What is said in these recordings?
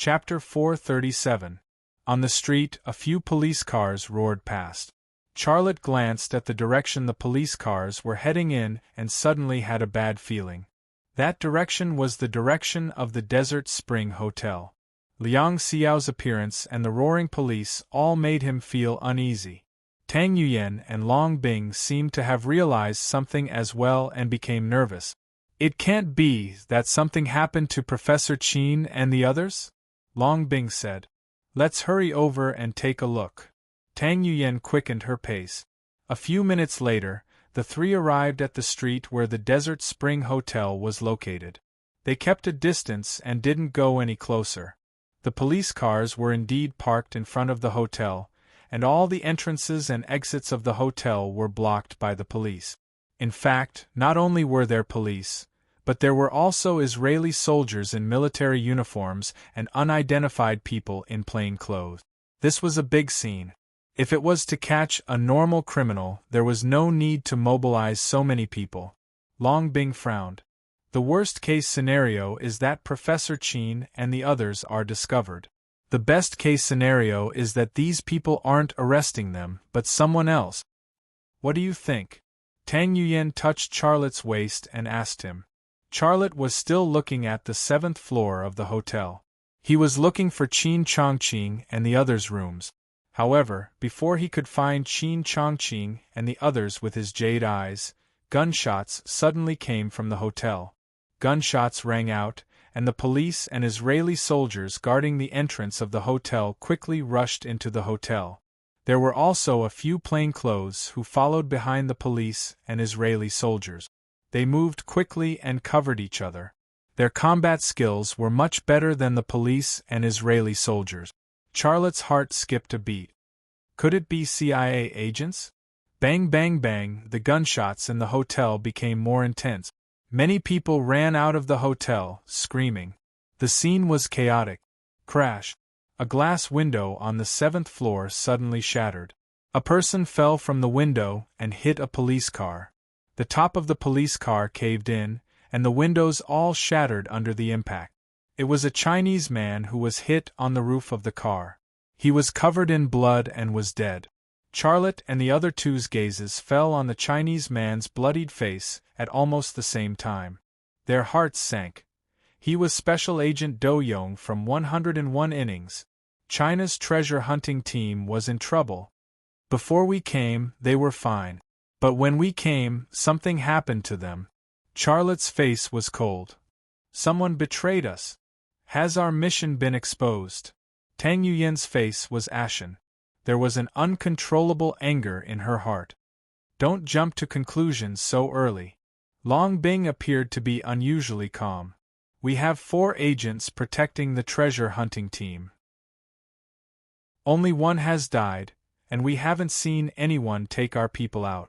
Chapter 437. On the street, a few police cars roared past. Charlotte glanced at the direction the police cars were heading in and suddenly had a bad feeling. That direction was the direction of the Desert Spring Hotel. Liang Xiao's appearance and the roaring police all made him feel uneasy. Tang Yuyan and Long Bing seemed to have realized something as well and became nervous. It can't be that something happened to Professor Qin and the others? Long Bing said. Let's hurry over and take a look. Tang Yuyan quickened her pace. A few minutes later, the three arrived at the street where the Desert Spring Hotel was located. They kept a distance and didn't go any closer. The police cars were indeed parked in front of the hotel, and all the entrances and exits of the hotel were blocked by the police. In fact, not only were there police, but there were also Israeli soldiers in military uniforms and unidentified people in plain clothes. This was a big scene. If it was to catch a normal criminal, there was no need to mobilize so many people. Long Bing frowned. The worst-case scenario is that Professor Qin and the others are discovered. The best-case scenario is that these people aren't arresting them, but someone else. What do you think? Tang Yuyan touched Charlotte's waist and asked him. Charlotte was still looking at the 7th floor of the hotel. He was looking for Qin Chongqing and the others' rooms. However, before he could find Qin Chongqing and the others with his jade eyes, gunshots suddenly came from the hotel. Gunshots rang out, and the police and Israeli soldiers guarding the entrance of the hotel quickly rushed into the hotel. There were also a few plainclothes who followed behind the police and Israeli soldiers. They moved quickly and covered each other. Their combat skills were much better than the police and Israeli soldiers. Charlotte's heart skipped a beat. Could it be CIA agents? Bang bang bang, the gunshots in the hotel became more intense. Many people ran out of the hotel, screaming. The scene was chaotic. Crash. A glass window on the 7th floor suddenly shattered. A person fell from the window and hit a police car. The top of the police car caved in, and the windows all shattered under the impact. It was a Chinese man who was hit on the roof of the car. He was covered in blood and was dead. Charlotte and the other two's gazes fell on the Chinese man's bloodied face at almost the same time. Their hearts sank. He was Special Agent Do Yong from 101 Innings. China's treasure hunting team was in trouble. Before we came, they were fine. But when we came, something happened to them. Charlotte's face was cold. Someone betrayed us. Has our mission been exposed? Tang Yuyan's face was ashen. There was an uncontrollable anger in her heart. Don't jump to conclusions so early. Long Bing appeared to be unusually calm. We have 4 agents protecting the treasure hunting team. Only one has died, and we haven't seen anyone take our people out.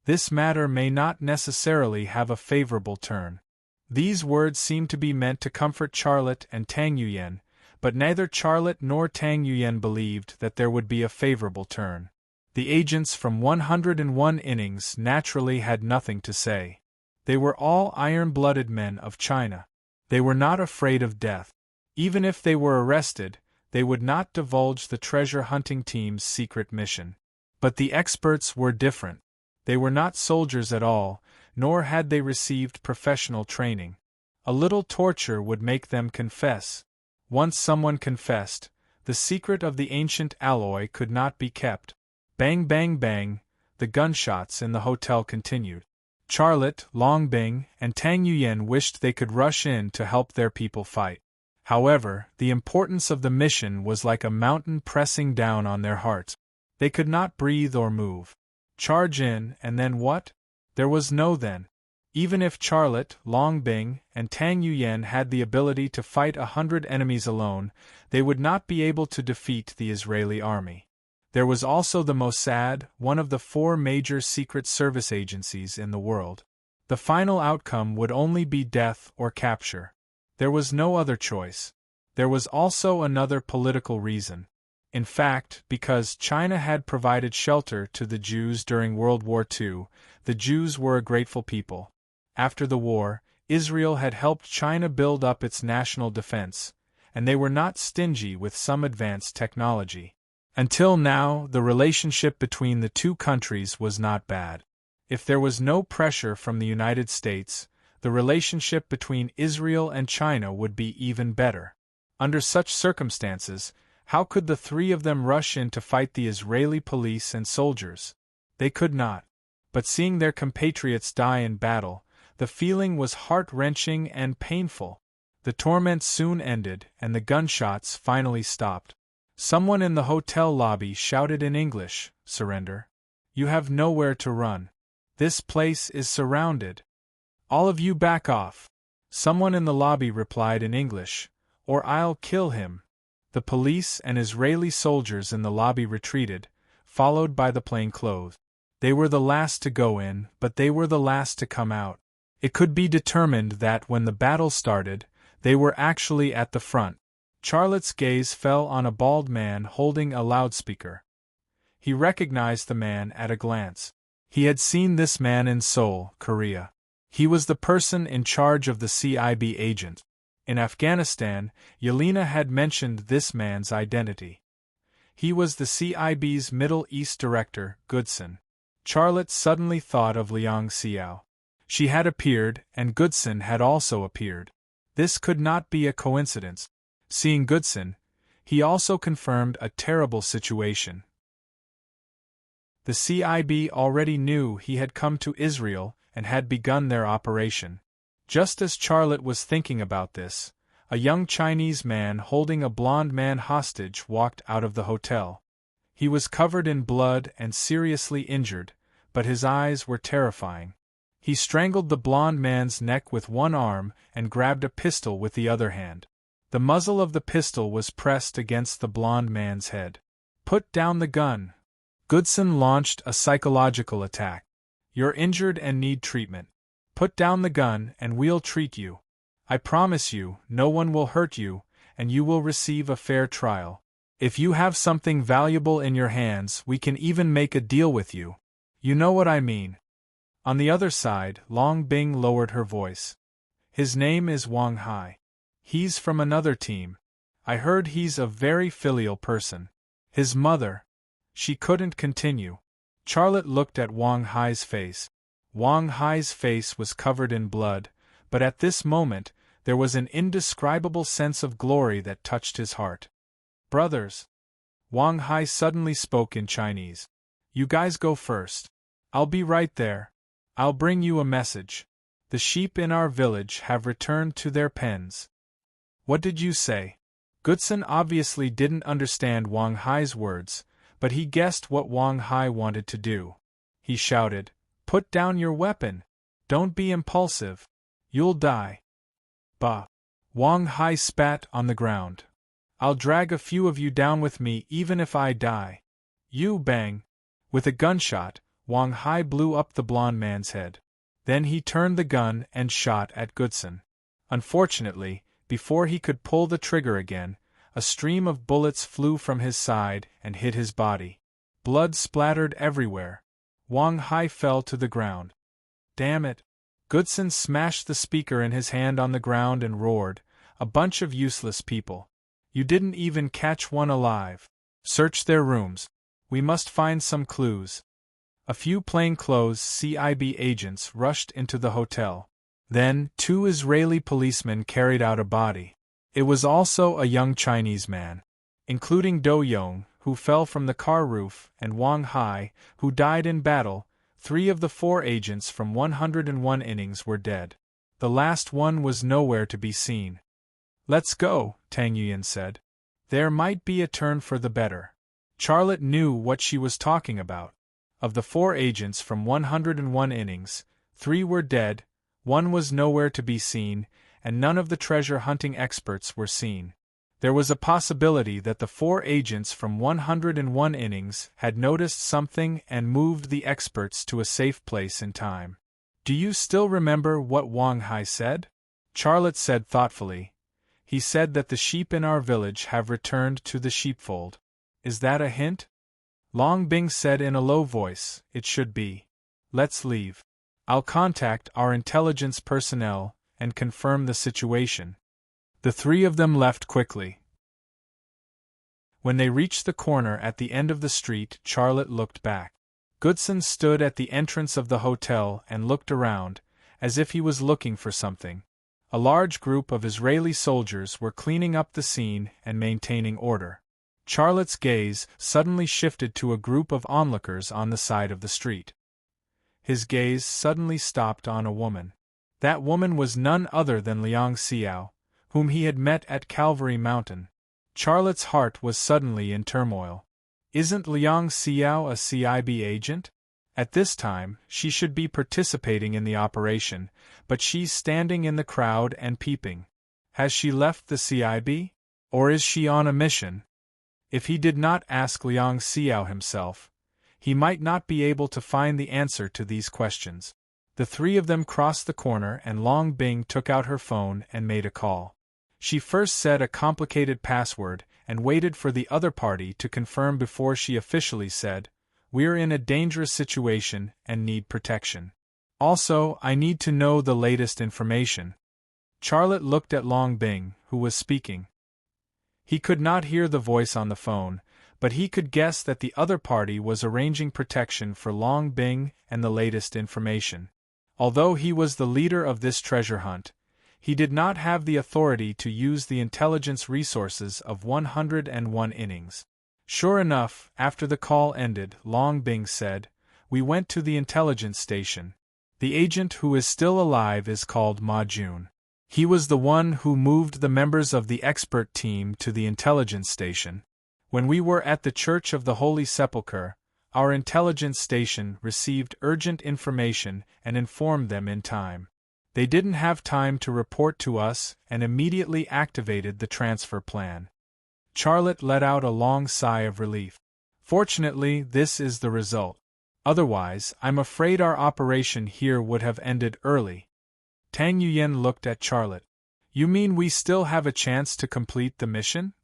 This matter may not necessarily have a favorable turn. These words seemed to be meant to comfort Charlotte and Tang Yuyan, but neither Charlotte nor Tang Yuyan believed that there would be a favorable turn. The agents from 101 Innings naturally had nothing to say. They were all iron-blooded men of China. They were not afraid of death. Even if they were arrested, they would not divulge the treasure hunting team's secret mission. But the experts were different. They were not soldiers at all, nor had they received professional training. A little torture would make them confess. Once someone confessed, the secret of the ancient alloy could not be kept. Bang bang bang, the gunshots in the hotel continued. Charlotte, Long Bing, and Tang Yuyan wished they could rush in to help their people fight. However, the importance of the mission was like a mountain pressing down on their hearts. They could not breathe or move. Charge in, and then what? There was no then. Even if Charlotte, Long Bing, and Tang Yuyan had the ability to fight 100 enemies alone, they would not be able to defeat the Israeli army. There was also the Mossad, one of the 4 major secret service agencies in the world. The final outcome would only be death or capture. There was no other choice. There was also another political reason. In fact, because China had provided shelter to the Jews during World War II, the Jews were a grateful people. After the war, Israel had helped China build up its national defense, and they were not stingy with some advanced technology. Until now, the relationship between the two countries was not bad. If there was no pressure from the United States, the relationship between Israel and China would be even better. Under such circumstances, how could the three of them rush in to fight the Israeli police and soldiers? They could not. But seeing their compatriots die in battle, the feeling was heart-wrenching and painful. The torment soon ended, and the gunshots finally stopped. Someone in the hotel lobby shouted in English, "Surrender. You have nowhere to run. This place is surrounded. All of you back off." Someone in the lobby replied in English, "Or I'll kill him." The police and Israeli soldiers in the lobby retreated, followed by the plainclothes. They were the last to go in, but they were the last to come out. It could be determined that when the battle started, they were actually at the front. Charlotte's gaze fell on a bald man holding a loudspeaker. He recognized the man at a glance. He had seen this man in Seoul, Korea. He was the person in charge of the CIB agent. In Afghanistan, Yelena had mentioned this man's identity. He was the CIB's Middle East director, Goodson. Charlotte suddenly thought of Liang Xiao. She had appeared, and Goodson had also appeared. This could not be a coincidence. Seeing Goodson, he also confirmed a terrible situation. The CIB already knew he had come to Israel and had begun their operation. Just as Charlotte was thinking about this, a young Chinese man holding a blonde man hostage walked out of the hotel. He was covered in blood and seriously injured, but his eyes were terrifying. He strangled the blonde man's neck with one arm and grabbed a pistol with the other hand. The muzzle of the pistol was pressed against the blonde man's head. "Put down the gun." Goodson launched a psychological attack. "You're injured and need treatment. Put down the gun and we'll treat you. I promise you, no one will hurt you, and you will receive a fair trial. If you have something valuable in your hands, we can even make a deal with you. You know what I mean." On the other side, Long Bing lowered her voice. "His name is Wang Hai. He's from another team. I heard he's a very filial person. His mother..." She couldn't continue. Charlotte looked at Wang Hai's face. Wang Hai's face was covered in blood, but at this moment, there was an indescribable sense of glory that touched his heart. "Brothers," Wang Hai suddenly spoke in Chinese. "You guys go first. I'll be right there. I'll bring you a message. The sheep in our village have returned to their pens." "What did you say?" Goodson obviously didn't understand Wang Hai's words, but he guessed what Wang Hai wanted to do. He shouted, "Put down your weapon! Don't be impulsive. You'll die." "Bah!" Wang Hai spat on the ground. "I'll drag a few of you down with me even if I die. You bang!" With a gunshot, Wang Hai blew up the blonde man's head. Then he turned the gun and shot at Goodson. Unfortunately, before he could pull the trigger again, a stream of bullets flew from his side and hit his body. Blood splattered everywhere. Wang Hai fell to the ground. "Damn it!" Goodson smashed the speaker in his hand on the ground and roared, "A bunch of useless people. You didn't even catch one alive. Search their rooms. We must find some clues." A few plainclothes CIB agents rushed into the hotel. Then, 2 Israeli policemen carried out a body. It was also a young Chinese man. Including Do Yong, who fell from the car roof, and Wang Hai, who died in battle, 3 of the 4 agents from 101 innings were dead. The last one was nowhere to be seen. "Let's go," Tang Yuan said. "There might be a turn for the better." Charlotte knew what she was talking about. Of the 4 agents from 101 innings, 3 were dead, 1 was nowhere to be seen, and none of the treasure-hunting experts were seen. There was a possibility that the 4 agents from 101 innings had noticed something and moved the experts to a safe place in time. "Do you still remember what Wang Hai said?" Charlotte said thoughtfully. "He said that the sheep in our village have returned to the sheepfold. Is that a hint?" Long Bing said in a low voice, "It should be. Let's leave. I'll contact our intelligence personnel and confirm the situation." The three of them left quickly. When they reached the corner at the end of the street, Charlotte looked back. Goodson stood at the entrance of the hotel and looked around, as if he was looking for something. A large group of Israeli soldiers were cleaning up the scene and maintaining order. Charlotte's gaze suddenly shifted to a group of onlookers on the side of the street. His gaze suddenly stopped on a woman. That woman was none other than Liang Xiao, whom he had met at Calvary Mountain. Charlotte's heart was suddenly in turmoil. Isn't Liang Xiao a CIB agent? At this time, she should be participating in the operation, but she's standing in the crowd and peeping. Has she left the CIB? Or is she on a mission? If he did not ask Liang Xiao himself, he might not be able to find the answer to these questions. The three of them crossed the corner and Long Bing took out her phone and made a call. She first said a complicated password and waited for the other party to confirm before she officially said, "We're in a dangerous situation and need protection. Also, I need to know the latest information." Charlotte looked at Long Bing, who was speaking. He could not hear the voice on the phone, but he could guess that the other party was arranging protection for Long Bing and the latest information. Although he was the leader of this treasure hunt, he did not have the authority to use the intelligence resources of 101 innings. Sure enough, after the call ended, Long Bing said, "We went to the intelligence station. The agent who is still alive is called Ma Jun. He was the one who moved the members of the expert team to the intelligence station. When we were at the Church of the Holy Sepulchre, our intelligence station received urgent information and informed them in time. They didn't have time to report to us and immediately activated the transfer plan." Charlotte let out a long sigh of relief. Fortunately, this is the result. Otherwise, I'm afraid our operation here would have ended early. Tang Yuyen looked at Charlotte. "You mean we still have a chance to complete the mission?"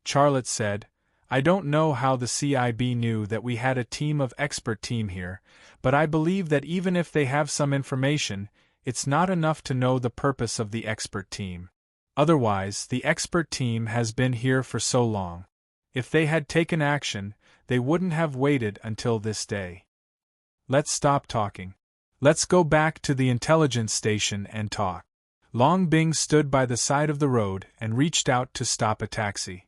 Charlotte said, "I don't know how the CIB knew that we had a team of expert team here, but I believe that even if they have some information, it's not enough to know the purpose of the expert team. Otherwise, the expert team has been here for so long. If they had taken action, they wouldn't have waited until this day. Let's stop talking. Let's go back to the intelligence station and talk." Long Bing stood by the side of the road and reached out to stop a taxi.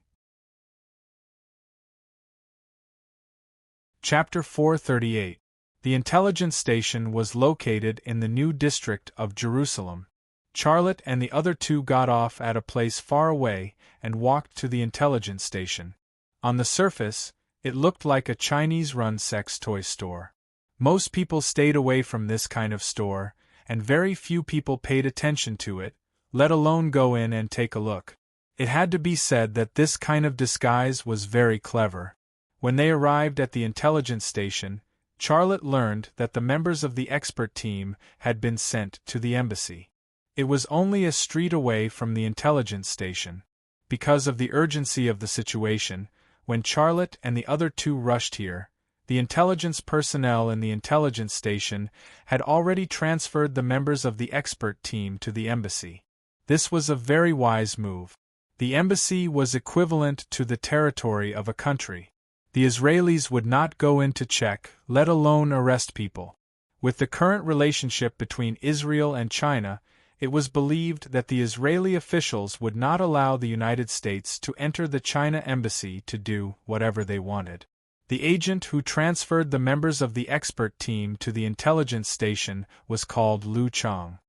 Chapter 438. The intelligence station was located in the new district of Jerusalem. Charlotte and the other two got off at a place far away and walked to the intelligence station. On the surface, it looked like a Chinese-run sex toy store. Most people stayed away from this kind of store, and very few people paid attention to it, let alone go in and take a look. It had to be said that this kind of disguise was very clever. When they arrived at the intelligence station, Charlotte learned that the members of the expert team had been sent to the embassy. It was only a street away from the intelligence station. Because of the urgency of the situation, when Charlotte and the other two rushed here, the intelligence personnel in the intelligence station had already transferred the members of the expert team to the embassy. This was a very wise move. The embassy was equivalent to the territory of a country. The Israelis would not go in to check, let alone arrest people. With the current relationship between Israel and China, it was believed that the Israeli officials would not allow the United States to enter the China embassy to do whatever they wanted. The agent who transferred the members of the expert team to the intelligence station was called Lu Chong.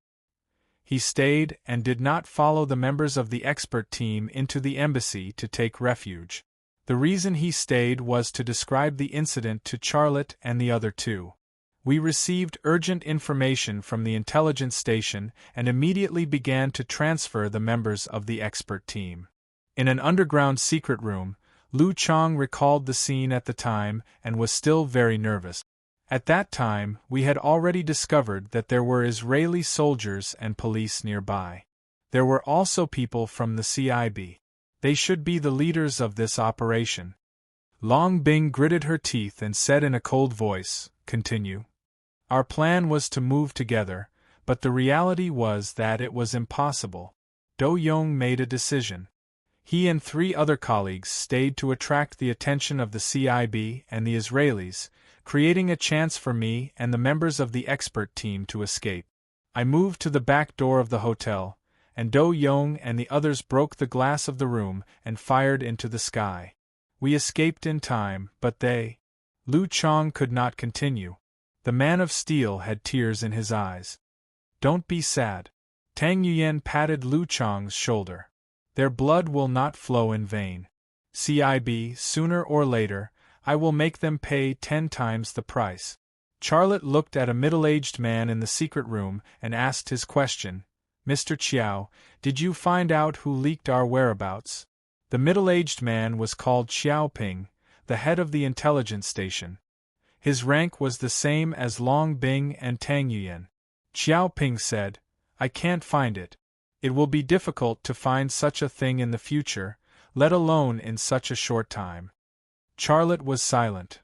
He stayed and did not follow the members of the expert team into the embassy to take refuge. The reason he stayed was to describe the incident to Charlotte and the other two. "We received urgent information from the intelligence station and immediately began to transfer the members of the expert team." In an underground secret room, Lu Chong recalled the scene at the time and was still very nervous. "At that time, we had already discovered that there were Israeli soldiers and police nearby. There were also people from the CIB. They should be the leaders of this operation." Long Bing gritted her teeth and said in a cold voice, "Continue." "Our plan was to move together, but the reality was that it was impossible. Do Yong made a decision. He and 3 other colleagues stayed to attract the attention of the CIB and the Israelis, creating a chance for me and the members of the expert team to escape. I moved to the back door of the hotel, and Do Yong and the others broke the glass of the room and fired into the sky. We escaped in time, but they... Lu Chong could not continue. The man of steel had tears in his eyes. Don't be sad. Tang Yuyen patted Lu Chong's shoulder. Their blood will not flow in vain. CIB, sooner or later, I will make them pay 10 times the price. Charlotte looked at a middle-aged man in the secret room and asked his question. Mr. Chiao, did you find out who leaked our whereabouts? The middle-aged man was called Xiao Ping, the head of the intelligence station. His rank was the same as Long Bing and Tang Yuyen. Xiao Ping said, I can't find it. It will be difficult to find such a thing in the future, let alone in such a short time. Charlotte was silent.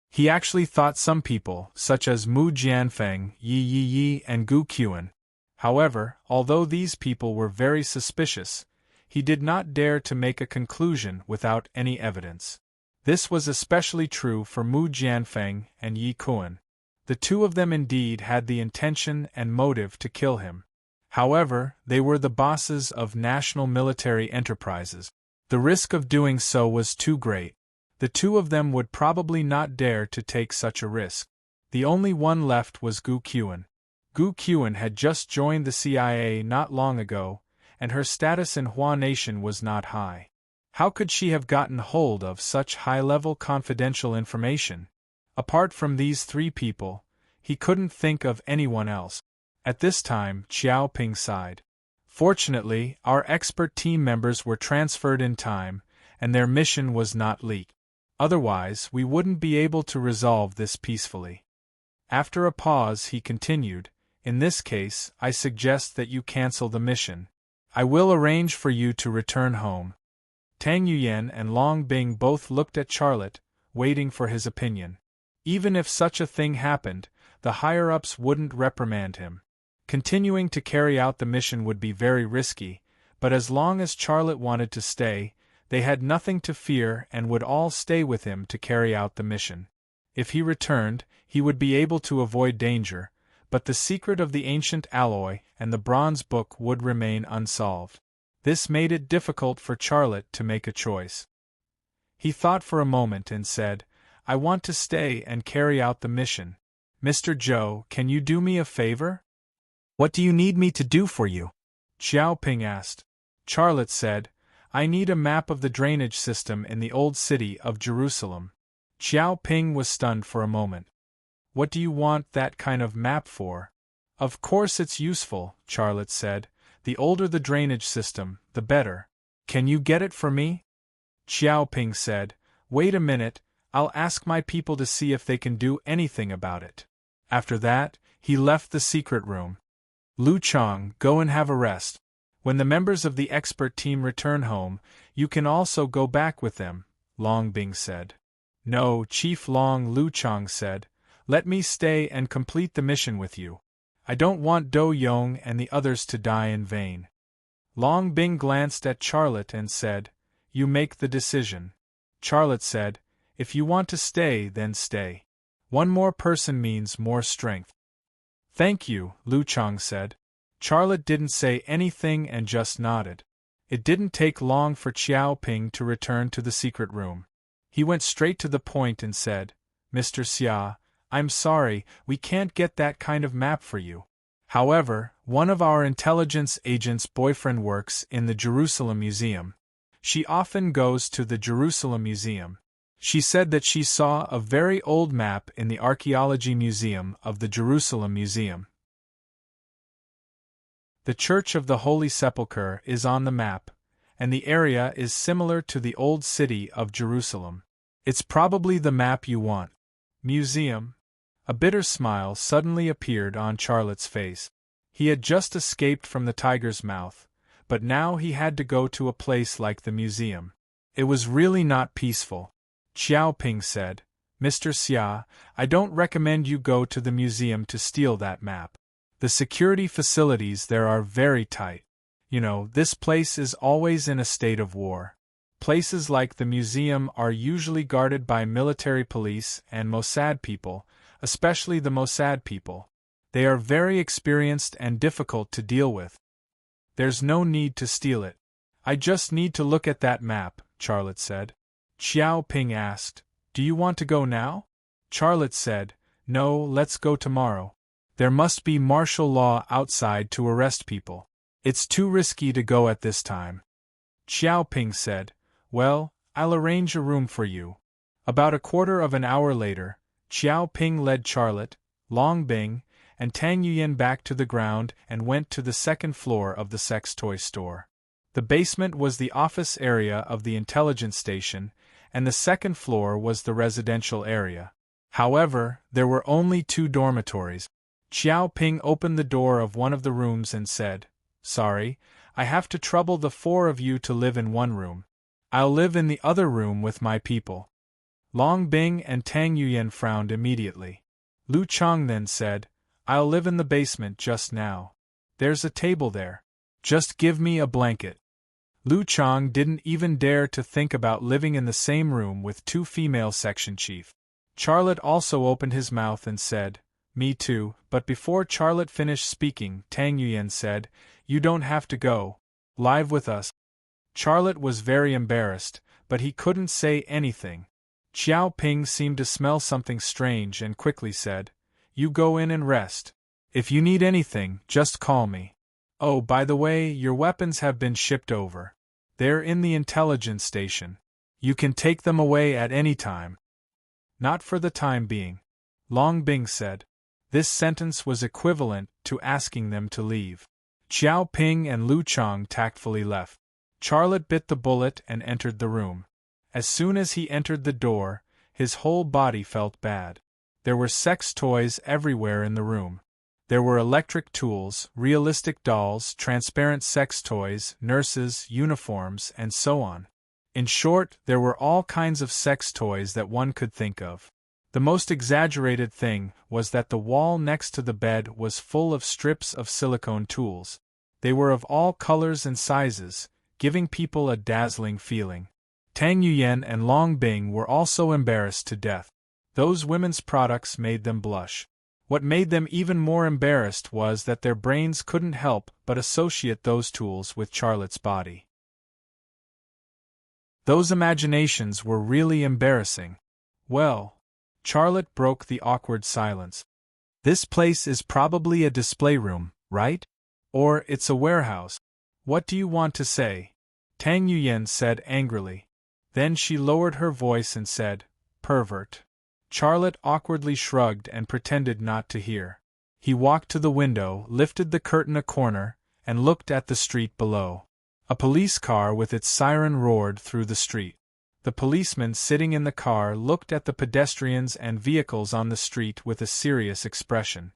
He actually thought some people, such as Mu Jianfeng, Yi Yi Yi and Gu Qian. However, although these people were very suspicious, he did not dare to make a conclusion without any evidence. This was especially true for Mu Jianfeng and Yi Kuan. The 2 of them indeed had the intention and motive to kill him. However, they were the bosses of national military enterprises. The risk of doing so was too great. The 2 of them would probably not dare to take such a risk. The only one left was Gu Qian. Gu Qian had just joined the CIA not long ago, and her status in Hua Nation was not high. How could she have gotten hold of such high-level confidential information? Apart from these 3 people, he couldn't think of anyone else. At this time, Xiao Ping sighed. Fortunately, our expert team members were transferred in time, and their mission was not leaked. Otherwise, we wouldn't be able to resolve this peacefully. After a pause, he continued, in this case, I suggest that you cancel the mission. I will arrange for you to return home. Tang Yuyen and Long Bing both looked at Charlotte, waiting for his opinion. Even if such a thing happened, the higher-ups wouldn't reprimand him. Continuing to carry out the mission would be very risky, but as long as Charlotte wanted to stay, they had nothing to fear and would all stay with him to carry out the mission. If he returned, he would be able to avoid danger, but the secret of the ancient alloy and the bronze book would remain unsolved. This made it difficult for Charlotte to make a choice. He thought for a moment and said, I want to stay and carry out the mission. Mr. Zhou, can you do me a favor? What do you need me to do for you? Xiao Ping asked. Charlotte said, I need a map of the drainage system in the old city of Jerusalem. Xiao Ping was stunned for a moment. What do you want that kind of map for? Of course it's useful, Charlotte said. The older the drainage system, the better. Can you get it for me? Xiao Ping said, wait a minute, I'll ask my people to see if they can do anything about it. After that, he left the secret room. Lu Chong, go and have a rest. When the members of the expert team return home, you can also go back with them, Long Bing said. No, Chief Long, Lu Chong said. Let me stay and complete the mission with you. I don't want Do Yong and the others to die in vain. Long Bing glanced at Charlotte and said, You make the decision. Charlotte said, If you want to stay, then stay. One more person means more strength. Thank you, Lu Chong said. Charlotte didn't say anything and just nodded. It didn't take long for Xiao Ping to return to the secret room. He went straight to the point and said, Mr. Xia, I'm sorry, we can't get that kind of map for you. However, one of our intelligence agent's boyfriend works in the Jerusalem Museum. She often goes to the Jerusalem Museum. She said that she saw a very old map in the Archaeology Museum of the Jerusalem Museum. The Church of the Holy Sepulchre is on the map, and the area is similar to the old city of Jerusalem. It's probably the map you want. Museum. A bitter smile suddenly appeared on Charlotte's face. He had just escaped from the tiger's mouth, but now he had to go to a place like the museum. It was really not peaceful. Xiao Ping said, Mr. Xia, I don't recommend you go to the museum to steal that map. The security facilities there are very tight. You know, this place is always in a state of war. Places like the museum are usually guarded by military police and Mossad people, especially the Mossad people. They are very experienced and difficult to deal with. There's no need to steal it. I just need to look at that map, Charlotte said. Xiao Ping asked, Do you want to go now? Charlotte said, No, let's go tomorrow. There must be martial law outside to arrest people. It's too risky to go at this time. Xiao Ping said, Well, I'll arrange a room for you. About a quarter of an hour later, Xiao Ping led Charlotte, Long Bing, and Tang Yuyan back to the ground and went to the second floor of the sex toy store. The basement was the office area of the intelligence station, and the second floor was the residential area. However, there were only 2 dormitories. Xiao Ping opened the door of one of the rooms and said, Sorry, I have to trouble the 4 of you to live in one room. I'll live in the other room with my people. Long Bing and Tang Yuyan frowned immediately. Lu Chang then said, I'll live in the basement just now. There's a table there. Just give me a blanket. Lu Chang didn't even dare to think about living in the same room with 2 female section chiefs. Charlotte also opened his mouth and said, Me too, but before Charlotte finished speaking, Tang Yuyan said, You don't have to go. Live with us. Charlotte was very embarrassed, but he couldn't say anything. Xiao Ping seemed to smell something strange and quickly said, You go in and rest. If you need anything, just call me. Oh, by the way, your weapons have been shipped over. They're in the intelligence station. You can take them away at any time. Not for the time being. Long Bing said. This sentence was equivalent to asking them to leave. Xiao Ping and Lu Chang tactfully left. Charlotte bit the bullet and entered the room. As soon as he entered the door, his whole body felt bad. There were sex toys everywhere in the room. There were electric tools, realistic dolls, transparent sex toys, nurses, uniforms, and so on. In short, there were all kinds of sex toys that one could think of. The most exaggerated thing was that the wall next to the bed was full of strips of silicone tools. They were of all colors and sizes, giving people a dazzling feeling. Tang Yuyan and Long Bing were also embarrassed to death. Those women's products made them blush. What made them even more embarrassed was that their brains couldn't help but associate those tools with Charlotte's body. Those imaginations were really embarrassing. Well, Charlotte broke the awkward silence. This place is probably a display room, right? Or it's a warehouse. What do you want to say? Tang Yuyan said angrily. Then she lowered her voice and said, Pervert. Charlotte awkwardly shrugged and pretended not to hear. He walked to the window, lifted the curtain a corner, and looked at the street below. A police car with its siren roared through the street. The policeman sitting in the car looked at the pedestrians and vehicles on the street with a serious expression.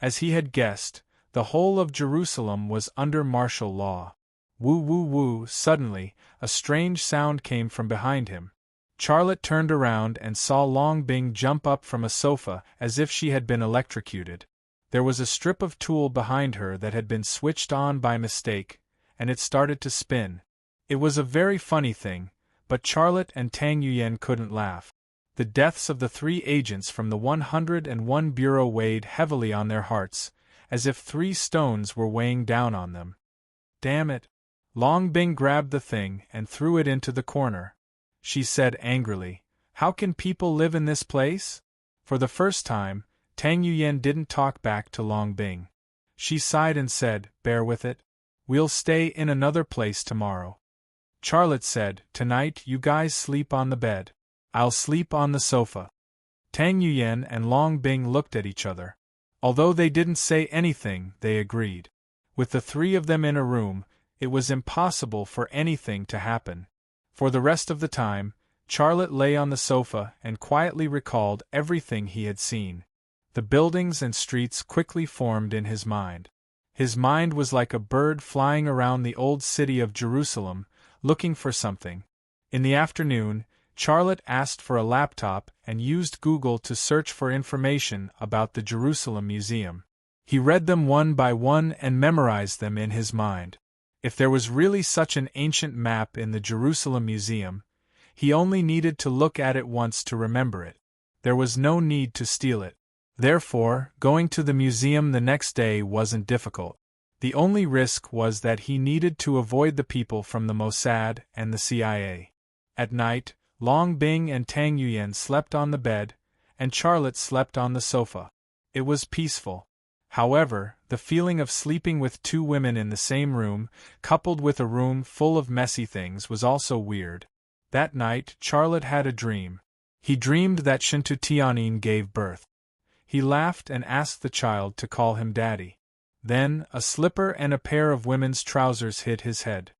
As he had guessed, the whole of Jerusalem was under martial law. Woo woo woo! Suddenly, a strange sound came from behind him. Charlotte turned around and saw Long Bing jump up from a sofa as if she had been electrocuted. There was a strip of tulle behind her that had been switched on by mistake, and it started to spin. It was a very funny thing, but Charlotte and Tang Yuyan couldn't laugh. The deaths of the 3 agents from the 101 Bureau weighed heavily on their hearts, as if 3 stones were weighing down on them. Damn it! Long Bing grabbed the thing and threw it into the corner. She said angrily, How can people live in this place? For the first time, Tang Yuyan didn't talk back to Long Bing. She sighed and said, Bear with it. We'll stay in another place tomorrow. Charlotte said, Tonight you guys sleep on the bed. I'll sleep on the sofa. Tang Yuyan and Long Bing looked at each other. Although they didn't say anything, they agreed. With the 3 of them in a room, it was impossible for anything to happen. For the rest of the time, Charlotte lay on the sofa and quietly recalled everything he had seen. The buildings and streets quickly formed in his mind. His mind was like a bird flying around the old city of Jerusalem, looking for something. In the afternoon, Charlotte asked for a laptop and used Google to search for information about the Jerusalem Museum. He read them one by one and memorized them in his mind. If there was really such an ancient map in the Jerusalem Museum, he only needed to look at it once to remember it. There was no need to steal it. Therefore, going to the museum the next day wasn't difficult. The only risk was that he needed to avoid the people from the Mossad and the CIA. At night, Long Bing and Tang Yuyan slept on the bed, and Charlotte slept on the sofa. It was peaceful. However, the feeling of sleeping with two women in the same room, coupled with a room full of messy things, was also weird. That night, Charlotte had a dream. He dreamed that Shintu Tianyin gave birth. He laughed and asked the child to call him Daddy. Then, a slipper and a pair of women's trousers hit his head.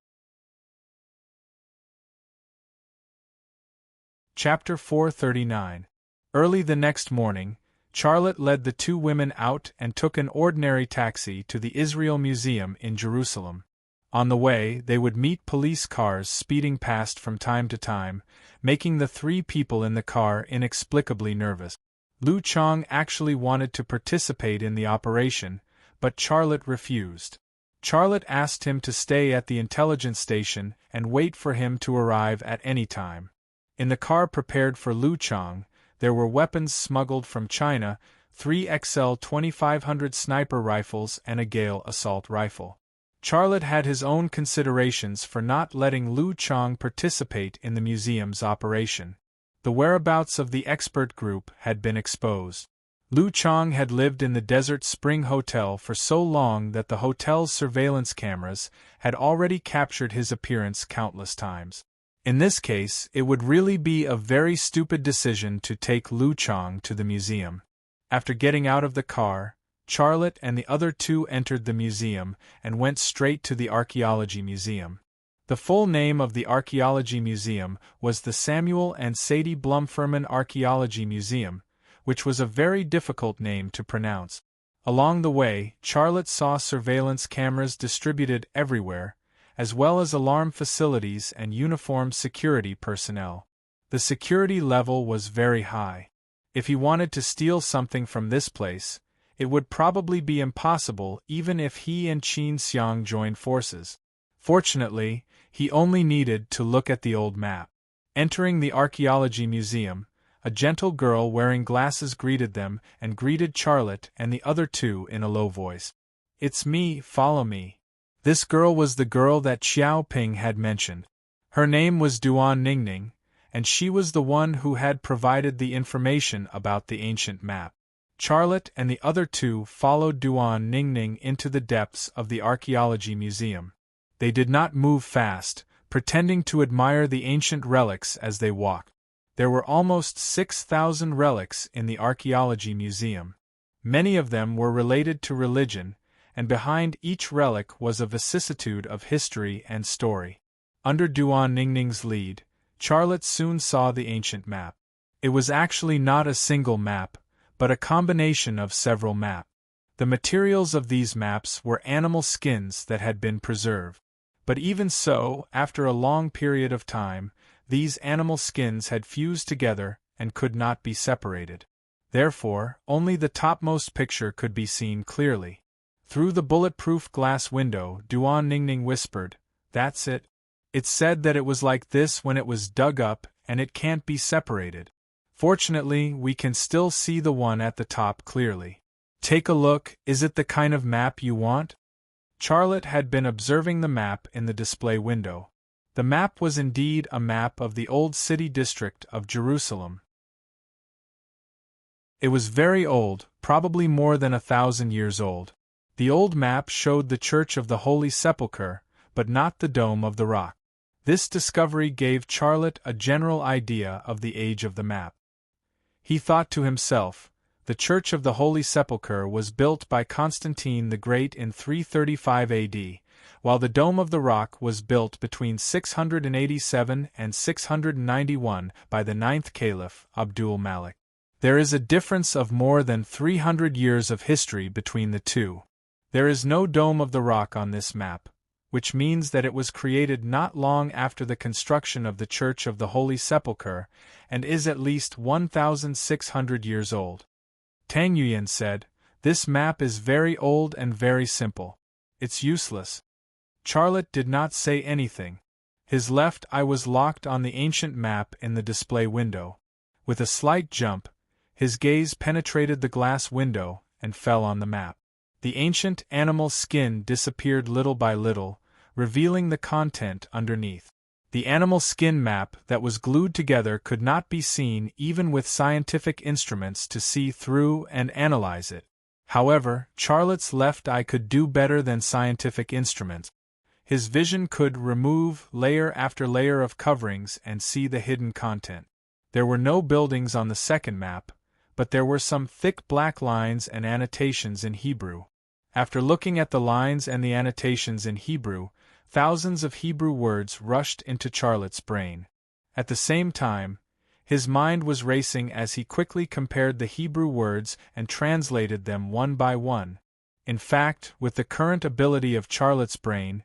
Chapter 439. Early the next morning, Charlotte led the two women out and took an ordinary taxi to the Israel Museum in Jerusalem. On the way, they would meet police cars speeding past from time to time, making the three people in the car inexplicably nervous. Lu Chong actually wanted to participate in the operation, but Charlotte refused. Charlotte asked him to stay at the intelligence station and wait for him to arrive at any time. In the car prepared for Lu Chong, there were weapons smuggled from China, 3 XL 2500 sniper rifles and a Gale assault rifle. Charlotte had his own considerations for not letting Lu Chong participate in the museum's operation. The whereabouts of the expert group had been exposed. Lu Chong had lived in the Desert Spring Hotel for so long that the hotel's surveillance cameras had already captured his appearance countless times. In this case, it would really be a very stupid decision to take Lu Chong to the museum. After getting out of the car, Charlotte and the other two entered the museum and went straight to the Archaeology Museum. The full name of the Archaeology Museum was the Samuel and Sadie Blumferman Archaeology Museum, which was a very difficult name to pronounce. Along the way, Charlotte saw surveillance cameras distributed everywhere, as well as alarm facilities and uniformed security personnel. The security level was very high. If he wanted to steal something from this place, it would probably be impossible even if he and Qin Xiang joined forces. Fortunately, he only needed to look at the old map. Entering the Archaeology Museum, a gentle girl wearing glasses greeted them and greeted Charlotte and the other two in a low voice. "It's me, follow me." This girl was the girl that Xiao Ping had mentioned. Her name was Duan Ningning, and she was the one who had provided the information about the ancient map. Charlotte and the other two followed Duan Ningning into the depths of the Archaeology Museum. They did not move fast, pretending to admire the ancient relics as they walked. There were almost 6,000 relics in the Archaeology Museum. Many of them were related to religion, and behind each relic was a vicissitude of history and story. Under Duan Ningning's lead, Charlotte soon saw the ancient map. It was actually not a single map, but a combination of several maps. The materials of these maps were animal skins that had been preserved. But even so, after a long period of time, these animal skins had fused together and could not be separated. Therefore, only the topmost picture could be seen clearly. Through the bulletproof glass window, Duan Ningning whispered, "That's it. It said that it was like this when it was dug up, and it can't be separated. Fortunately, we can still see the one at the top clearly. Take a look, is it the kind of map you want?" Charlotte had been observing the map in the display window. The map was indeed a map of the old city district of Jerusalem. It was very old, probably more than 1,000 years old. The old map showed the Church of the Holy Sepulchre, but not the Dome of the Rock. This discovery gave Charlotte a general idea of the age of the map. He thought to himself, the Church of the Holy Sepulchre was built by Constantine the Great in 335 AD, while the Dome of the Rock was built between 687 and 691 by the 9th Caliph, Abdul Malik. There is a difference of more than 300 years of history between the two. There is no Dome of the Rock on this map, which means that it was created not long after the construction of the Church of the Holy Sepulchre, and is at least 1,600 years old. Tang Yuyan said, This map is very old and very simple. It's useless. Charlotte did not say anything. His left eye was locked on the ancient map in the display window. With a slight jump, his gaze penetrated the glass window and fell on the map. The ancient animal skin disappeared little by little, revealing the content underneath. The animal skin map that was glued together could not be seen even with scientific instruments to see through and analyze it. However, Charlotte's left eye could do better than scientific instruments. His vision could remove layer after layer of coverings and see the hidden content. There were no buildings on the second map, but there were some thick black lines and annotations in Hebrew. After looking at the lines and the annotations in Hebrew, thousands of Hebrew words rushed into Charlotte's brain. At the same time, his mind was racing as he quickly compared the Hebrew words and translated them one by one. In fact, with the current ability of Charlotte's brain,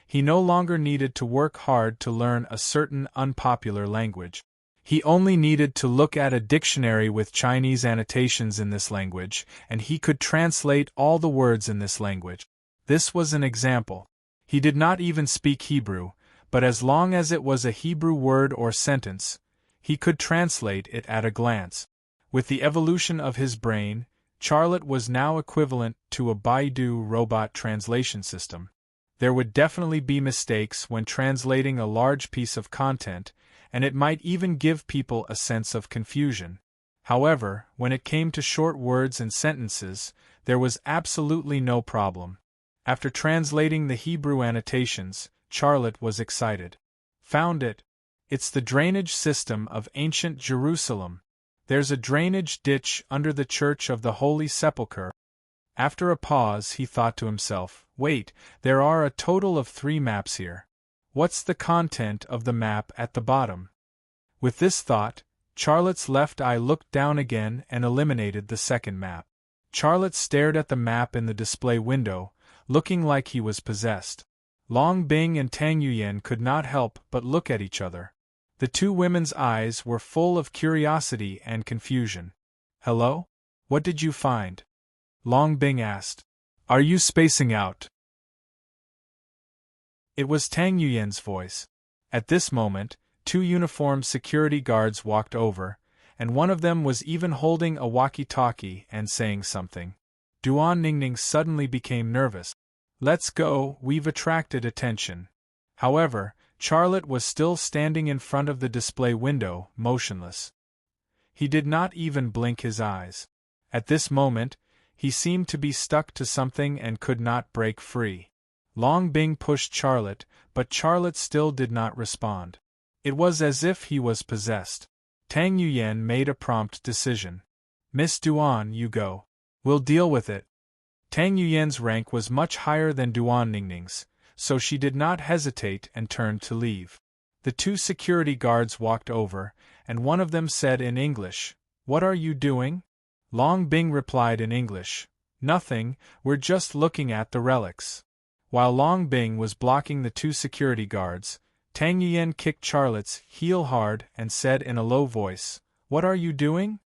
he no longer needed to work hard to learn a certain unpopular language. He only needed to look at a dictionary with Chinese annotations in this language, and he could translate all the words in this language. This was an example. He did not even speak Hebrew, but as long as it was a Hebrew word or sentence, he could translate it at a glance. With the evolution of his brain, Charlotte was now equivalent to a Baidu robot translation system. There would definitely be mistakes when translating a large piece of content, and it might even give people a sense of confusion. However, when it came to short words and sentences, there was absolutely no problem. After translating the Hebrew annotations, Charlotte was excited. Found it. It's the drainage system of ancient Jerusalem. There's a drainage ditch under the Church of the Holy Sepulchre. After a pause, he thought to himself, wait, there are a total of 3 maps here. What's the content of the map at the bottom? With this thought, Charlotte's left eye looked down again and eliminated the second map. Charlotte stared at the map in the display window, looking like he was possessed. Long Bing and Tang Yuyan could not help but look at each other. The two women's eyes were full of curiosity and confusion. Hello? What did you find? Long Bing asked. Are you spacing out? It was Tang Yuyan's voice. At this moment, 2 uniformed security guards walked over, and one of them was even holding a walkie-talkie and saying something. Duan Ningning suddenly became nervous. Let's go, we've attracted attention. However, Charlotte was still standing in front of the display window, motionless. He did not even blink his eyes. At this moment, he seemed to be stuck to something and could not break free. Long Bing pushed Charlotte, but Charlotte still did not respond. It was as if he was possessed. Tang Yuyan made a prompt decision. Miss Duan, you go. We'll deal with it. Tang Yuyan's rank was much higher than Duan Ningning's, so she did not hesitate and turned to leave. The 2 security guards walked over, and one of them said in English, What are you doing? Long Bing replied in English, Nothing, we're just looking at the relics. While Long Bing was blocking the 2 security guards, Tang Yuyan kicked Charlotte's heel hard and said in a low voice, What are you doing?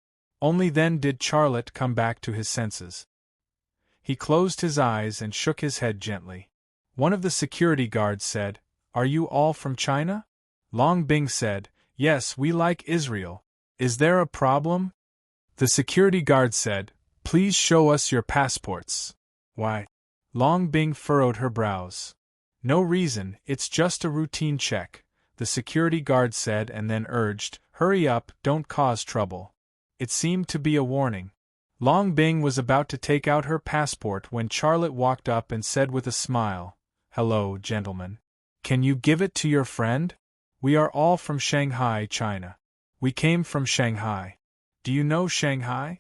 Only then did Charlotte come back to his senses. He closed his eyes and shook his head gently. One of the security guards said, Are you all from China? Long Bing said, Yes, we like Israel. Is there a problem? The security guard said, Please show us your passports. Why? Long Bing furrowed her brows. No reason, it's just a routine check, the security guard said and then urged, Hurry up, don't cause trouble. It seemed to be a warning. Long Bing was about to take out her passport when Charlotte walked up and said with a smile, Hello, gentlemen. Can you give it to your friend? We are all from Shanghai, China. We came from Shanghai. Do you know Shanghai?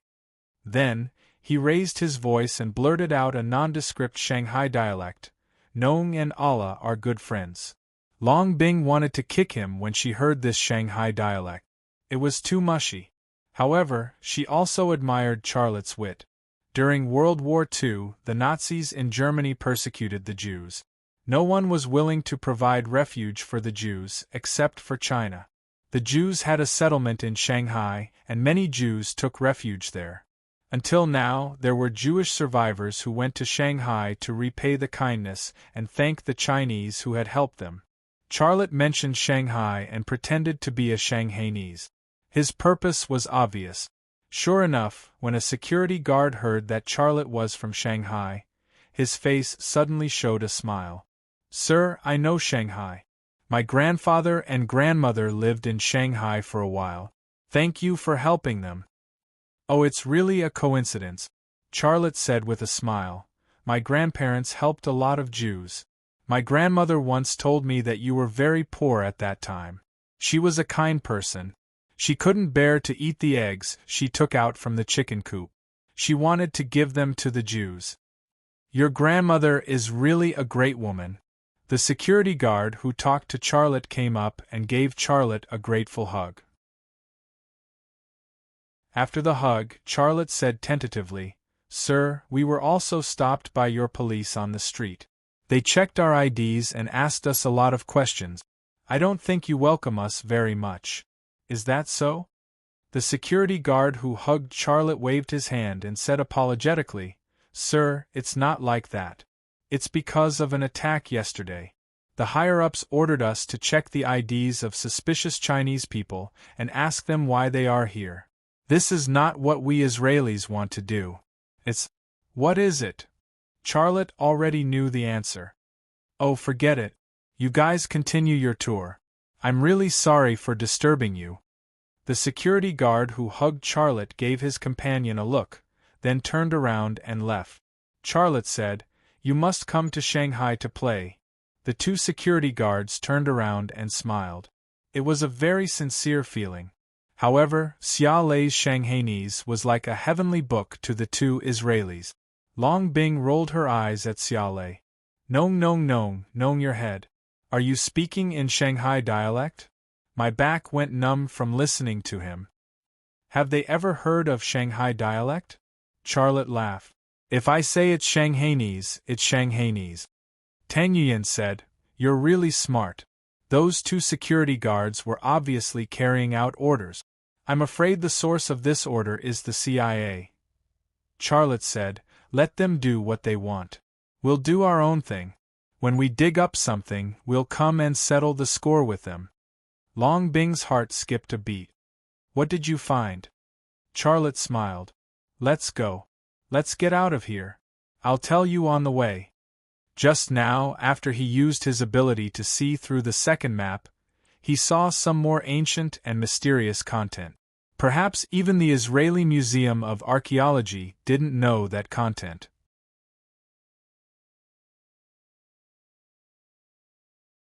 Then, he raised his voice and blurted out a nondescript Shanghai dialect. Nong and Allah are good friends. Long Bing wanted to kick him when she heard this Shanghai dialect. It was too mushy. However, she also admired Charlotte's wit. During World War II, the Nazis in Germany persecuted the Jews. No one was willing to provide refuge for the Jews except for China. The Jews had a settlement in Shanghai, and many Jews took refuge there. Until now, there were Jewish survivors who went to Shanghai to repay the kindness and thank the Chinese who had helped them. Charlotte mentioned Shanghai and pretended to be a Shanghainese. His purpose was obvious. Sure enough, when a security guard heard that Charlotte was from Shanghai, his face suddenly showed a smile. "Sir, I know Shanghai. My grandfather and grandmother lived in Shanghai for a while. Thank you for helping them." "Oh, it's really a coincidence," Charlotte said with a smile. "My grandparents helped a lot of Jews. My grandmother once told me that you were very poor at that time. She was a kind person. She couldn't bear to eat the eggs she took out from the chicken coop. She wanted to give them to the Jews." "Your grandmother is really a great woman." The security guard who talked to Charlotte came up and gave Charlotte a grateful hug. After the hug, Charlotte said tentatively, "Sir, we were also stopped by your police on the street. They checked our IDs and asked us a lot of questions. I don't think you welcome us very much. Is that so?" The security guard who hugged Charlotte waved his hand and said apologetically, "Sir, it's not like that. It's because of an attack yesterday. The higher-ups ordered us to check the IDs of suspicious Chinese people and ask them why they are here. This is not what we Israelis want to do. It's—" "What is it?" Charlotte already knew the answer. "Oh, forget it. You guys continue your tour. I'm really sorry for disturbing you." The security guard who hugged Charlotte gave his companion a look, then turned around and left. Charlotte said, "You must come to Shanghai to play." The two security guards turned around and smiled. It was a very sincere feeling. However, Xia Lei's Shanghainese was like a heavenly book to the two Israelis. Long Bing rolled her eyes at Xia Lei. Nong your head. Are you speaking in Shanghai dialect? My back went numb from listening to him. Have they ever heard of Shanghai dialect? Charlotte laughed. If I say it's Shanghainese, it's Shanghainese. Tang Yuan said, "You're really smart." Those two security guards were obviously carrying out orders. "I'm afraid the source of this order is the CIA." Charlotte said, "Let them do what they want. We'll do our own thing. When we dig up something, we'll come and settle the score with them." Long Bing's heart skipped a beat. "What did you find?" Charlotte smiled. "Let's go. Let's get out of here. I'll tell you on the way." Just now, after he used his ability to see through the second map, he saw some more ancient and mysterious content. Perhaps even the Israeli Museum of Archaeology didn't know that content.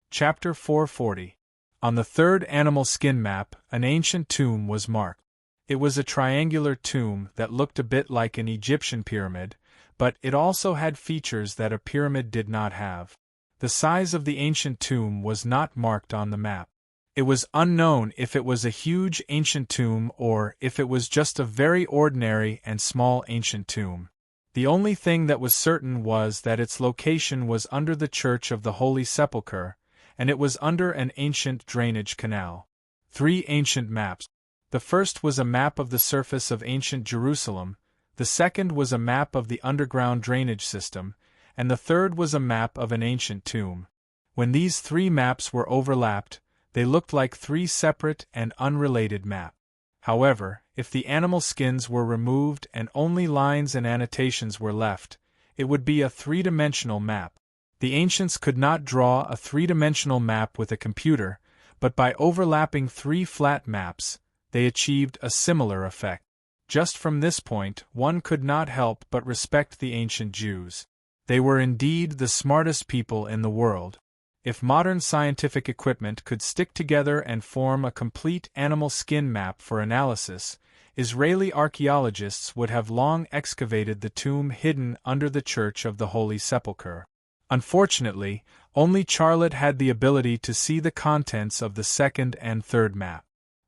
Chapter 440. On the third animal skin map, an ancient tomb was marked. It was a triangular tomb that looked a bit like an Egyptian pyramid, but it also had features that a pyramid did not have. The size of the ancient tomb was not marked on the map. It was unknown if it was a huge ancient tomb or if it was just a very ordinary and small ancient tomb. The only thing that was certain was that its location was under the Church of the Holy Sepulchre, and it was under an ancient drainage canal. 3 ancient maps. The first was a map of the surface of ancient Jerusalem, the second was a map of the underground drainage system, and the third was a map of an ancient tomb. When these 3 maps were overlapped, they looked like 3 separate and unrelated maps. However, if the animal skins were removed and only lines and annotations were left, it would be a 3-dimensional map. The ancients could not draw a 3-dimensional map with a computer, but by overlapping 3 flat maps, they achieved a similar effect. Just from this point, one could not help but respect the ancient Jews. They were indeed the smartest people in the world. If modern scientific equipment could stick together and form a complete animal skin map for analysis, Israeli archaeologists would have long excavated the tomb hidden under the Church of the Holy Sepulchre. Unfortunately, only Charlotte had the ability to see the contents of the second and third map.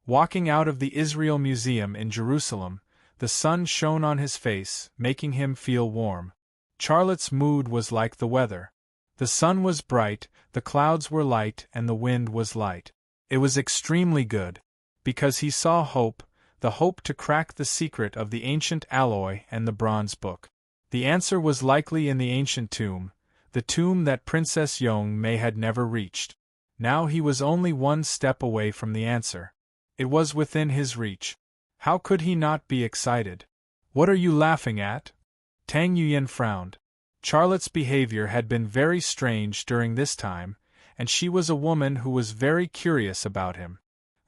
Walking out of the Israel Museum in Jerusalem, the sun shone on his face, making him feel warm. Charlotte's mood was like the weather. The sun was bright, the clouds were light, and the wind was light. It was extremely good. Because he saw hope, the hope to crack the secret of the ancient alloy and the bronze book. The answer was likely in the ancient tomb, the tomb that Princess Young May had never reached. Now he was only one step away from the answer. It was within his reach. How could he not be excited? "What are you laughing at?" Tang Yuyan frowned. Charlotte's behavior had been very strange during this time, and she was a woman who was very curious about him.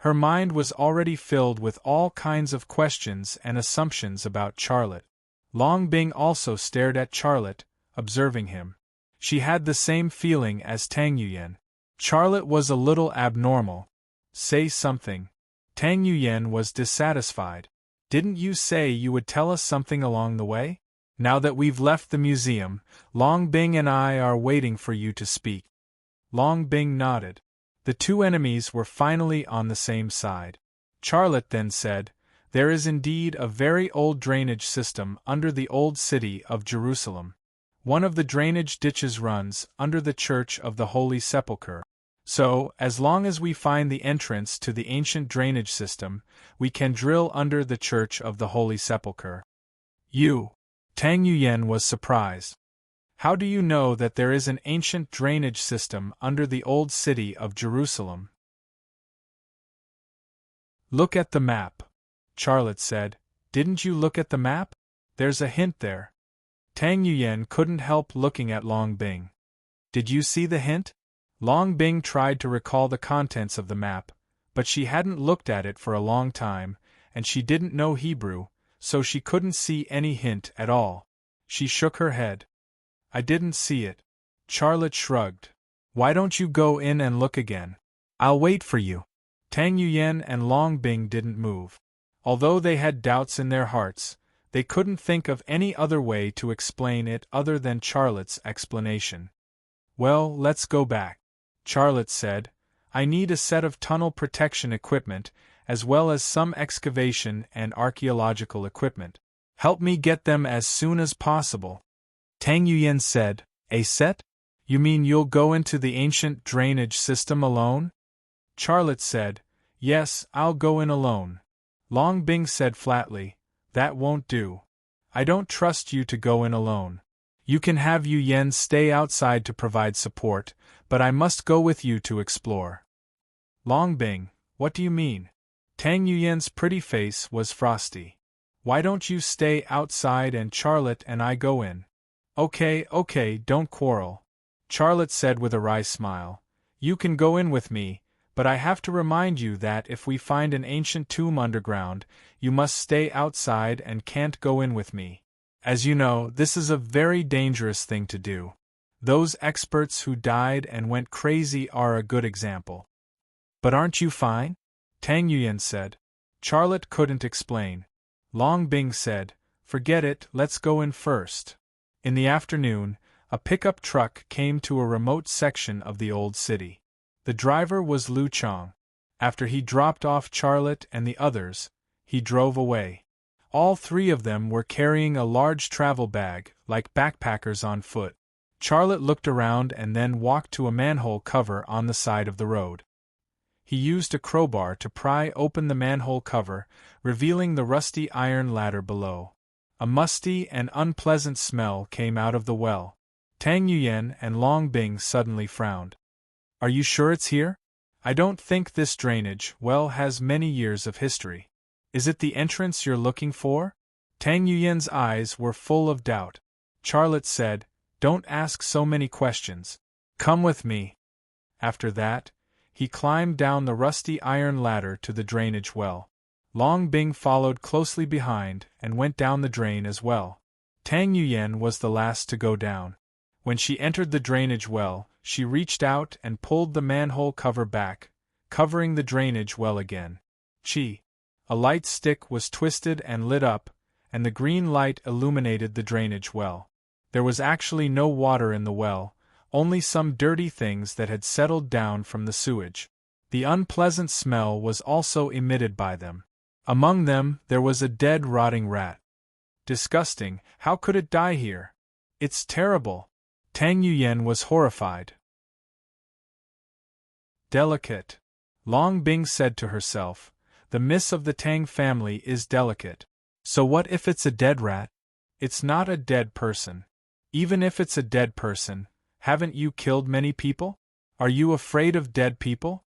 Her mind was already filled with all kinds of questions and assumptions about Charlotte. Long Bing also stared at Charlotte, observing him. She had the same feeling as Tang Yuyan. Charlotte was a little abnormal. "Say something." Tang Yuyan was dissatisfied. "Didn't you say you would tell us something along the way? Now that we've left the museum, Long Bing and I are waiting for you to speak." Long Bing nodded. The two enemies were finally on the same side. Charlotte then said, "There is indeed a very old drainage system under the old city of Jerusalem. One of the drainage ditches runs under the Church of the Holy Sepulchre. So, as long as we find the entrance to the ancient drainage system, we can drill under the Church of the Holy Sepulchre." "You?" Tang Yuyan was surprised. "How do you know that there is an ancient drainage system under the old city of Jerusalem?" "Look at the map," Charlotte said. "Didn't you look at the map? There's a hint there." Tang Yuyan couldn't help looking at Long Bing. "Did you see the hint?" Long Bing tried to recall the contents of the map, but she hadn't looked at it for a long time, and she didn't know Hebrew, so she couldn't see any hint at all. She shook her head. "I didn't see it." Charlotte shrugged. "Why don't you go in and look again? I'll wait for you." Tang Yuyan and Long Bing didn't move. Although they had doubts in their hearts, they couldn't think of any other way to explain it other than Charlotte's explanation. "Well, let's go back," Charlotte said. "I need a set of tunnel protection equipment, as well as some excavation and archaeological equipment. Help me get them as soon as possible." Tang Yuyan said, "A set? You mean you'll go into the ancient drainage system alone?" Charlotte said, "Yes, I'll go in alone." Long Bing said flatly, "That won't do. I don't trust you to go in alone. You can have Yu Yen stay outside to provide support, but I must go with you to explore." "Long Bing, what do you mean?" Tang Yuyan's pretty face was frosty. "Why don't you stay outside and Charlotte and I go in?" Okay, don't quarrel," Charlotte said with a wry smile. "You can go in with me, but I have to remind you that if we find an ancient tomb underground, you must stay outside and can't go in with me. As you know, this is a very dangerous thing to do. Those experts who died and went crazy are a good example." "But aren't you fine?" Tang Yuyan said. Charlotte couldn't explain. Long Bing said, "Forget it, let's go in first." In the afternoon, a pickup truck came to a remote section of the old city. The driver was Lu Chong. After he dropped off Charlotte and the others, he drove away. All three of them were carrying a large travel bag, like backpackers on foot. Charlotte looked around and then walked to a manhole cover on the side of the road. He used a crowbar to pry open the manhole cover, revealing the rusty iron ladder below. A musty and unpleasant smell came out of the well. Tang Yuyan and Long Bing suddenly frowned. "Are you sure it's here? I don't think this drainage well has many years of history. Is it the entrance you're looking for?" Tang Yuyan's eyes were full of doubt. Charlotte said, "Don't ask so many questions. Come with me." After that, he climbed down the rusty iron ladder to the drainage well. Long Bing followed closely behind and went down the drain as well. Tang Yuyan was the last to go down. When she entered the drainage well, she reached out and pulled the manhole cover back, covering the drainage well again. Chi! A light stick was twisted and lit up, and the green light illuminated the drainage well. There was actually no water in the well, only some dirty things that had settled down from the sewage. The unpleasant smell was also emitted by them. Among them, there was a dead rotting rat. Disgusting, how could it die here? It's terrible. Tang Yuyan was horrified. Delicate, Long Bing said to herself, The miss of the Tang family is delicate. So what if it's a dead rat? It's not a dead person. Even if it's a dead person, haven't you killed many people? Are you afraid of dead people?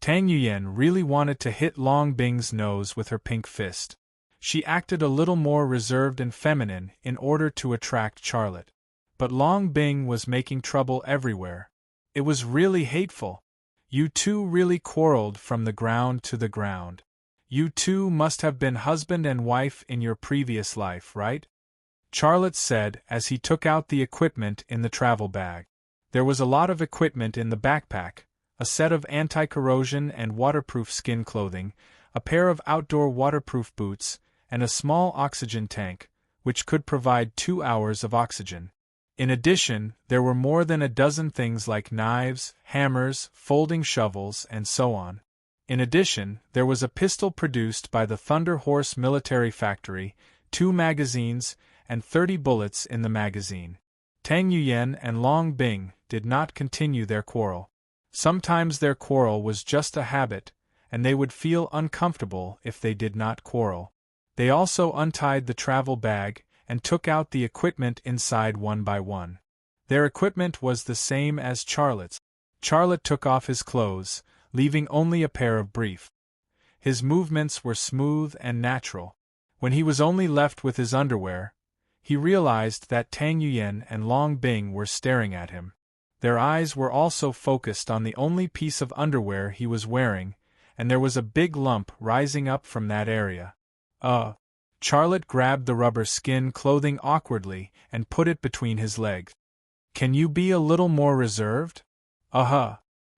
Tang Yuyan really wanted to hit Long Bing's nose with her pink fist. She acted a little more reserved and feminine in order to attract Charlotte. But Long Bing was making trouble everywhere. It was really hateful. You two really quarreled from the ground to the ground. You two must have been husband and wife in your previous life, right? Charlotte said as he took out the equipment in the travel bag. There was a lot of equipment in the backpack, a set of anti-corrosion and waterproof skin clothing, a pair of outdoor waterproof boots, and a small oxygen tank, which could provide 2 hours of oxygen. In addition, there were more than a dozen things like knives, hammers, folding shovels, and so on. In addition, there was a pistol produced by the Thunder Horse Military Factory, 2 magazines, and 30 bullets in the magazine. Tang Yuyan and Long Bing did not continue their quarrel. Sometimes their quarrel was just a habit, and they would feel uncomfortable if they did not quarrel. They also untied the travel bag and took out the equipment inside one by one. Their equipment was the same as Charlotte's. Charlotte took off his clothes, leaving only a pair of brief. His movements were smooth and natural. When he was only left with his underwear, he realized that Tang Yuyan and Long Bing were staring at him. Their eyes were also focused on the only piece of underwear he was wearing, and there was a big lump rising up from that area. Charlotte grabbed the rubber skin clothing awkwardly and put it between his legs. Can you be a little more reserved?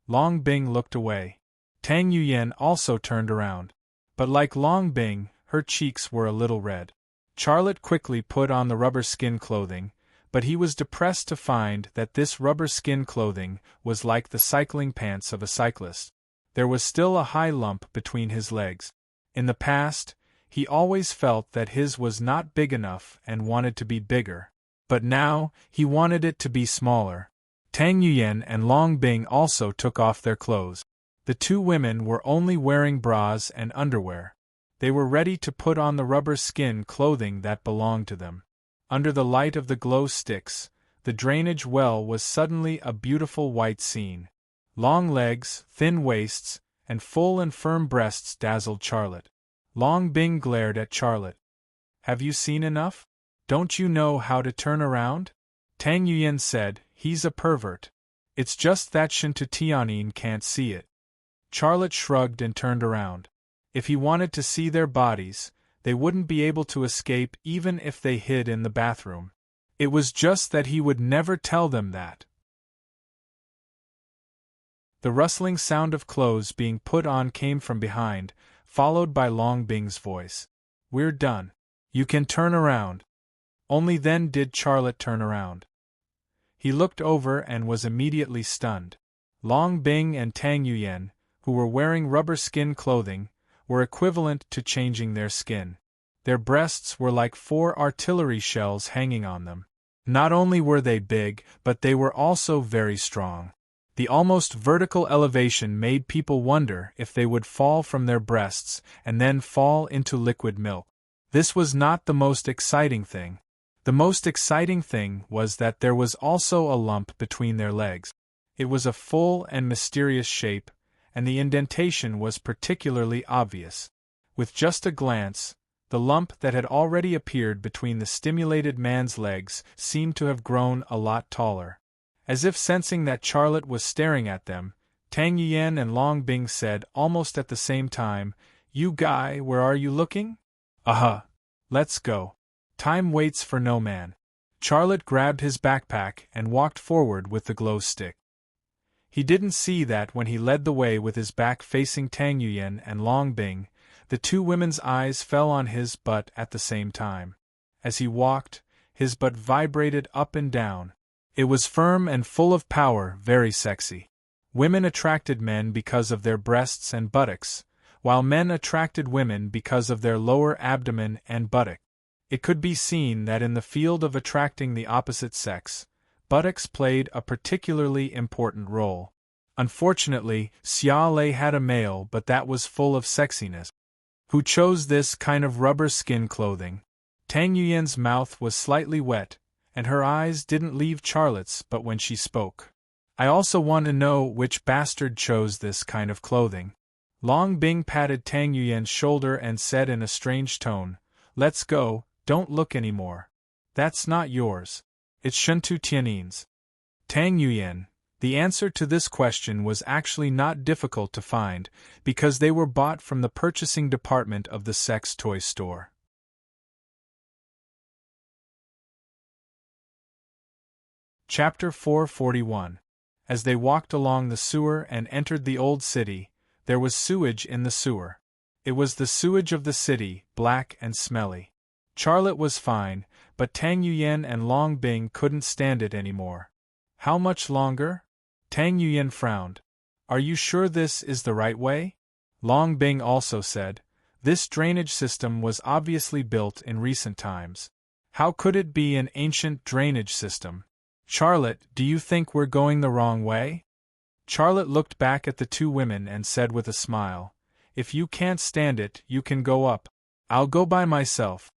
Long Bing looked away. Tang Yuyan also turned around. But like Long Bing, her cheeks were a little red. Charlotte quickly put on the rubber skin clothing, but he was depressed to find that this rubber skin clothing was like the cycling pants of a cyclist. There was still a high lump between his legs. In the past, he always felt that his was not big enough and wanted to be bigger. But now, he wanted it to be smaller. Tang Yuyan and Long Bing also took off their clothes. The 2 women were only wearing bras and underwear. They were ready to put on the rubber skin clothing that belonged to them. Under the light of the glow sticks, the drainage well was suddenly a beautiful white scene. Long legs, thin waists, and full and firm breasts dazzled Charlotte. Long Bing glared at Charlotte. Have you seen enough? Don't you know how to turn around? Tang Yuyan said, he's a pervert. It's just that Shinta Tianyin can't see it. Charlotte shrugged and turned around. If he wanted to see their bodies, they wouldn't be able to escape even if they hid in the bathroom. It was just that he would never tell them that. The rustling sound of clothes being put on came from behind, followed by Long Bing's voice. We're done. You can turn around. Only then did Charlotte turn around. He looked over and was immediately stunned. Long Bing and Tang Yuyan, who were wearing rubber skin clothing, were equivalent to changing their skin. Their breasts were like 4 artillery shells hanging on them. Not only were they big, but they were also very strong. The almost vertical elevation made people wonder if they would fall from their breasts and then fall into liquid milk. This was not the most exciting thing. The most exciting thing was that there was also a lump between their legs. It was a full and mysterious shape, and the indentation was particularly obvious. With just a glance, the lump that had already appeared between the stimulated man's legs seemed to have grown a lot taller. As if sensing that Charlotte was staring at them, Tang Yuyan and Long Bing said almost at the same time, You guy, where are you looking? Let's go. Time waits for no man. Charlotte grabbed his backpack and walked forward with the glow stick. He didn't see that when he led the way with his back facing Tang Yuyan and Long Bing, the 2 women's eyes fell on his butt at the same time. As he walked, his butt vibrated up and down. It was firm and full of power, very sexy. Women attracted men because of their breasts and buttocks, while men attracted women because of their lower abdomen and buttock. It could be seen that in the field of attracting the opposite sex, buttocks played a particularly important role. Unfortunately, Xia Lei had a male, but that was full of sexiness. Who chose this kind of rubber skin clothing? Tang Yuyen's mouth was slightly wet, and her eyes didn't leave Charlotte's but when she spoke. I also want to know which bastard chose this kind of clothing. Long Bing patted Tang Yuyen's shoulder and said in a strange tone, "Let's go, don't look anymore. That's not yours. It's Shuntu Tianin's." Tang Yuyen. The answer to this question was actually not difficult to find, because they were bought from the purchasing department of the sex toy store. Chapter 441. As they walked along the sewer and entered the old city, there was sewage in the sewer. It was the sewage of the city, black and smelly. Charlotte was fine, but Tang Yuyen and Long Bing couldn't stand it anymore. How much longer? Tang Yuyen frowned. Are you sure this is the right way? Long Bing also said, this drainage system was obviously built in recent times. How could it be an ancient drainage system? Charlotte, do you think we're going the wrong way? Charlotte looked back at the two women and said with a smile, if you can't stand it, you can go up. I'll go by myself.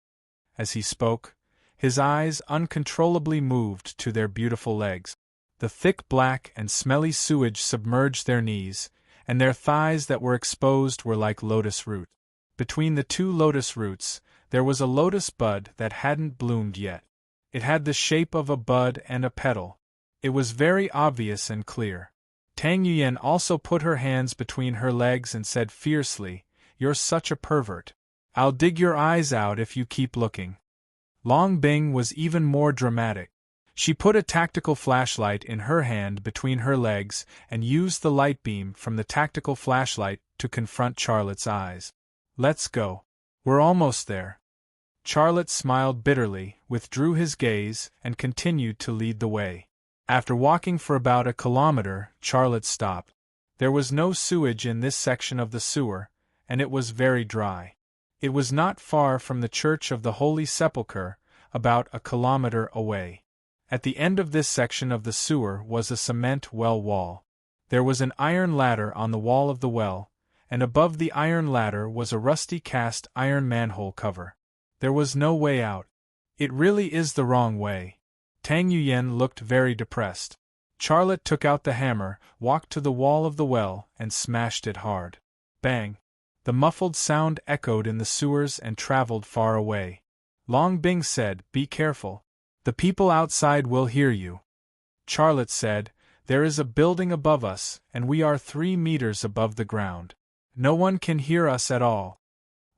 As he spoke, his eyes uncontrollably moved to their beautiful legs. The thick black and smelly sewage submerged their knees, and their thighs that were exposed were like lotus root. Between the two lotus roots, there was a lotus bud that hadn't bloomed yet. It had the shape of a bud and a petal. It was very obvious and clear. Tang Yuyen also put her hands between her legs and said fiercely, "You're such a pervert. I'll dig your eyes out if you keep looking." Long Bing was even more dramatic. She put a tactical flashlight in her hand between her legs and used the light beam from the tactical flashlight to confront Charlotte's eyes. "Let's go. We're almost there." Charlotte smiled bitterly, withdrew his gaze, and continued to lead the way. After walking for about a kilometer, Charlotte stopped. There was no sewage in this section of the sewer, and it was very dry. It was not far from the Church of the Holy Sepulchre, about a kilometer away. At the end of this section of the sewer was a cement well wall. There was an iron ladder on the wall of the well, and above the iron ladder was a rusty cast iron manhole cover. There was no way out. It really is the wrong way. Tang Yuyen looked very depressed. Charlotte took out the hammer, walked to the wall of the well, and smashed it hard. Bang! The muffled sound echoed in the sewers and traveled far away. Long Bing said, "Be careful. The people outside will hear you." Charlotte said, "There is a building above us, and we are 3 meters above the ground. No one can hear us at all."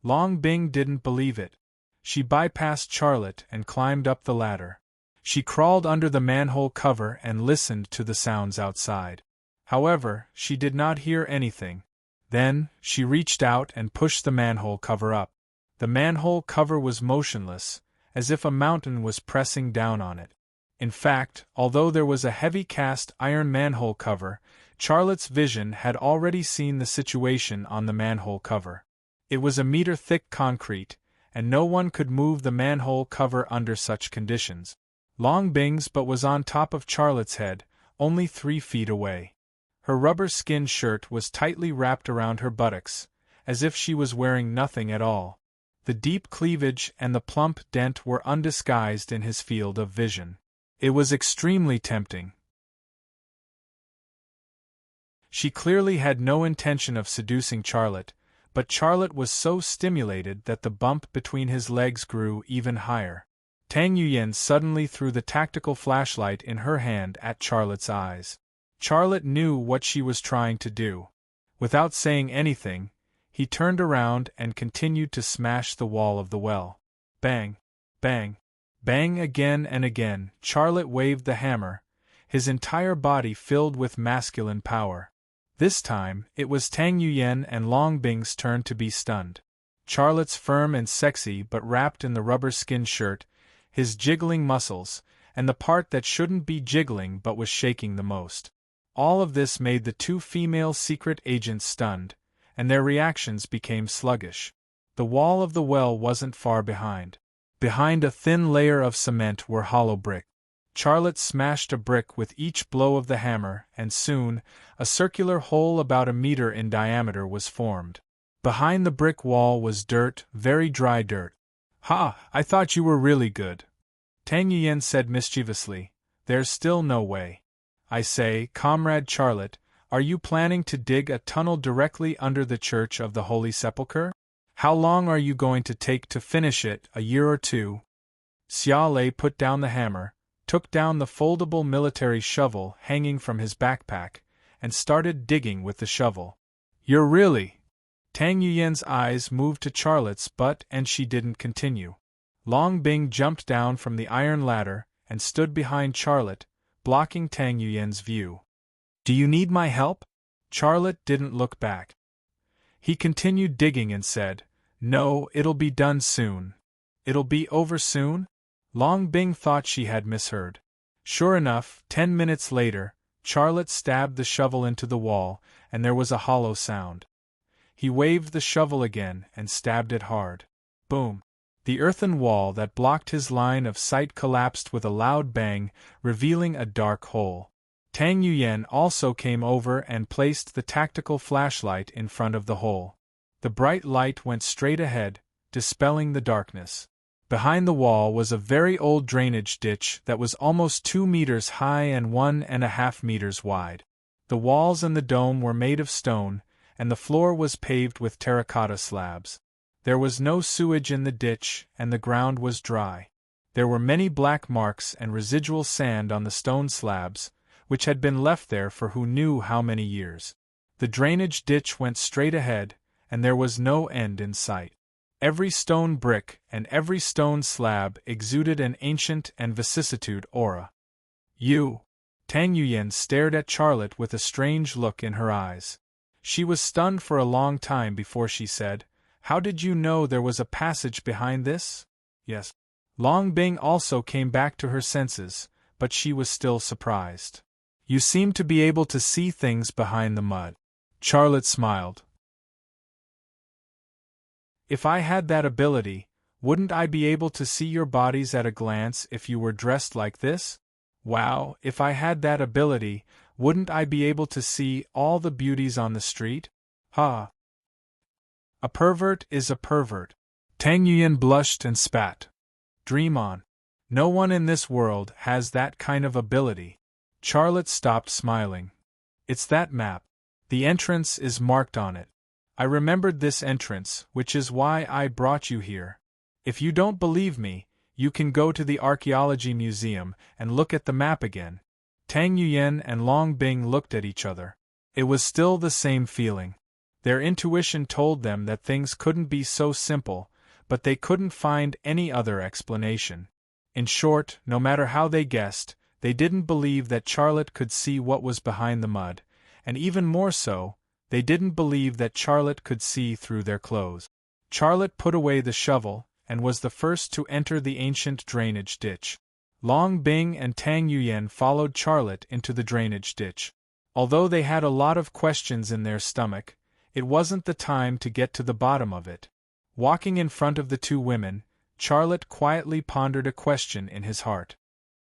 Long Bing didn't believe it. She bypassed Charlotte and climbed up the ladder. She crawled under the manhole cover and listened to the sounds outside. However, she did not hear anything. Then, she reached out and pushed the manhole cover up. The manhole cover was motionless, as if a mountain was pressing down on it. In fact, although there was a heavy cast iron manhole cover, Charlotte's vision had already seen the situation on the manhole cover. It was a meter-thick concrete, and no one could move the manhole cover under such conditions. Long Bing's but was on top of Charlotte's head, only 3 feet away. Her rubber skin shirt was tightly wrapped around her buttocks, as if she was wearing nothing at all. The deep cleavage and the plump dent were undisguised in his field of vision. It was extremely tempting. She clearly had no intention of seducing Charlotte, but Charlotte was so stimulated that the bump between his legs grew even higher. Tang Yuyen suddenly threw the tactical flashlight in her hand at Charlotte's eyes. Charlotte knew what she was trying to do. Without saying anything, he turned around and continued to smash the wall of the well. Bang! Bang! Bang again and again. Charlotte waved the hammer, his entire body filled with masculine power. This time, it was Tang Yuyen and Long Bing's turn to be stunned. Charlotte's firm and sexy but wrapped in the rubber skin shirt, his jiggling muscles, and the part that shouldn't be jiggling but was shaking the most. All of this made the 2 female secret agents stunned, and their reactions became sluggish. The wall of the well wasn't far behind. Behind a thin layer of cement were hollow bricks. Charlotte smashed a brick with each blow of the hammer, and soon, a circular hole about a meter in diameter was formed. Behind the brick wall was dirt, very dry dirt. "Ha, I thought you were really good," Tang Yuan said mischievously. "There's still no way. I say, Comrade Charlotte, are you planning to dig a tunnel directly under the Church of the Holy Sepulchre? How long are you going to take to finish it, a year or two?" Xia Lei put down the hammer, took down the foldable military shovel hanging from his backpack, and started digging with the shovel. "You're really—" Tang Yuyan's eyes moved to Charlotte's and she didn't continue. Long Bing jumped down from the iron ladder and stood behind Charlotte, blocking Tang Yuyan's view. "Do you need my help?" Charlotte didn't look back. He continued digging and said, "No, it'll be done soon." "It'll be over soon?" Long Bing thought she had misheard. Sure enough, 10 minutes later, Charlotte stabbed the shovel into the wall, and there was a hollow sound. He waved the shovel again and stabbed it hard. Boom! The earthen wall that blocked his line of sight collapsed with a loud bang, revealing a dark hole. Tang Yuyan also came over and placed the tactical flashlight in front of the hole. The bright light went straight ahead, dispelling the darkness. Behind the wall was a very old drainage ditch that was almost 2 meters high and 1.5 meters wide. The walls and the dome were made of stone, and the floor was paved with terracotta slabs. There was no sewage in the ditch, and the ground was dry. There were many black marks and residual sand on the stone slabs, which had been left there for who knew how many years. The drainage ditch went straight ahead, and there was no end in sight. Every stone brick and every stone slab exuded an ancient and vicissitude aura. "You!" Tang Yuyan stared at Charlotte with a strange look in her eyes. She was stunned for a long time before she said, "How did you know there was a passage behind this?" "Yes." Long Bing also came back to her senses, but she was still surprised. "You seem to be able to see things behind the mud." Charlotte smiled. "If I had that ability, wouldn't I be able to see your bodies at a glance if you were dressed like this? Wow, if I had that ability, wouldn't I be able to see all the beauties on the street? Ha! A pervert is a pervert." Tang Yuyan blushed and spat. "Dream on. No one in this world has that kind of ability." Charlotte stopped smiling. "It's that map. The entrance is marked on it. I remembered this entrance, which is why I brought you here. If you don't believe me, you can go to the Archaeology Museum and look at the map again." Tang Yuyan and Long Bing looked at each other. It was still the same feeling. Their intuition told them that things couldn't be so simple, but they couldn't find any other explanation. In short, no matter how they guessed, they didn't believe that Charlotte could see what was behind the mud, and even more so, they didn't believe that Charlotte could see through their clothes. Charlotte put away the shovel, and was the first to enter the ancient drainage ditch. Long Bing and Tang Yuyan followed Charlotte into the drainage ditch. Although they had a lot of questions in their stomach, it wasn't the time to get to the bottom of it. Walking in front of the two women, Charlotte quietly pondered a question in his heart.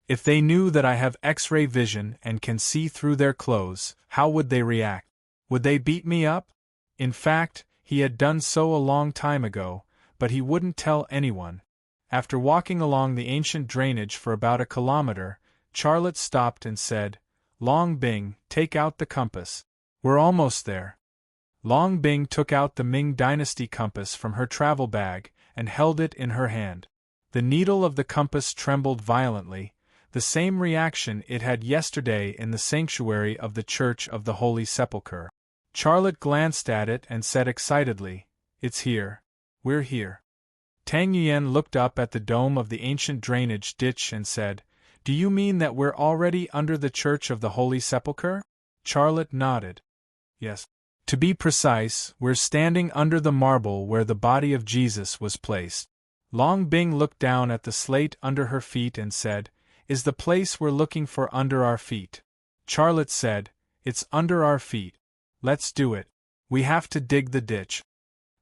If they knew that I have X-ray vision and can see through their clothes, how would they react? Would they beat me up? In fact, he had done so a long time ago, but he wouldn't tell anyone. After walking along the ancient drainage for about a kilometer, Charlotte stopped and said, "Long Bing, take out the compass. We're almost there." Long Bing took out the Ming Dynasty compass from her travel bag and held it in her hand. The needle of the compass trembled violently, the same reaction it had yesterday in the sanctuary of the Church of the Holy Sepulchre. Charlotte glanced at it and said excitedly, "It's here. We're here." Tang Yuyan looked up at the dome of the ancient drainage ditch and said, "Do you mean that we're already under the Church of the Holy Sepulchre?" Charlotte nodded. "Yes. To be precise, we're standing under the marble where the body of Jesus was placed." Long Bing looked down at the slate under her feet and said, "Is the place we're looking for under our feet?" Charlotte said, "It's under our feet. Let's do it. We have to dig the ditch."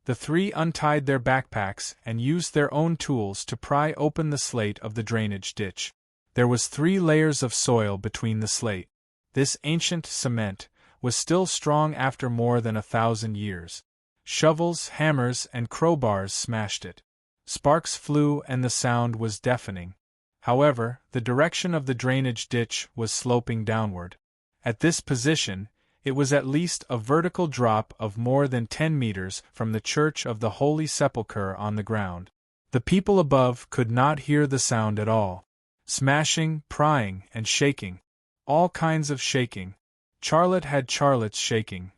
The three untied their backpacks and used their own tools to pry open the slate of the drainage ditch. There was 3 layers of soil between the slate. This ancient cement was still strong after more than 1,000 years. Shovels, hammers, and crowbars smashed it. Sparks flew and the sound was deafening. However, the direction of the drainage ditch was sloping downward. At this position, it was at least a vertical drop of more than 10 meters from the Church of the Holy Sepulchre on the ground. The people above could not hear the sound at all. Smashing, prying, and shaking. All kinds of shaking. Charlotte had Charlotte's shaking.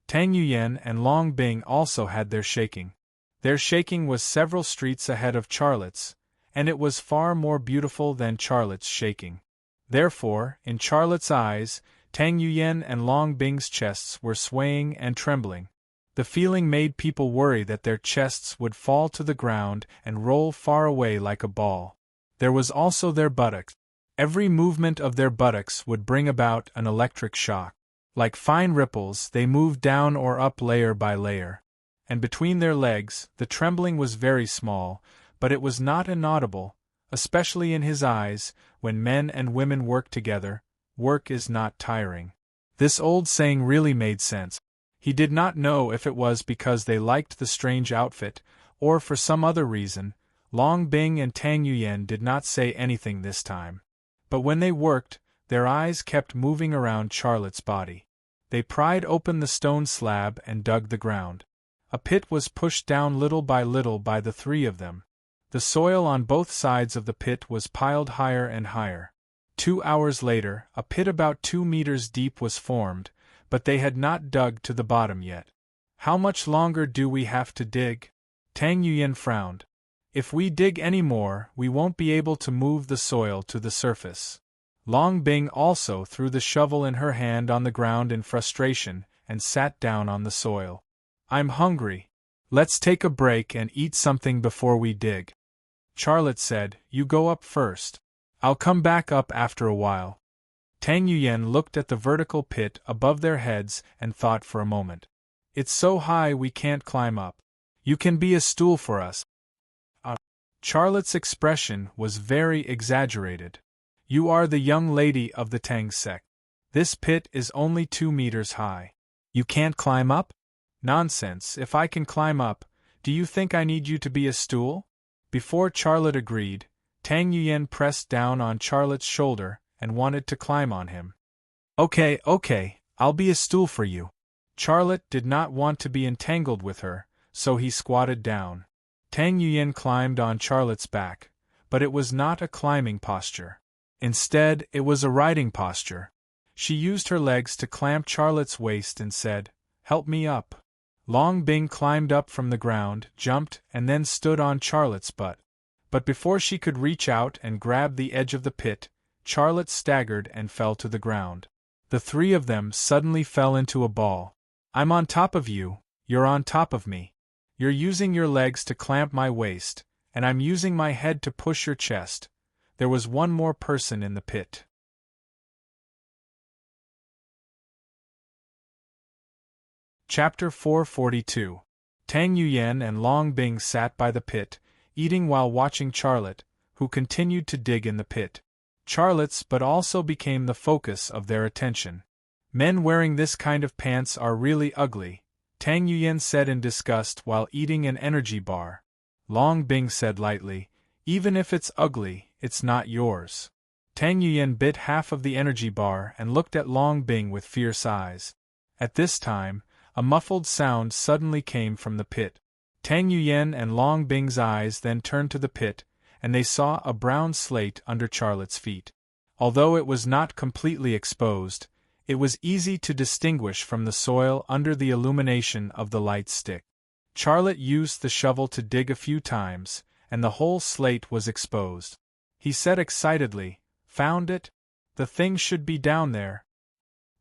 Tang Yuyan and Long Bing also had their shaking. Their shaking was several streets ahead of Charlotte's, and it was far more beautiful than Charlotte's shaking. Therefore, in Charlotte's eyes, Tang Yuyan and Long Bing's chests were swaying and trembling. The feeling made people worry that their chests would fall to the ground and roll far away like a ball. There was also their buttocks. Every movement of their buttocks would bring about an electric shock. Like fine ripples, they moved down or up layer by layer. And between their legs, the trembling was very small, but it was not inaudible, especially in his eyes. When men and women work together, work is not tiring. This old saying really made sense. He did not know if it was because they liked the strange outfit, or for some other reason. Long Bing and Tang Yuyan did not say anything this time. But when they worked, their eyes kept moving around Charlotte's body. They pried open the stone slab and dug the ground. A pit was pushed down little by the three of them. The soil on both sides of the pit was piled higher and higher. 2 hours later, a pit about 2 meters deep was formed, but they had not dug to the bottom yet. How much longer do we have to dig? Tang Yuyan frowned. If we dig any more, we won't be able to move the soil to the surface. Long Bing also threw the shovel in her hand on the ground in frustration and sat down on the soil. I'm hungry. Let's take a break and eat something before we dig. Charlotte said, You go up first. I'll come back up after a while. Tang Yuyan looked at the vertical pit above their heads and thought for a moment. It's so high we can't climb up. You can be a stool for us. Charlotte's expression was very exaggerated. You are the young lady of the Tang sect. This pit is only 2 meters high. You can't climb up? Nonsense, if I can climb up, do you think I need you to be a stool? Before Charlotte agreed, Tang Yuyan pressed down on Charlotte's shoulder and wanted to climb on him. Okay, I'll be a stool for you. Charlotte did not want to be entangled with her, so he squatted down. Tang Yuyan climbed on Charlotte's back, but it was not a climbing posture. Instead, it was a riding posture. She used her legs to clamp Charlotte's waist and said, Help me up. Long Bing climbed up from the ground, jumped, and then stood on Charlotte's butt. But before she could reach out and grab the edge of the pit, Charlotte staggered and fell to the ground. The three of them suddenly fell into a ball. I'm on top of you, you're on top of me. You're using your legs to clamp my waist, and I'm using my head to push your chest. There was one more person in the pit. Chapter 442. Tang Yuyan and Long Bing sat by the pit, eating while watching Charlotte, who continued to dig in the pit. Charlotte's but also became the focus of their attention. Men wearing this kind of pants are really ugly, Tang Yuyan said in disgust while eating an energy bar. Long Bing said lightly, Even if it's ugly, it's not yours. Tang Yuyan bit half of the energy bar and looked at Long Bing with fierce eyes. At this time, a muffled sound suddenly came from the pit. Tang Yuyan and Long Bing's eyes then turned to the pit, and they saw a brown slate under Charlotte's feet. Although it was not completely exposed, it was easy to distinguish from the soil under the illumination of the light stick. Charlotte used the shovel to dig a few times, and the whole slate was exposed. He said excitedly, Found it? The thing should be down there.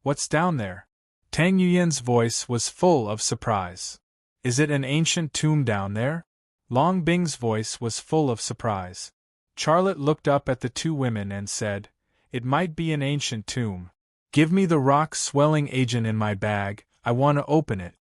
What's down there? Tang Yuyan's voice was full of surprise. Is it an ancient tomb down there? Long Bing's voice was full of surprise. Charlotte looked up at the two women and said, It might be an ancient tomb. Give me the rock swelling agent in my bag, I want to open it.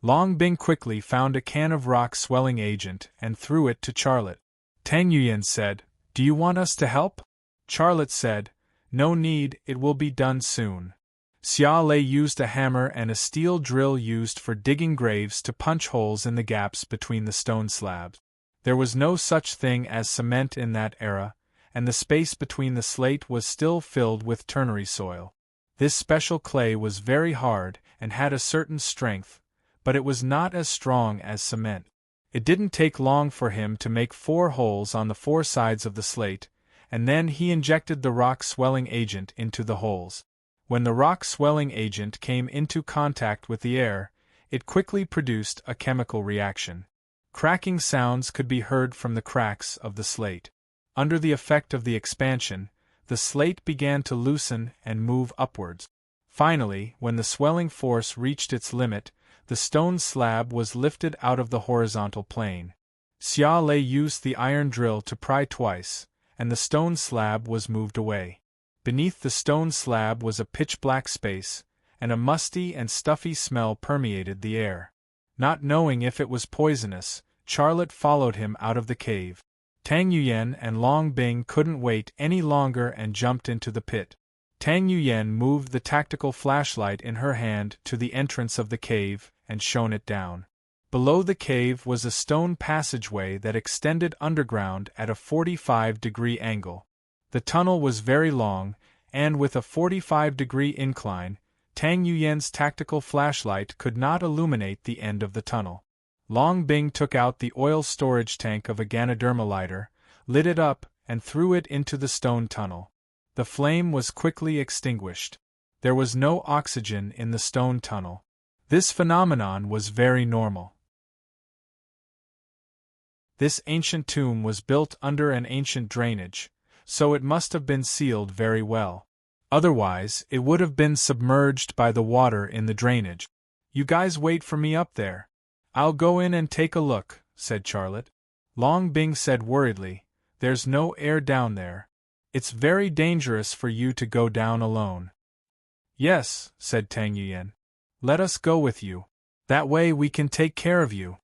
Long Bing quickly found a can of rock swelling agent and threw it to Charlotte. Tang Yuyan said, Do you want us to help? Charlotte said, No need, it will be done soon. Xia Lei used a hammer and a steel drill used for digging graves to punch holes in the gaps between the stone slabs. There was no such thing as cement in that era, and the space between the slate was still filled with ternary soil. This special clay was very hard and had a certain strength, but it was not as strong as cement. It didn't take long for him to make 4 holes on the 4 sides of the slate, and then he injected the rock swelling agent into the holes. When the rock swelling agent came into contact with the air, it quickly produced a chemical reaction. Cracking sounds could be heard from the cracks of the slate. Under the effect of the expansion, the slate began to loosen and move upwards. Finally, when the swelling force reached its limit, the stone slab was lifted out of the horizontal plane. Xia Lei used the iron drill to pry twice, and the stone slab was moved away. Beneath the stone slab was a pitch-black space, and a musty and stuffy smell permeated the air. Not knowing if it was poisonous, Charlotte followed him out of the cave. Tang Yuyan and Long Bing couldn't wait any longer and jumped into the pit. Tang Yuyan moved the tactical flashlight in her hand to the entrance of the cave and shone it down. Below the cave was a stone passageway that extended underground at a 45-degree angle. The tunnel was very long, and with a 45-degree incline, Tang Yuyan's tactical flashlight could not illuminate the end of the tunnel. Long Bing took out the oil storage tank of a Ganoderma lighter, lit it up, and threw it into the stone tunnel. The flame was quickly extinguished. There was no oxygen in the stone tunnel. This phenomenon was very normal. This ancient tomb was built under an ancient drainage, so it must have been sealed very well. Otherwise, it would have been submerged by the water in the drainage. "You guys wait for me up there. I'll go in and take a look," said Charlotte. Long Bing said worriedly, "There's no air down there. It's very dangerous for you to go down alone." "Yes," said Tang Yuyan. "Let us go with you. That way we can take care of you."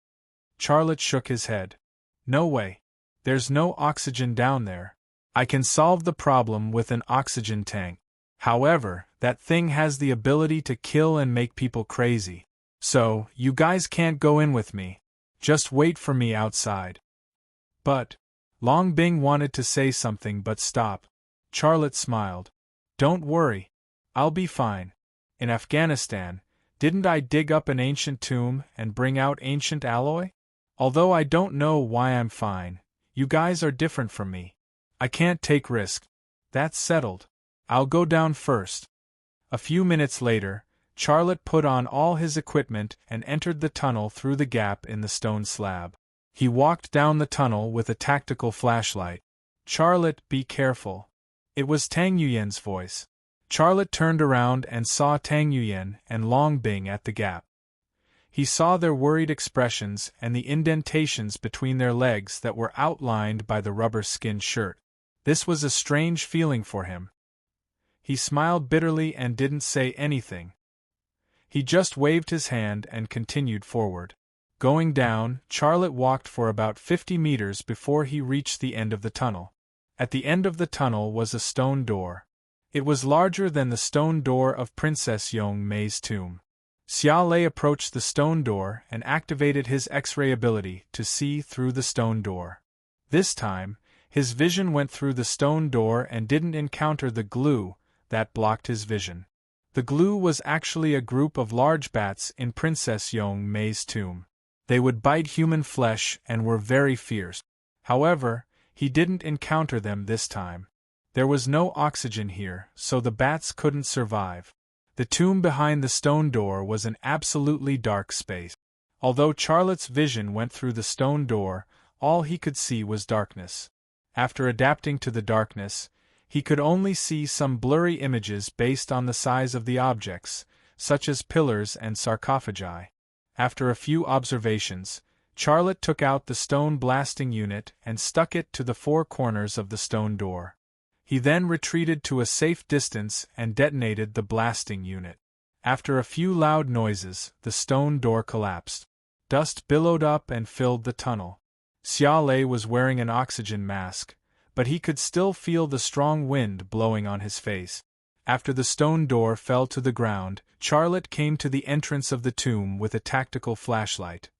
Charlotte shook his head. "No way. There's no oxygen down there. I can solve the problem with an oxygen tank. However, that thing has the ability to kill and make people crazy. So, you guys can't go in with me. Just wait for me outside." "But..." Long Bing wanted to say something but stopped. Charlotte smiled. "Don't worry. I'll be fine. In Afghanistan, didn't I dig up an ancient tomb and bring out ancient alloy? Although I don't know why I'm fine, you guys are different from me. I can't take risks. That's settled. I'll go down first." A few minutes later, Charlotte put on all his equipment and entered the tunnel through the gap in the stone slab. He walked down the tunnel with a tactical flashlight. "Charlotte, be careful." It was Tang Yuyan's voice. Charlotte turned around and saw Tang Yuyan and Long Bing at the gap. He saw their worried expressions and the indentations between their legs that were outlined by the rubber skin shirt. This was a strange feeling for him. He smiled bitterly and didn't say anything. He just waved his hand and continued forward. Going down, Charlotte walked for about 50 meters before he reached the end of the tunnel. At the end of the tunnel was a stone door. It was larger than the stone door of Princess Yong Mei's tomb. Xia Lei approached the stone door and activated his X-ray ability to see through the stone door. This time, his vision went through the stone door and didn't encounter the glue that blocked his vision. The glue was actually a group of large bats in Princess Yong Mei's tomb. They would bite human flesh and were very fierce. However, he didn't encounter them this time. There was no oxygen here, so the bats couldn't survive. The tomb behind the stone door was an absolutely dark space. Although Charlotte's vision went through the stone door, all he could see was darkness. After adapting to the darkness, he could only see some blurry images based on the size of the objects, such as pillars and sarcophagi. After a few observations, Charlotte took out the stone blasting unit and stuck it to the 4 corners of the stone door. He then retreated to a safe distance and detonated the blasting unit. After a few loud noises, the stone door collapsed. Dust billowed up and filled the tunnel. Xia Lei was wearing an oxygen mask, but he could still feel the strong wind blowing on his face. After the stone door fell to the ground, Charlotte came to the entrance of the tomb with a tactical flashlight.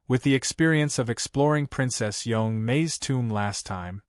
With the experience of exploring Princess Young Mei's tomb last time,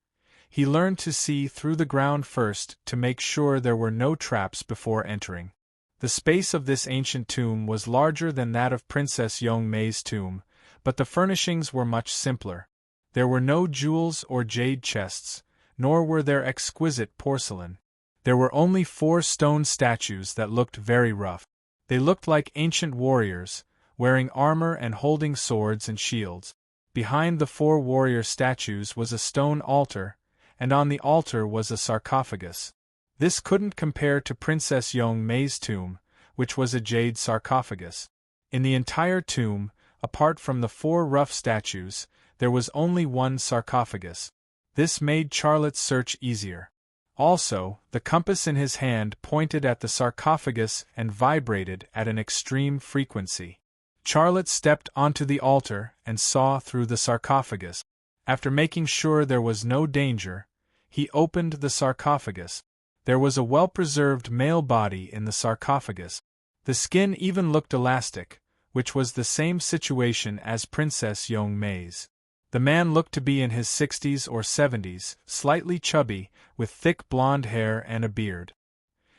he learned to see through the ground first to make sure there were no traps before entering. The space of this ancient tomb was larger than that of Princess Young Mei's tomb, but the furnishings were much simpler. There were no jewels or jade chests, nor were there exquisite porcelain. There were only 4 stone statues that looked very rough. They looked like ancient warriors, wearing armor and holding swords and shields. Behind the 4 warrior statues was a stone altar, and on the altar was a sarcophagus. This couldn't compare to Princess Young Mei's tomb, which was a jade sarcophagus. In the entire tomb, apart from the 4 rough statues, there was only 1 sarcophagus. This made Charlotte's search easier. Also, the compass in his hand pointed at the sarcophagus and vibrated at an extreme frequency. Charlotte stepped onto the altar and saw through the sarcophagus. After making sure there was no danger, he opened the sarcophagus. There was a well-preserved male body in the sarcophagus. The skin even looked elastic, which was the same situation as Princess Young Mei's. The man looked to be in his 60s or 70s, slightly chubby, with thick blonde hair and a beard.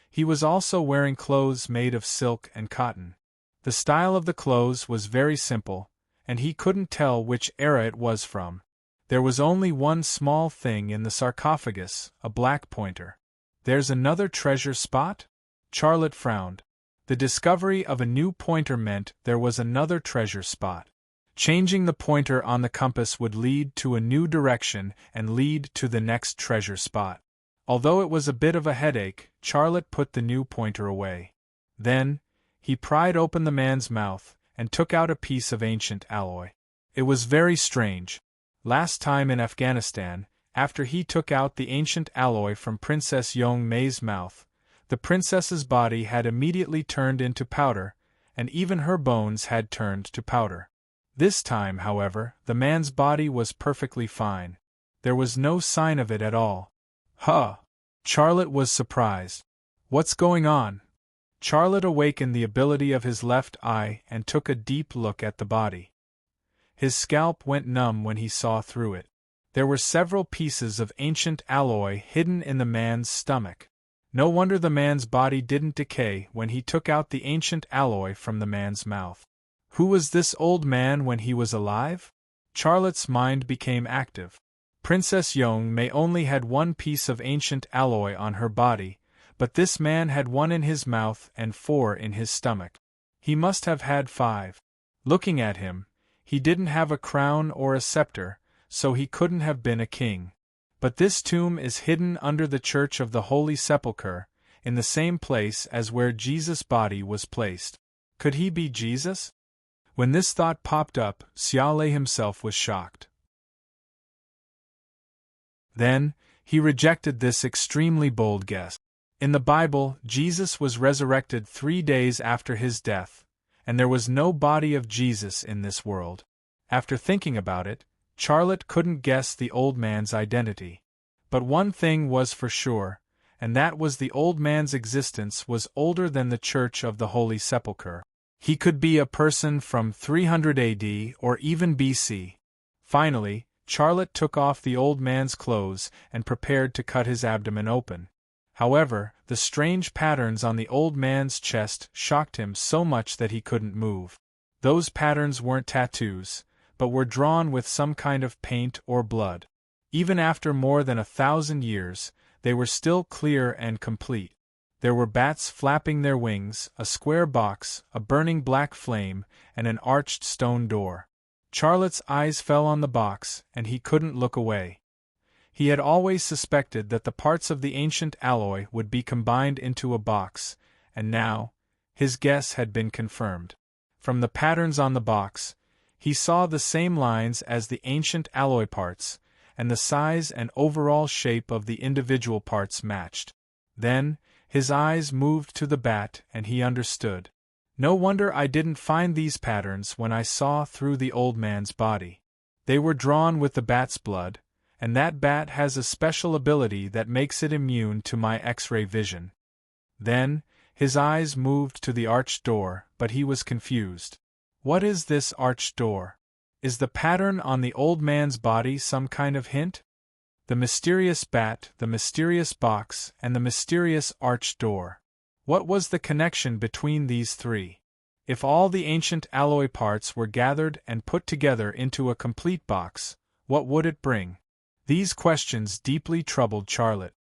He was also wearing clothes made of silk and cotton. The style of the clothes was very simple, and he couldn't tell which era it was from. There was only one small thing in the sarcophagus, a black pointer. "There's another treasure spot?" Charlotte frowned. The discovery of a new pointer meant there was another treasure spot. Changing the pointer on the compass would lead to a new direction and lead to the next treasure spot. Although it was a bit of a headache, Charlotte put the new pointer away. Then, he pried open the man's mouth and took out a piece of ancient alloy. It was very strange. Last time in Afghanistan, after he took out the ancient alloy from Princess Young Mei's mouth, the princess's body had immediately turned into powder, and even her bones had turned to powder. This time, however, the man's body was perfectly fine. There was no sign of it at all. Huh! Charlotte was surprised. What's going on? Charlotte awakened the ability of his left eye and took a deep look at the body. His scalp went numb when he saw through it. There were several pieces of ancient alloy hidden in the man's stomach. No wonder the man's body didn't decay when he took out the ancient alloy from the man's mouth. Who was this old man when he was alive? Charlotte's mind became active. Princess Young Mei only had 1 piece of ancient alloy on her body, but this man had 1 in his mouth and 4 in his stomach. He must have had 5. Looking at him, he didn't have a crown or a scepter, so he couldn't have been a king. But this tomb is hidden under the Church of the Holy Sepulchre, in the same place as where Jesus' body was placed. Could he be Jesus? When this thought popped up, Xiaolei himself was shocked. Then, he rejected this extremely bold guess. In the Bible, Jesus was resurrected 3 days after his death, and there was no body of Jesus in this world. After thinking about it, Charlotte couldn't guess the old man's identity. But one thing was for sure, and that was the old man's existence was older than the Church of the Holy Sepulchre. He could be a person from 300 AD or even BC. Finally, Charlotte took off the old man's clothes and prepared to cut his abdomen open. However, the strange patterns on the old man's chest shocked him so much that he couldn't move. Those patterns weren't tattoos, but were drawn with some kind of paint or blood. Even after more than 1,000 years, they were still clear and complete. There were bats flapping their wings, a square box, a burning black flame, and an arched stone door. Charlotte's eyes fell on the box, and he couldn't look away. He had always suspected that the parts of the ancient alloy would be combined into a box, and now, his guess had been confirmed. From the patterns on the box, he saw the same lines as the ancient alloy parts, and the size and overall shape of the individual parts matched. Then, his eyes moved to the bat and he understood. No wonder I didn't find these patterns when I saw through the old man's body. They were drawn with the bat's blood, and that bat has a special ability that makes it immune to my X-ray vision. Then, his eyes moved to the arched door, but he was confused. What is this arched door? Is the pattern on the old man's body some kind of hint? The mysterious bat, the mysterious box, and the mysterious arched door. What was the connection between these three? If all the ancient alloy parts were gathered and put together into a complete box, what would it bring? These questions deeply troubled Charlotte.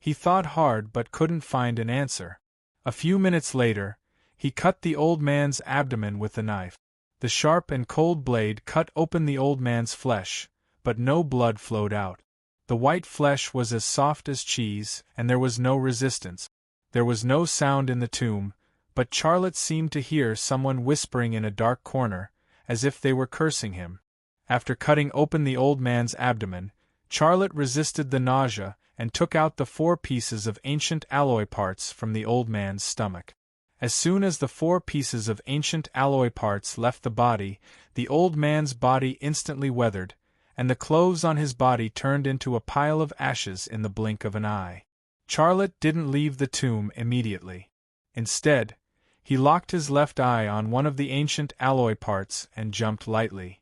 He thought hard but couldn't find an answer. A few minutes later, he cut the old man's abdomen with the knife. The sharp and cold blade cut open the old man's flesh, but no blood flowed out. The white flesh was as soft as cheese, and there was no resistance. There was no sound in the tomb, but Charlotte seemed to hear someone whispering in a dark corner, as if they were cursing him. After cutting open the old man's abdomen, Charlotte resisted the nausea and took out the 4 pieces of ancient alloy parts from the old man's stomach. As soon as the 4 pieces of ancient alloy parts left the body, the old man's body instantly weathered, and the clothes on his body turned into a pile of ashes in the blink of an eye. Charlotte didn't leave the tomb immediately. Instead, he locked his left eye on one of the ancient alloy parts and jumped lightly.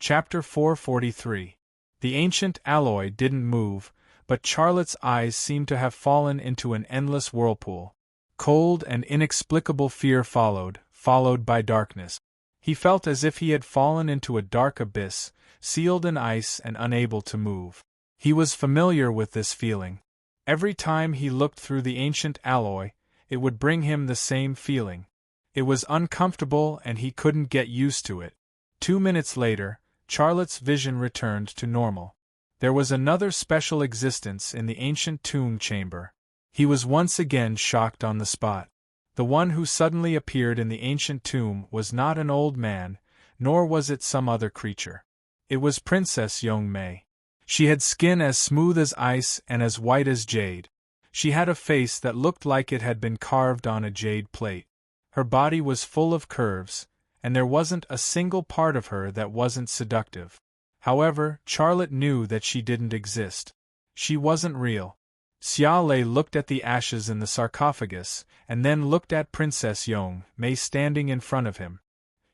Chapter 443. The ancient alloy didn't move, but Charlotte's eyes seemed to have fallen into an endless whirlpool. Cold and inexplicable fear followed by darkness. He felt as if he had fallen into a dark abyss, sealed in ice and unable to move. He was familiar with this feeling. Every time he looked through the ancient alloy, it would bring him the same feeling. It was uncomfortable and he couldn't get used to it. 2 minutes later, Charlotte's vision returned to normal. There was another special existence in the ancient tomb chamber. He was once again shocked on the spot. The one who suddenly appeared in the ancient tomb was not an old man, nor was it some other creature. It was Princess Young-May. She had skin as smooth as ice and as white as jade. She had a face that looked like it had been carved on a jade plate. Her body was full of curves, and there wasn't a single part of her that wasn't seductive. However, Charlotte knew that she didn't exist. She wasn't real. Xia Lei looked at the ashes in the sarcophagus, and then looked at Princess Young-May standing in front of him.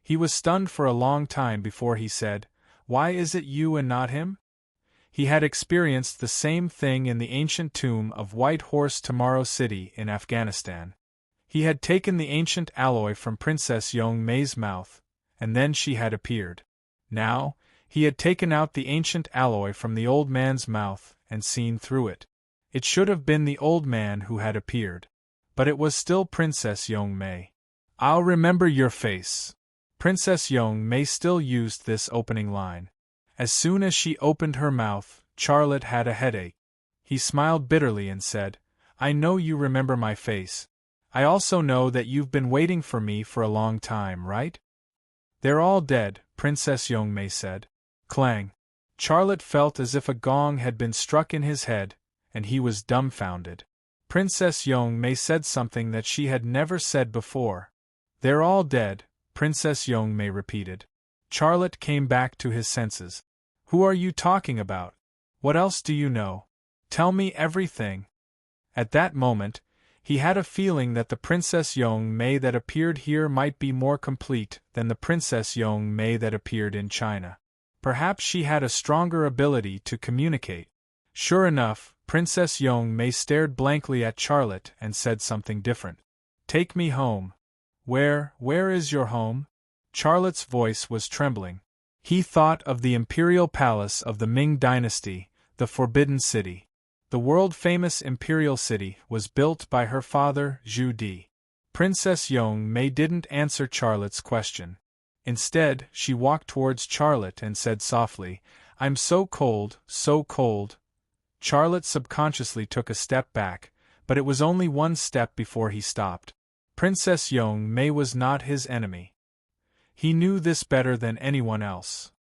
He was stunned for a long time before he said, "Why is it you and not him?" He had experienced the same thing in the ancient tomb of White Horse Tomorrow City in Afghanistan. He had taken the ancient alloy from Princess Young-May's mouth, and then she had appeared. Now, he had taken out the ancient alloy from the old man's mouth and seen through it. It should have been the old man who had appeared. But it was still Princess Young-May. "I'll remember your face." Princess Young-May still used this opening line. As soon as she opened her mouth, Charlotte had a headache. He smiled bitterly and said, "I know you remember my face. I also know that you've been waiting for me for a long time, right?" "They're all dead," Princess Young-May said. Clang. Charlotte felt as if a gong had been struck in his head, and he was dumbfounded. Princess Young-May said something that she had never said before. "They're all dead," Princess Young-May repeated. Charlotte came back to his senses. "Who are you talking about? What else do you know? Tell me everything." At that moment, he had a feeling that the Princess Young-May that appeared here might be more complete than the Princess Young-May that appeared in China. Perhaps she had a stronger ability to communicate. Sure enough, Princess Young-May stared blankly at Charlotte and said something different. "Take me home." Where is your home?" Charlotte's voice was trembling. He thought of the imperial palace of the Ming dynasty, the Forbidden City. The world-famous imperial city was built by her father, Zhu Di. Princess Young-May didn't answer Charlotte's question. Instead, she walked towards Charlotte and said softly, "I'm so cold, so cold." Charlotte subconsciously took a step back, but it was only one step before he stopped. Princess Young-May was not his enemy. He knew this better than anyone else.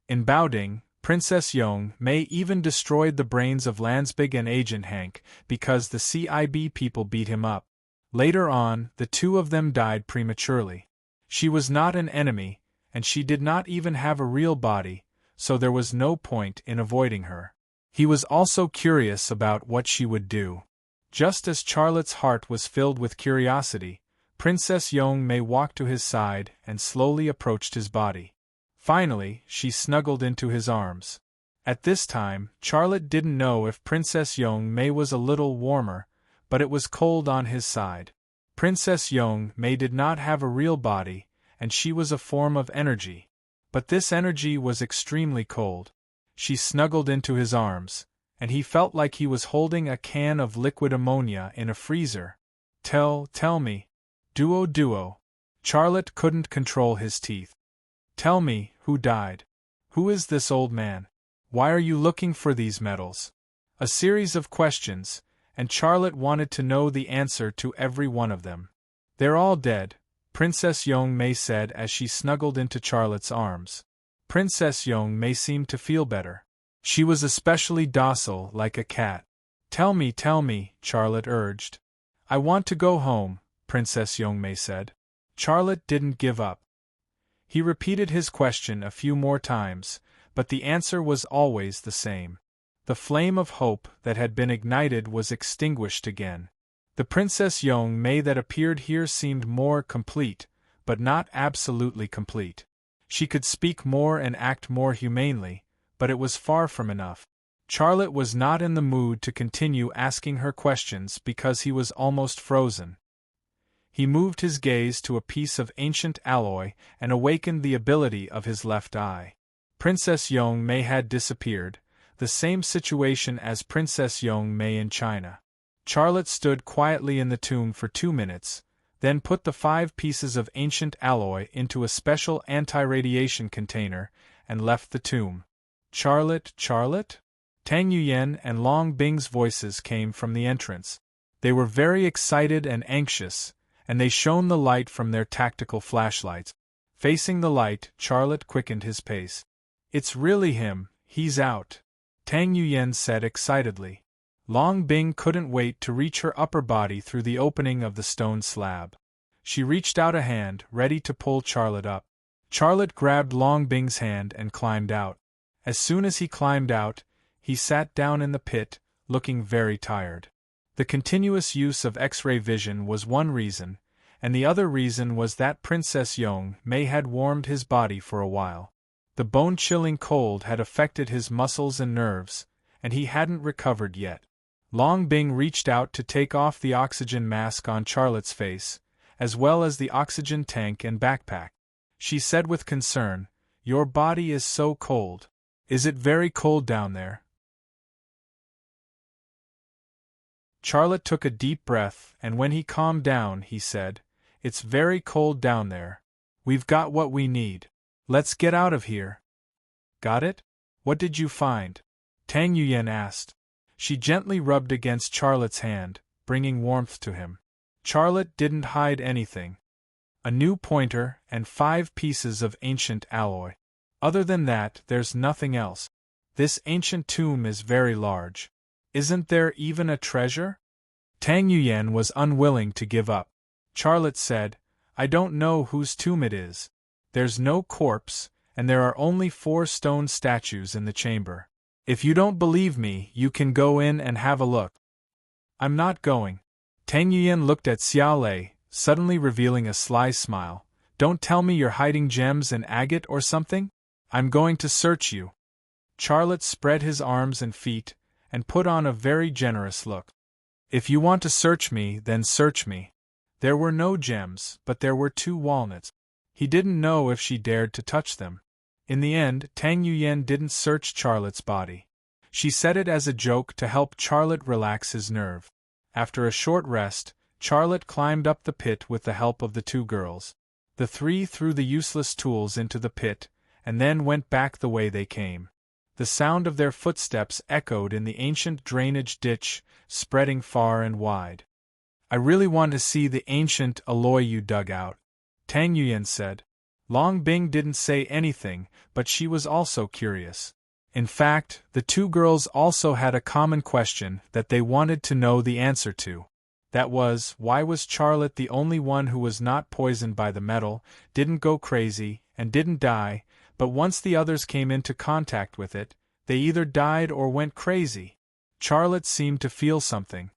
In Baoding, Princess Young-May even destroyed the brains of Landsbig and Agent Hank because the CIB people beat him up. Later on, the two of them died prematurely. She was not an enemy, and she did not even have a real body, so there was no point in avoiding her. He was also curious about what she would do. Just as Charlotte's heart was filled with curiosity, Princess Young-May walked to his side and slowly approached his body. Finally, she snuggled into his arms. At this time, Charlotte didn't know if Princess Young-May was a little warmer, but it was cold on his side. Princess Young-May did not have a real body, and she was a form of energy. But this energy was extremely cold. She snuggled into his arms, and he felt like he was holding a can of liquid ammonia in a freezer. Tell me. Duo. Charlotte couldn't control his teeth. Tell me, who died? Who is this old man? Why are you looking for these medals? A series of questions, and Charlotte wanted to know the answer to every one of them. They're all dead, Princess Young-May said as she snuggled into Charlotte's arms. Princess Young-May seemed to feel better. She was especially docile, like a cat. Tell me, Charlotte urged. I want to go home, Princess Young-May said. Charlotte didn't give up. He repeated his question a few more times, but the answer was always the same. The flame of hope that had been ignited was extinguished again. The Princess Young-May that appeared here seemed more complete, but not absolutely complete. She could speak more and act more humanely, but it was far from enough. Charlotte was not in the mood to continue asking her questions because he was almost frozen. He moved his gaze to a piece of ancient alloy and awakened the ability of his left eye. Princess Young-May had disappeared, the same situation as Princess Young-May in China. Charlotte stood quietly in the tomb for 2 minutes, then put the 5 pieces of ancient alloy into a special anti-radiation container and left the tomb. Charlotte? Tang Yuyan and Long Bing's voices came from the entrance. They were very excited and anxious, and they shone the light from their tactical flashlights. Facing the light, Charlotte quickened his pace. It's really him, he's out, Tang Yuyan said excitedly. Long Bing couldn't wait to reach her upper body through the opening of the stone slab. She reached out a hand, ready to pull Charlotte up. Charlotte grabbed Long Bing's hand and climbed out. As soon as he climbed out, he sat down in the pit, looking very tired. The continuous use of X-ray vision was one reason, and the other reason was that Princess Young-May had warmed his body for a while. The bone-chilling cold had affected his muscles and nerves, and he hadn't recovered yet. Long Bing reached out to take off the oxygen mask on Charlotte's face, as well as the oxygen tank and backpack. She said with concern, "Your body is so cold. Is it very cold down there?" Charlotte took a deep breath, and when he calmed down, he said, "It's very cold down there. We've got what we need. Let's get out of here." "Got it? What did you find?" Tang Yuyan asked. She gently rubbed against Charlotte's hand, bringing warmth to him. Charlotte didn't hide anything. A new pointer and 5 pieces of ancient alloy. Other than that, there's nothing else. This ancient tomb is very large. Isn't there even a treasure? Tang Yuyan was unwilling to give up. Charlotte said, "I don't know whose tomb it is. There's no corpse, and there are only 4 stone statues in the chamber. If you don't believe me, you can go in and have a look." "I'm not going." Tang Yuyan looked at Xiao Lei, suddenly revealing a sly smile. "Don't tell me you're hiding gems and agate or something? I'm going to search you." Charlotte spread his arms and feet, and put on a very generous look. "If you want to search me, then search me." There were no gems, but there were 2 walnuts. He didn't know if she dared to touch them. In the end, Tang Yuyan didn't search Charlotte's body. She said it as a joke to help Charlotte relax his nerve. After a short rest, Charlotte climbed up the pit with the help of the 2 girls. The 3 threw the useless tools into the pit, and then went back the way they came. The sound of their footsteps echoed in the ancient drainage ditch, spreading far and wide. "I really want to see the ancient alloy you dug out," Tang Yuyan said. Long Bing didn't say anything, but she was also curious. In fact, the 2 girls also had a common question that they wanted to know the answer to. That was, why was Charlotte the only one who was not poisoned by the metal, didn't go crazy, and didn't die, but once the others came into contact with it, they either died or went crazy? Charlotte seemed to feel something.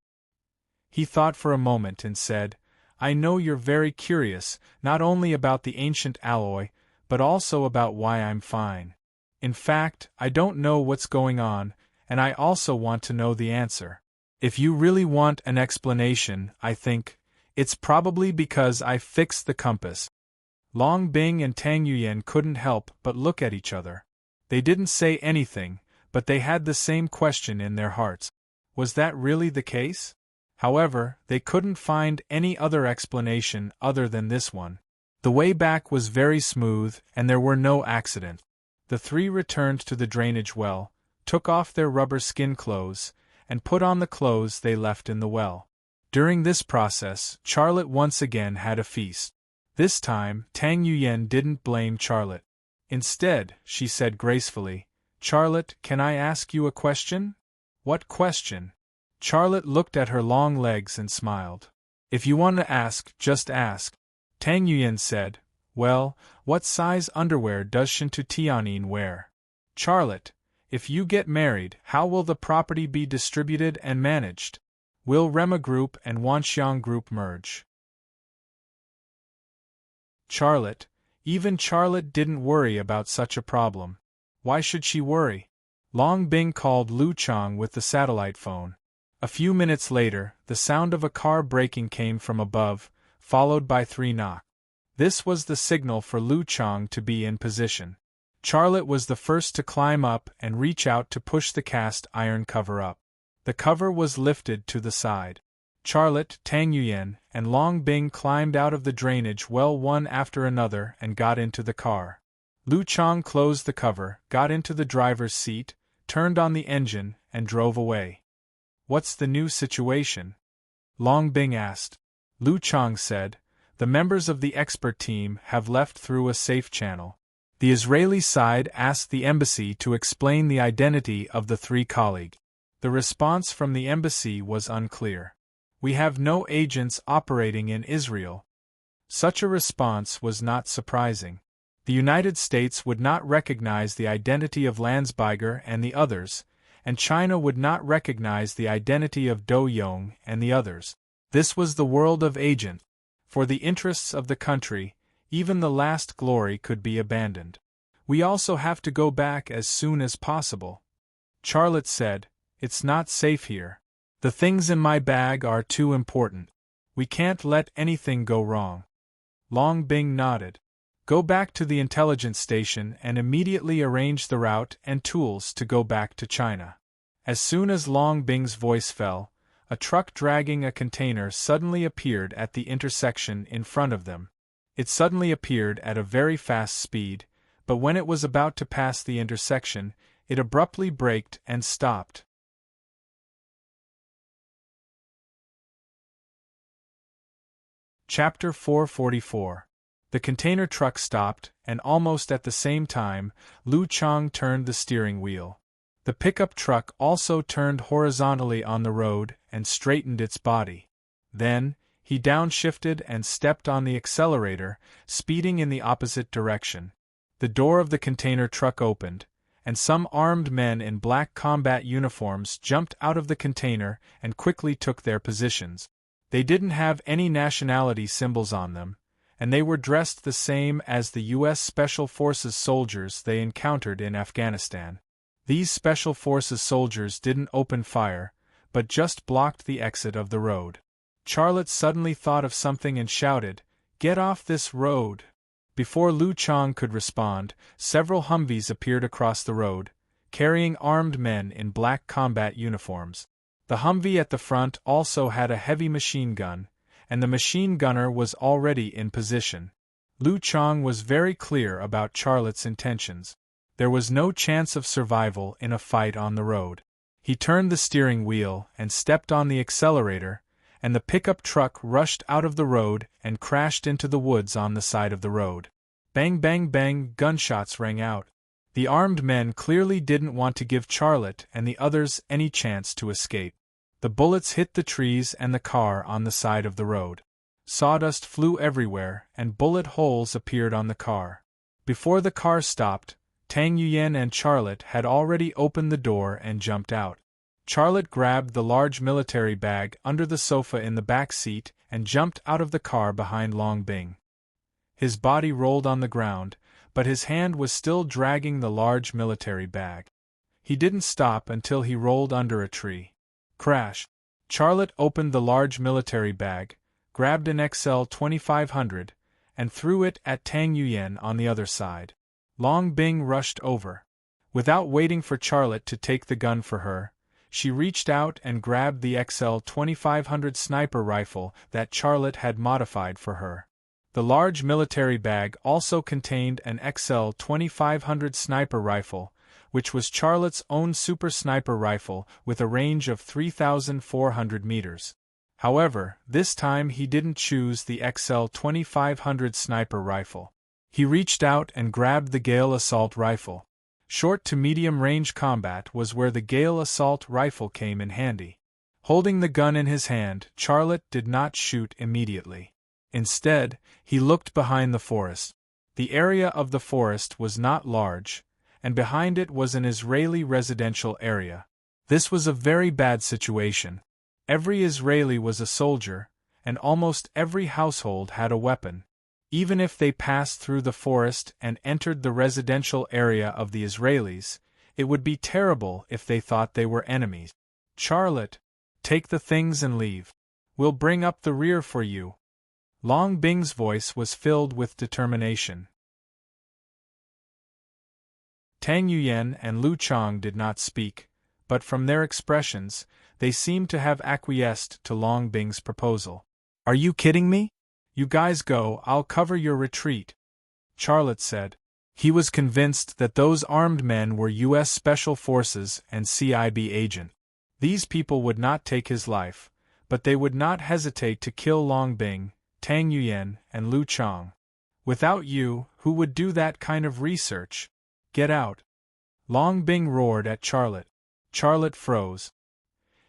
He thought for a moment and said, I know you're very curious, not only about the ancient alloy, but also about why I'm fine. In fact, I don't know what's going on, and I also want to know the answer. If you really want an explanation, I think, it's probably because I fixed the compass. Long Bing and Tang Yuyan couldn't help but look at each other. They didn't say anything, but they had the same question in their hearts. Was that really the case? However, they couldn't find any other explanation other than this one. The way back was very smooth, and there were no accidents. The three returned to the drainage well, took off their rubber skin clothes, and put on the clothes they left in the well. During this process, Charlotte once again had a feast. This time, Tang Yuyan didn't blame Charlotte. Instead, she said gracefully, Charlotte, can I ask you a question? What question? Charlotte looked at her long legs and smiled. If you want to ask, just ask. Tang Yuyan said, well, what size underwear does Shintu Tianyin wear? Charlotte, if you get married, how will the property be distributed and managed? Will Rema Group and Wanxiang Group merge? Charlotte, even Charlotte didn't worry about such a problem. Why should she worry? Long Bing called Lu Chang with the satellite phone. A few minutes later, the sound of a car braking came from above, followed by 3 knocks. This was the signal for Lu Chang to be in position. Charlotte was the first to climb up and reach out to push the cast iron cover up. The cover was lifted to the side. Charlotte, Tang Yuyan, and Long Bing climbed out of the drainage well one after another and got into the car. Lu Chang closed the cover, got into the driver's seat, turned on the engine, and drove away. What's the new situation? Long Bing asked. Lu Chang said, the members of the expert team have left through a safe channel. The Israeli side asked the embassy to explain the identity of the 3 colleagues. The response from the embassy was unclear. We have no agents operating in Israel. Such a response was not surprising. The United States would not recognize the identity of Landsberger and the others, and China would not recognize the identity of Do Yong and the others. This was the world of agents. For the interests of the country, even the last glory could be abandoned. We also have to go back as soon as possible. Charlotte said, it's not safe here. The things in my bag are too important. We can't let anything go wrong. Long Bing nodded. Go back to the intelligence station and immediately arrange the route and tools to go back to China. As soon as Long Bing's voice fell, a truck dragging a container suddenly appeared at the intersection in front of them. It suddenly appeared at a very fast speed, but when it was about to pass the intersection, it abruptly braked and stopped. Chapter 444. The container truck stopped, and almost at the same time, Lu Chang turned the steering wheel. The pickup truck also turned horizontally on the road and straightened its body. Then, he downshifted and stepped on the accelerator, speeding in the opposite direction. The door of the container truck opened, and some armed men in black combat uniforms jumped out of the container and quickly took their positions. They didn't have any nationality symbols on them, and they were dressed the same as the U.S. Special Forces soldiers they encountered in Afghanistan. These Special Forces soldiers didn't open fire, but just blocked the exit of the road. Charlotte suddenly thought of something and shouted, "Get off this road!" Before Lu Chang could respond, several Humvees appeared across the road, carrying armed men in black combat uniforms. The Humvee at the front also had a heavy machine gun, and the machine gunner was already in position. Lu Chang was very clear about Charlotte's intentions. There was no chance of survival in a fight on the road. He turned the steering wheel and stepped on the accelerator, and the pickup truck rushed out of the road and crashed into the woods on the side of the road. Bang bang bang, gunshots rang out. The armed men clearly didn't want to give Charlotte and the others any chance to escape. The bullets hit the trees and the car on the side of the road. Sawdust flew everywhere, and bullet holes appeared on the car. Before the car stopped, Tang Yuyan and Charlotte had already opened the door and jumped out. Charlotte grabbed the large military bag under the sofa in the back seat and jumped out of the car behind Long Bing. His body rolled on the ground, but his hand was still dragging the large military bag. He didn't stop until he rolled under a tree. Crash! Charlotte opened the large military bag, grabbed an XL 2500, and threw it at Tang Yuyan on the other side. Long Bing rushed over. Without waiting for Charlotte to take the gun for her, she reached out and grabbed the XL 2500 sniper rifle that Charlotte had modified for her. The large military bag also contained an XL 2500 sniper rifle, which was Charlotte's own super sniper rifle with a range of 3,400 meters. However, this time he didn't choose the XL 2500 sniper rifle. He reached out and grabbed the Gale assault rifle. Short to medium-range combat was where the Gale assault rifle came in handy. Holding the gun in his hand, Charlotte did not shoot immediately. Instead, he looked behind the forest. The area of the forest was not large, and behind it was an Israeli residential area. This was a very bad situation. Every Israeli was a soldier, and almost every household had a weapon. Even if they passed through the forest and entered the residential area of the Israelis, it would be terrible if they thought they were enemies. Charlotte, take the things and leave. We'll bring up the rear for you. Long Bing's voice was filled with determination. Tang Yuyan and Lu Chang did not speak, but from their expressions, they seemed to have acquiesced to Long Bing's proposal. Are you kidding me? You guys go, I'll cover your retreat, Charlotte said. He was convinced that those armed men were U.S. Special Forces and CIB agents. These people would not take his life, but they would not hesitate to kill Long Bing, Tang Yuyan, and Lu Chang. Without you, who would do that kind of research? Get out! Long Bing roared at Charlotte. Charlotte froze.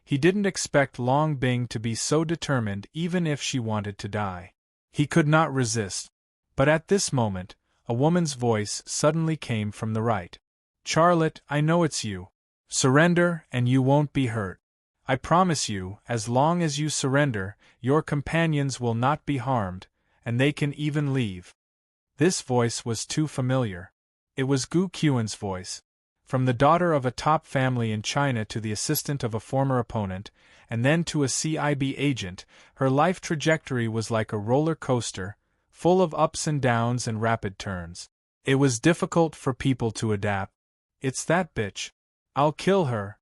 He didn't expect Long Bing to be so determined even if she wanted to die. He could not resist. But at this moment, a woman's voice suddenly came from the right. Charlotte, I know it's you. Surrender and you won't be hurt. I promise you, as long as you surrender, your companions will not be harmed, and they can even leave. This voice was too familiar. It was Gu Qian's voice. From the daughter of a top family in China to the assistant of a former opponent, and then to a CIB agent, her life trajectory was like a roller coaster, full of ups and downs and rapid turns. It was difficult for people to adapt. It's that bitch. I'll kill her,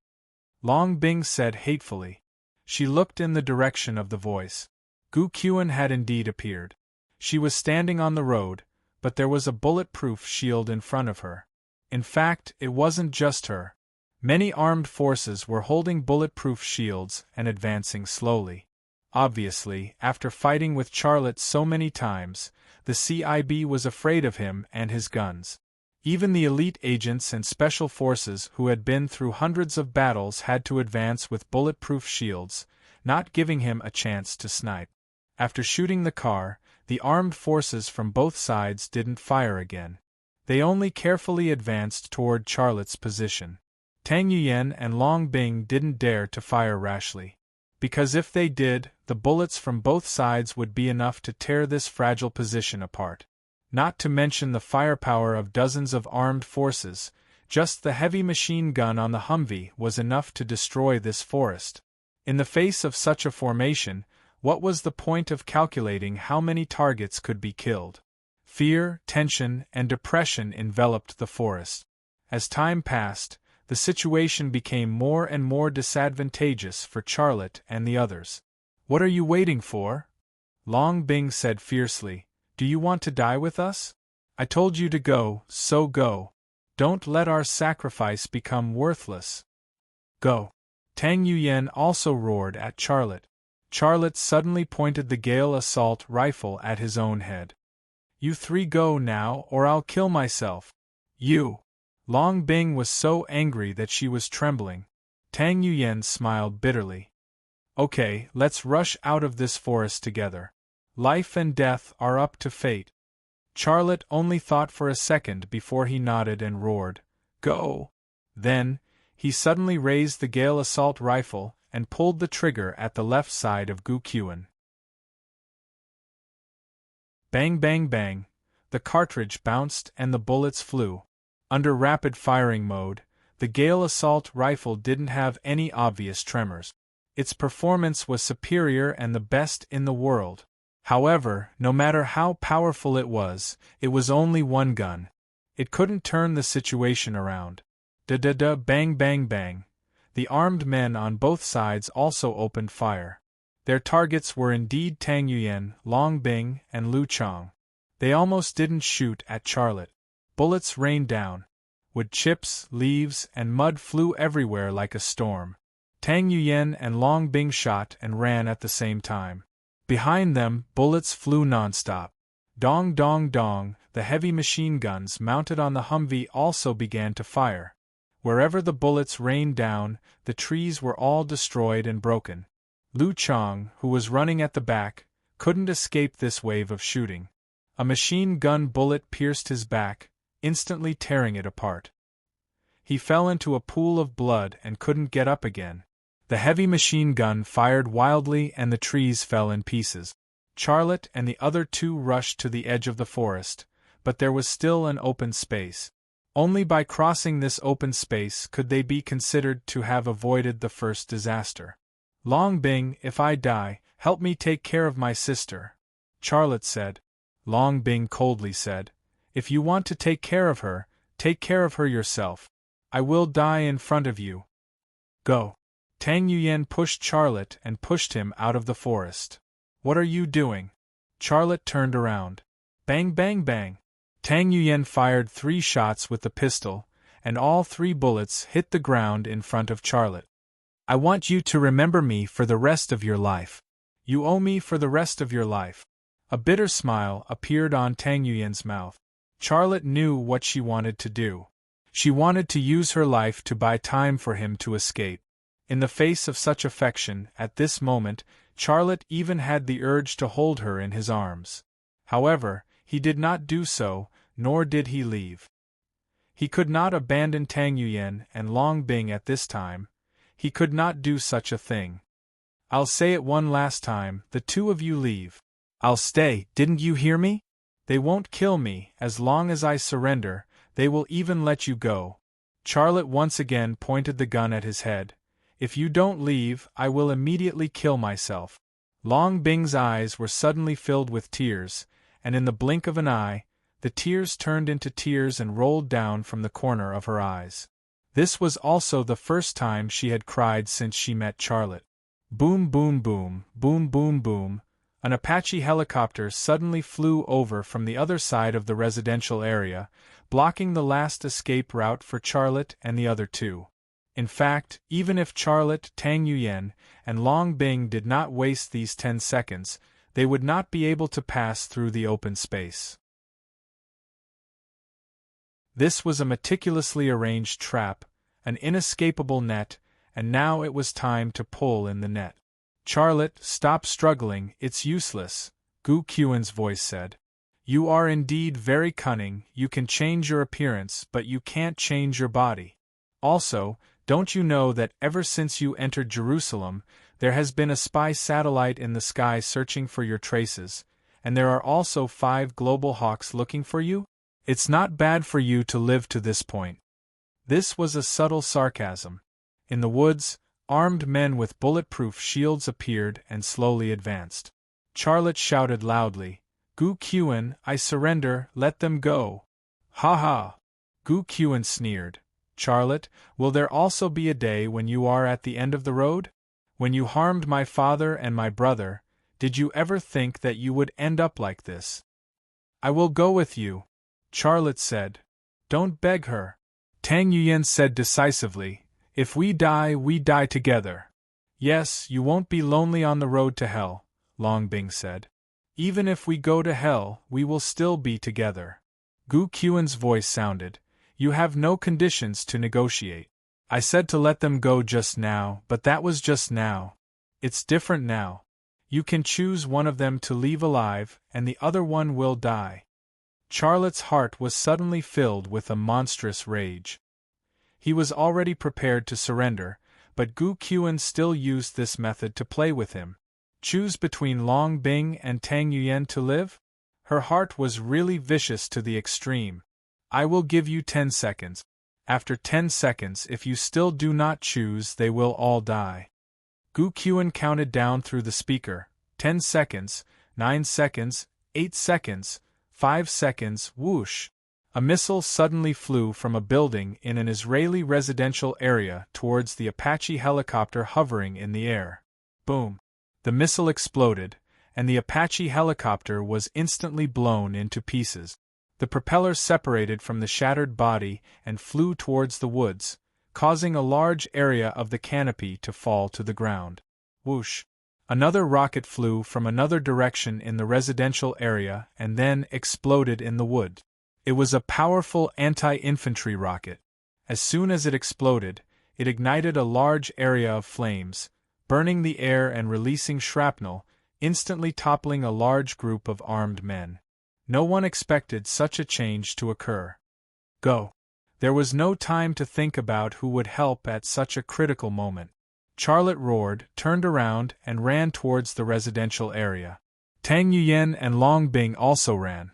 Long Bing said hatefully. She looked in the direction of the voice. Gu Qian had indeed appeared. She was standing on the road, but there was a bulletproof shield in front of her. In fact, it wasn't just her. Many armed forces were holding bulletproof shields and advancing slowly. Obviously, after fighting with Charlotte so many times, the CIB was afraid of him and his guns. Even the elite agents and special forces who had been through hundreds of battles had to advance with bulletproof shields, not giving him a chance to snipe. After shooting the car, the armed forces from both sides didn't fire again. They only carefully advanced toward Charlotte's position. Tang Yuyan and Long Bing didn't dare to fire rashly. Because if they did, the bullets from both sides would be enough to tear this fragile position apart. Not to mention the firepower of dozens of armed forces, just the heavy machine gun on the Humvee was enough to destroy this forest. In the face of such a formation, what was the point of calculating how many targets could be killed? Fear, tension, and depression enveloped the forest. As time passed, the situation became more and more disadvantageous for Charlotte and the others. What are you waiting for? Long Bing said fiercely. Do you want to die with us? I told you to go, so go. Don't let our sacrifice become worthless. Go. Tang Yuyan also roared at Charlotte. Charlotte suddenly pointed the Gale assault rifle at his own head. You three go now or I'll kill myself. You! Long Bing was so angry that she was trembling. Tang Yuyan smiled bitterly. Okay, let's rush out of this forest together. Life and death are up to fate. Charlotte only thought for a second before he nodded and roared, "Go!" Then, he suddenly raised the Gale assault rifle and pulled the trigger at the left side of Gu Qian. Bang bang bang, the cartridge bounced and the bullets flew. Under rapid firing mode, the Gale assault rifle didn't have any obvious tremors. Its performance was superior and the best in the world. However, no matter how powerful it was only one gun. It couldn't turn the situation around. Da-da-da, bang bang bang. The armed men on both sides also opened fire. Their targets were indeed Tang Yuyan, Long Bing, and Lu Chang. They almost didn't shoot at Charlotte. Bullets rained down. Wood chips, leaves, and mud flew everywhere like a storm. Tang Yuyan and Long Bing shot and ran at the same time. Behind them, bullets flew nonstop. Dong dong dong, the heavy machine guns mounted on the Humvee also began to fire. Wherever the bullets rained down, the trees were all destroyed and broken. Lu Chang, who was running at the back, couldn't escape this wave of shooting. A machine gun bullet pierced his back, instantly tearing it apart. He fell into a pool of blood and couldn't get up again. The heavy machine gun fired wildly and the trees fell in pieces. Charlotte and the other two rushed to the edge of the forest, but there was still an open space. Only by crossing this open space could they be considered to have avoided the first disaster. Long Bing, if I die, help me take care of my sister, Charlotte said. Long Bing coldly said, if you want to take care of her yourself. I will die in front of you. Go. Tang Yuyan pushed Charlotte and pushed him out of the forest. What are you doing? Charlotte turned around. Bang bang bang. Tang Yuyan fired 3 shots with the pistol, and all 3 bullets hit the ground in front of Charlotte. I want you to remember me for the rest of your life. You owe me for the rest of your life. A bitter smile appeared on Tang Yuyan's mouth. Charlotte knew what she wanted to do. She wanted to use her life to buy time for him to escape. In the face of such affection, at this moment, Charlotte even had the urge to hold her in his arms. However, he did not do so, nor did he leave. He could not abandon Tang Yuyan and Long Bing at this time. He could not do such a thing. I'll say it one last time, the 2 of you leave. I'll stay, didn't you hear me? They won't kill me, as long as I surrender, they will even let you go. Charlotte once again pointed the gun at his head. If you don't leave, I will immediately kill myself. Long Bing's eyes were suddenly filled with tears, and in the blink of an eye, the tears turned into tears and rolled down from the corner of her eyes. This was also the first time she had cried since she met Charlotte. Boom boom boom, boom boom boom. An Apache helicopter suddenly flew over from the other side of the residential area, blocking the last escape route for Charlotte and the other 2. In fact, even if Charlotte, Tang Yuyan, and Long Bing did not waste these 10 seconds, they would not be able to pass through the open space. This was a meticulously arranged trap, an inescapable net, and now it was time to pull in the net. Charlotte, stop struggling, it's useless, Gu Qian's voice said. You are indeed very cunning, you can change your appearance but you can't change your body. Also, don't you know that ever since you entered Jerusalem, there has been a spy satellite in the sky searching for your traces, and there are also 5 global hawks looking for you? It's not bad for you to live to this point. This was a subtle sarcasm. In the woods, armed men with bulletproof shields appeared and slowly advanced. Charlotte shouted loudly, Gu Qian, I surrender, let them go. Ha ha! Gu Qian sneered. Charlotte, will there also be a day when you are at the end of the road? When you harmed my father and my brother, did you ever think that you would end up like this? I will go with you, Charlotte said. Don't beg her. Tang Yuyan said decisively, if we die together. Yes, you won't be lonely on the road to hell, Long Bing said. Even if we go to hell, we will still be together. Gu Qian's voice sounded. You have no conditions to negotiate. I said to let them go just now, but that was just now. It's different now. You can choose one of them to leave alive, and the other one will die. Charlotte's heart was suddenly filled with a monstrous rage. He was already prepared to surrender, but Gu Qian still used this method to play with him. Choose between Long Bing and Tang Yuyan to live? Her heart was really vicious to the extreme. I will give you 10 seconds. After 10 seconds, if you still do not choose, they will all die. Gu Qian counted down through the speaker. 10 seconds, 9 seconds, 8 seconds, 5 seconds, whoosh. A missile suddenly flew from a building in an Israeli residential area towards the Apache helicopter hovering in the air. Boom! The missile exploded, and the Apache helicopter was instantly blown into pieces. The propeller separated from the shattered body and flew towards the woods, causing a large area of the canopy to fall to the ground. Whoosh! Another rocket flew from another direction in the residential area and then exploded in the wood. It was a powerful anti-infantry rocket. As soon as it exploded, it ignited a large area of flames, burning the air and releasing shrapnel, instantly toppling a large group of armed men. No one expected such a change to occur. Go! There was no time to think about who would help at such a critical moment. Charlotte roared, turned around, and ran towards the residential area. Tang Yuyan and Long Bing also ran.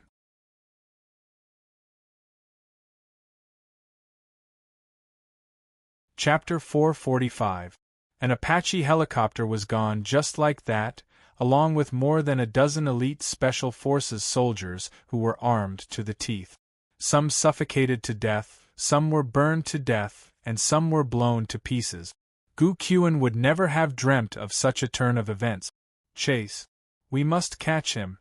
Chapter 445. An Apache helicopter was gone just like that, along with more than a dozen elite Special Forces soldiers who were armed to the teeth. Some suffocated to death, some were burned to death, and some were blown to pieces. Gu Qian would never have dreamt of such a turn of events. Chase! We must catch him!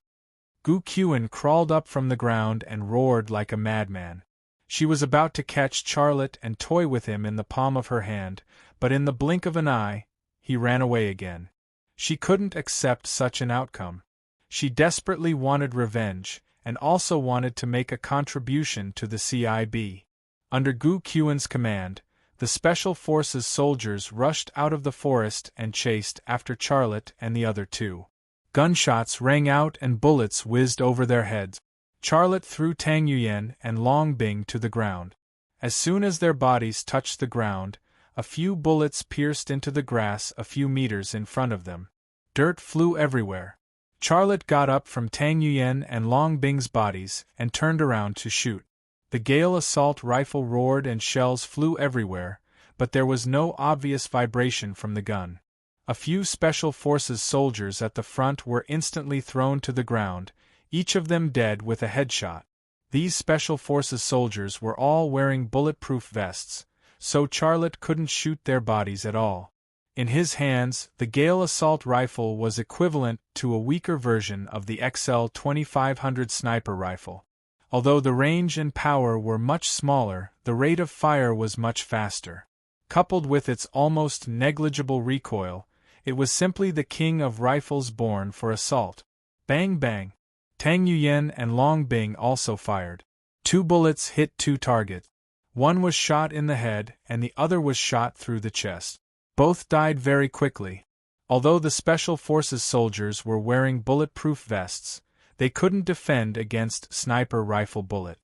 Gu Qian crawled up from the ground and roared like a madman. She was about to catch Charlotte and toy with him in the palm of her hand, but in the blink of an eye, he ran away again. She couldn't accept such an outcome. She desperately wanted revenge, and also wanted to make a contribution to the CIB. Under Gu Qian's command, the Special Forces soldiers rushed out of the forest and chased after Charlotte and the other two. Gunshots rang out and bullets whizzed over their heads. Charlotte threw Tang Yuyan and Long Bing to the ground. As soon as their bodies touched the ground, a few bullets pierced into the grass a few meters in front of them. Dirt flew everywhere. Charlotte got up from Tang Yuyan and Long Bing's bodies and turned around to shoot. The Gale assault rifle roared and shells flew everywhere, but there was no obvious vibration from the gun. A few Special Forces soldiers at the front were instantly thrown to the ground, each of them dead with a headshot. These Special Forces soldiers were all wearing bulletproof vests, so Charlotte couldn't shoot their bodies at all. In his hands, the Gale assault rifle was equivalent to a weaker version of the XL 2500 sniper rifle. Although the range and power were much smaller, the rate of fire was much faster. Coupled with its almost negligible recoil, it was simply the king of rifles born for assault. Bang bang! Tang Yuyan and Long Bing also fired. 2 bullets hit 2 targets. One was shot in the head and the other was shot through the chest. Both died very quickly. Although the Special Forces soldiers were wearing bulletproof vests, they couldn't defend against sniper rifle bullet.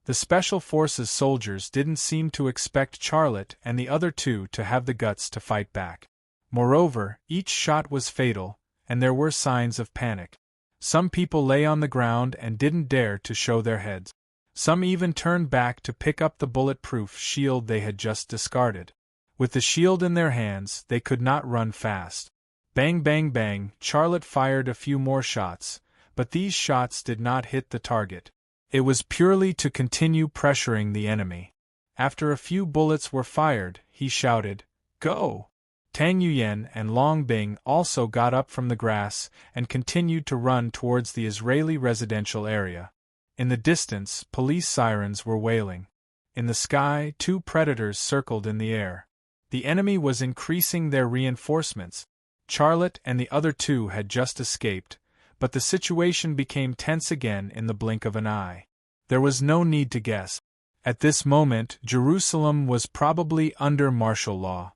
The Special Forces soldiers didn't seem to expect Charlotte and the other two to have the guts to fight back. Moreover, each shot was fatal, and there were signs of panic. Some people lay on the ground and didn't dare to show their heads. Some even turned back to pick up the bulletproof shield they had just discarded. With the shield in their hands, they could not run fast. Bang bang bang, Charlotte fired a few more shots, but these shots did not hit the target. It was purely to continue pressuring the enemy. After a few bullets were fired, he shouted, "Go!" Tang Yuyan and Long Bing also got up from the grass and continued to run towards the Israeli residential area. In the distance, police sirens were wailing. In the sky, 2 predators circled in the air. The enemy was increasing their reinforcements. Charlotte and the other two had just escaped, but the situation became tense again in the blink of an eye. There was no need to guess. At this moment, Jerusalem was probably under martial law.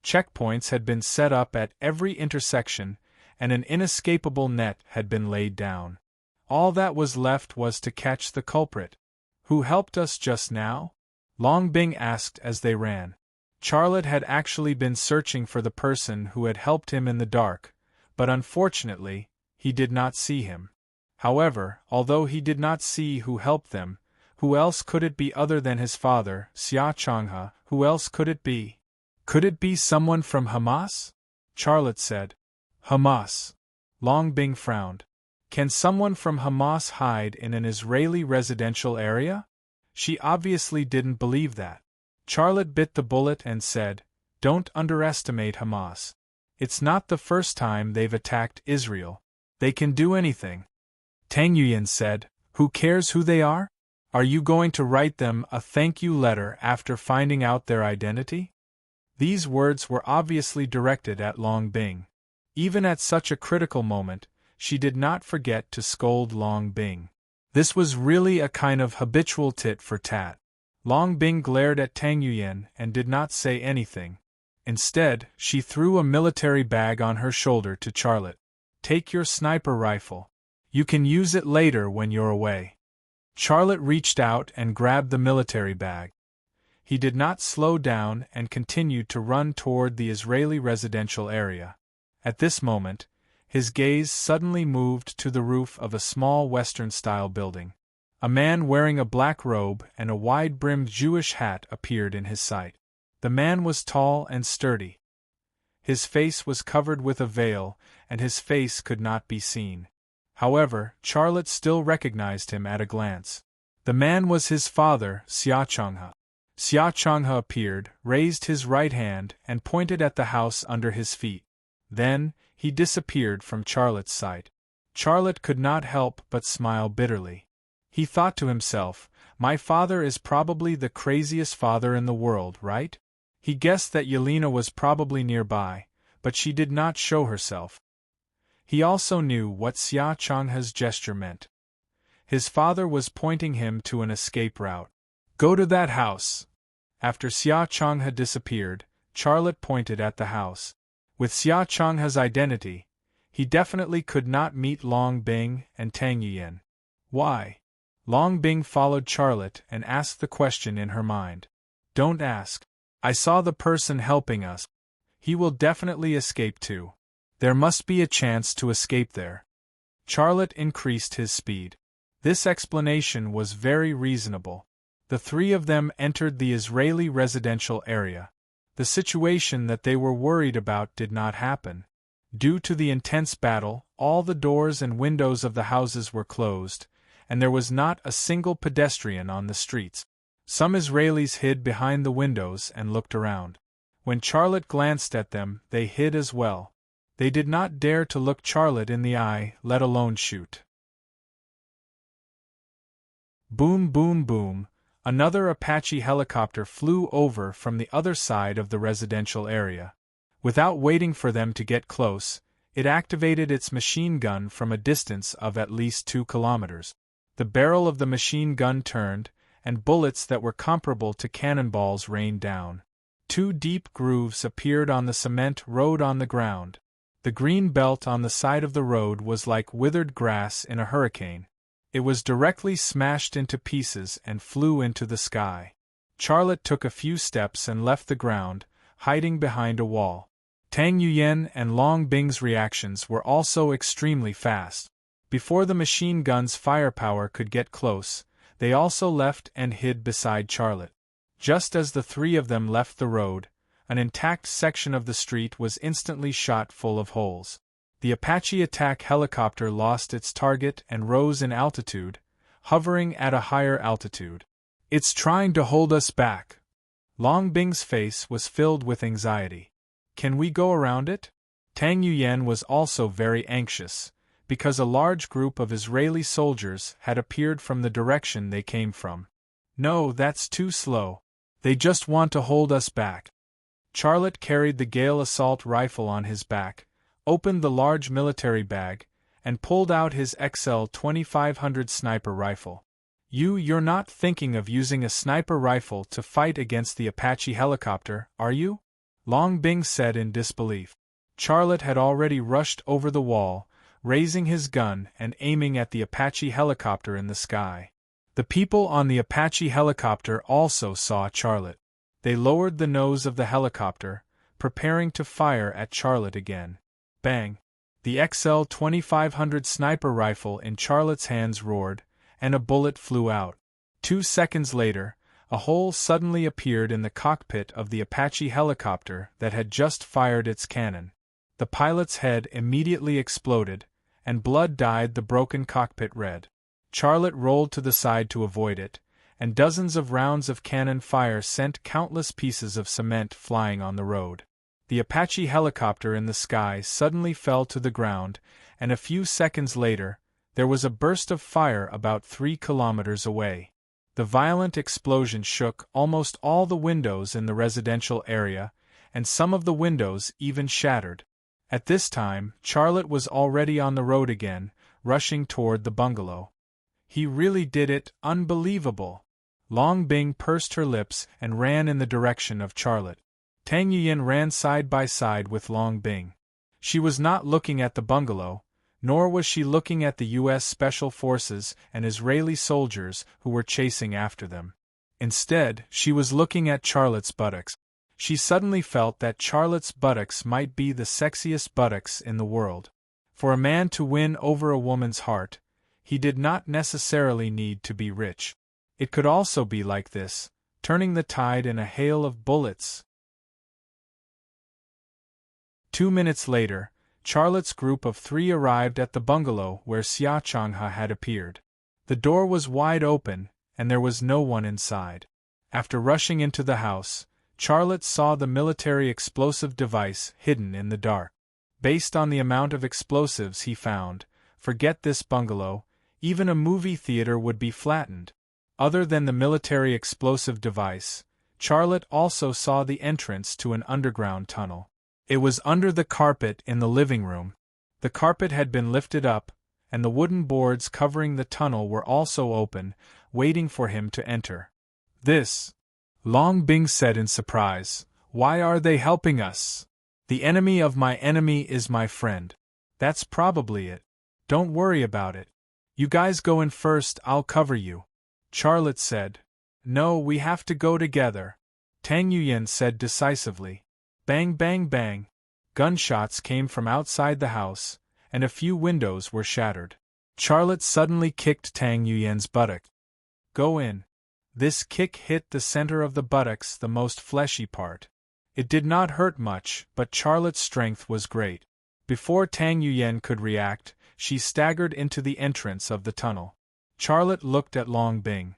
Checkpoints had been set up at every intersection, and an inescapable net had been laid down. All that was left was to catch the culprit. Who helped us just now? Long Bing asked as they ran. Charlotte had actually been searching for the person who had helped him in the dark, but unfortunately, he did not see him. However, although he did not see who helped them, who else could it be other than his father, Xia Changhe? Who else could it be? Could it be someone from Hamas? Charlotte said. Hamas. Long Bing frowned. Can someone from Hamas hide in an Israeli residential area? She obviously didn't believe that. Charlotte bit the bullet and said, Don't underestimate Hamas. It's not the first time they've attacked Israel. They can do anything. Tang Yuyan said, Who cares who they are? Are you going to write them a thank you letter after finding out their identity? These words were obviously directed at Long Bing. Even at such a critical moment, she did not forget to scold Long Bing. This was really a kind of habitual tit for tat. Long Bing glared at Tang Yuyan and did not say anything. Instead, she threw a military bag on her shoulder to Charlotte. Take your sniper rifle. You can use it later when you're away. Charlotte reached out and grabbed the military bag. He did not slow down and continued to run toward the Israeli residential area. At this moment, his gaze suddenly moved to the roof of a small Western-style building. A man wearing a black robe and a wide-brimmed Jewish hat appeared in his sight. The man was tall and sturdy. His face was covered with a veil, and his face could not be seen. However, Charlotte still recognized him at a glance. The man was his father, Xia Changhe. Xia Changhe appeared, raised his right hand, and pointed at the house under his feet. Then, he disappeared from Charlotte's sight. Charlotte could not help but smile bitterly. He thought to himself, My father is probably the craziest father in the world, right? He guessed that Yelena was probably nearby, but she did not show herself. He also knew what Xia Changhe's gesture meant. His father was pointing him to an escape route. Go to that house. After Xia Changhe disappeared, Charlotte pointed at the house. With Xia Changhe's identity, he definitely could not meet Long Bing and Tang Yuyan. Why? Long Bing followed Charlotte and asked the question in her mind. Don't ask. I saw the person helping us. He will definitely escape too. There must be a chance to escape there. Charlotte increased his speed. This explanation was very reasonable. The three of them entered the Israeli residential area. The situation that they were worried about did not happen. Due to the intense battle, all the doors and windows of the houses were closed, and there was not a single pedestrian on the streets. Some Israelis hid behind the windows and looked around. When Charlotte glanced at them, they hid as well. They did not dare to look Charlotte in the eye, let alone shoot. Boom, boom, boom. Another Apache helicopter flew over from the other side of the residential area. Without waiting for them to get close, it activated its machine gun from a distance of at least 2 kilometers. The barrel of the machine gun turned, and bullets that were comparable to cannonballs rained down. 2 deep grooves appeared on the cement road on the ground. The green belt on the side of the road was like withered grass in a hurricane. It was directly smashed into pieces and flew into the sky. Charlotte took a few steps and left the ground, hiding behind a wall. Tang Yuyan and Long Bing's reactions were also extremely fast. Before the machine gun's firepower could get close, they also left and hid beside Charlotte. Just as the three of them left the road, an intact section of the street was instantly shot full of holes. The Apache attack helicopter lost its target and rose in altitude, hovering at a higher altitude. It's trying to hold us back. Long Bing's face was filled with anxiety. Can we go around it? Tang Yuyan was also very anxious, because a large group of Israeli soldiers had appeared from the direction they came from. No, that's too slow. They just want to hold us back. Charlotte carried the Gale assault rifle on his back, opened the large military bag, and pulled out his XL 2500 sniper rifle. You're not thinking of using a sniper rifle to fight against the Apache helicopter, are you? Long Bing said in disbelief. Charlotte had already rushed over the wall, raising his gun and aiming at the Apache helicopter in the sky. The people on the Apache helicopter also saw Charlotte. They lowered the nose of the helicopter, preparing to fire at Charlotte again. Bang! The XL 2500 sniper rifle in Charlotte's hands roared, and a bullet flew out. 2 seconds later, a hole suddenly appeared in the cockpit of the Apache helicopter that had just fired its cannon. The pilot's head immediately exploded, and blood dyed the broken cockpit red. Charlotte rolled to the side to avoid it, and dozens of rounds of cannon fire sent countless pieces of cement flying on the road. The Apache helicopter in the sky suddenly fell to the ground, and a few seconds later, there was a burst of fire about 3 kilometers away. The violent explosion shook almost all the windows in the residential area, and some of the windows even shattered. At this time, Charlotte was already on the road again, rushing toward the bungalow. He really did it, unbelievable! Long Bing pursed her lips and ran in the direction of Charlotte. Tang Yuyan ran side by side with Long Bing. She was not looking at the bungalow, nor was she looking at the U.S. Special Forces and Israeli soldiers who were chasing after them. Instead, she was looking at Charlotte's buttocks. She suddenly felt that Charlotte's buttocks might be the sexiest buttocks in the world. For a man to win over a woman's heart, he did not necessarily need to be rich. It could also be like this, turning the tide in a hail of bullets. 2 minutes later, Charlotte's group of 3 arrived at the bungalow where Xia Changhe had appeared. The door was wide open, and there was no one inside. After rushing into the house, Charlotte saw the military explosive device hidden in the dark. Based on the amount of explosives he found, forget this bungalow, even a movie theater would be flattened. Other than the military explosive device, Charlotte also saw the entrance to an underground tunnel. It was under the carpet in the living room. The carpet had been lifted up, and the wooden boards covering the tunnel were also open, waiting for him to enter. This, Long Bing said in surprise. Why are they helping us? The enemy of my enemy is my friend. That's probably it. Don't worry about it. You guys go in first, I'll cover you. Charlotte said. No, we have to go together. Tang Yuyan said decisively. Bang bang bang. Gunshots came from outside the house, and a few windows were shattered. Charlotte suddenly kicked Tang Yuyan's buttock. Go in. This kick hit the center of the buttocks, the most fleshy part. It did not hurt much, but Charlotte's strength was great. Before Tang Yuyan could react, she staggered into the entrance of the tunnel. Charlotte looked at Long Bing.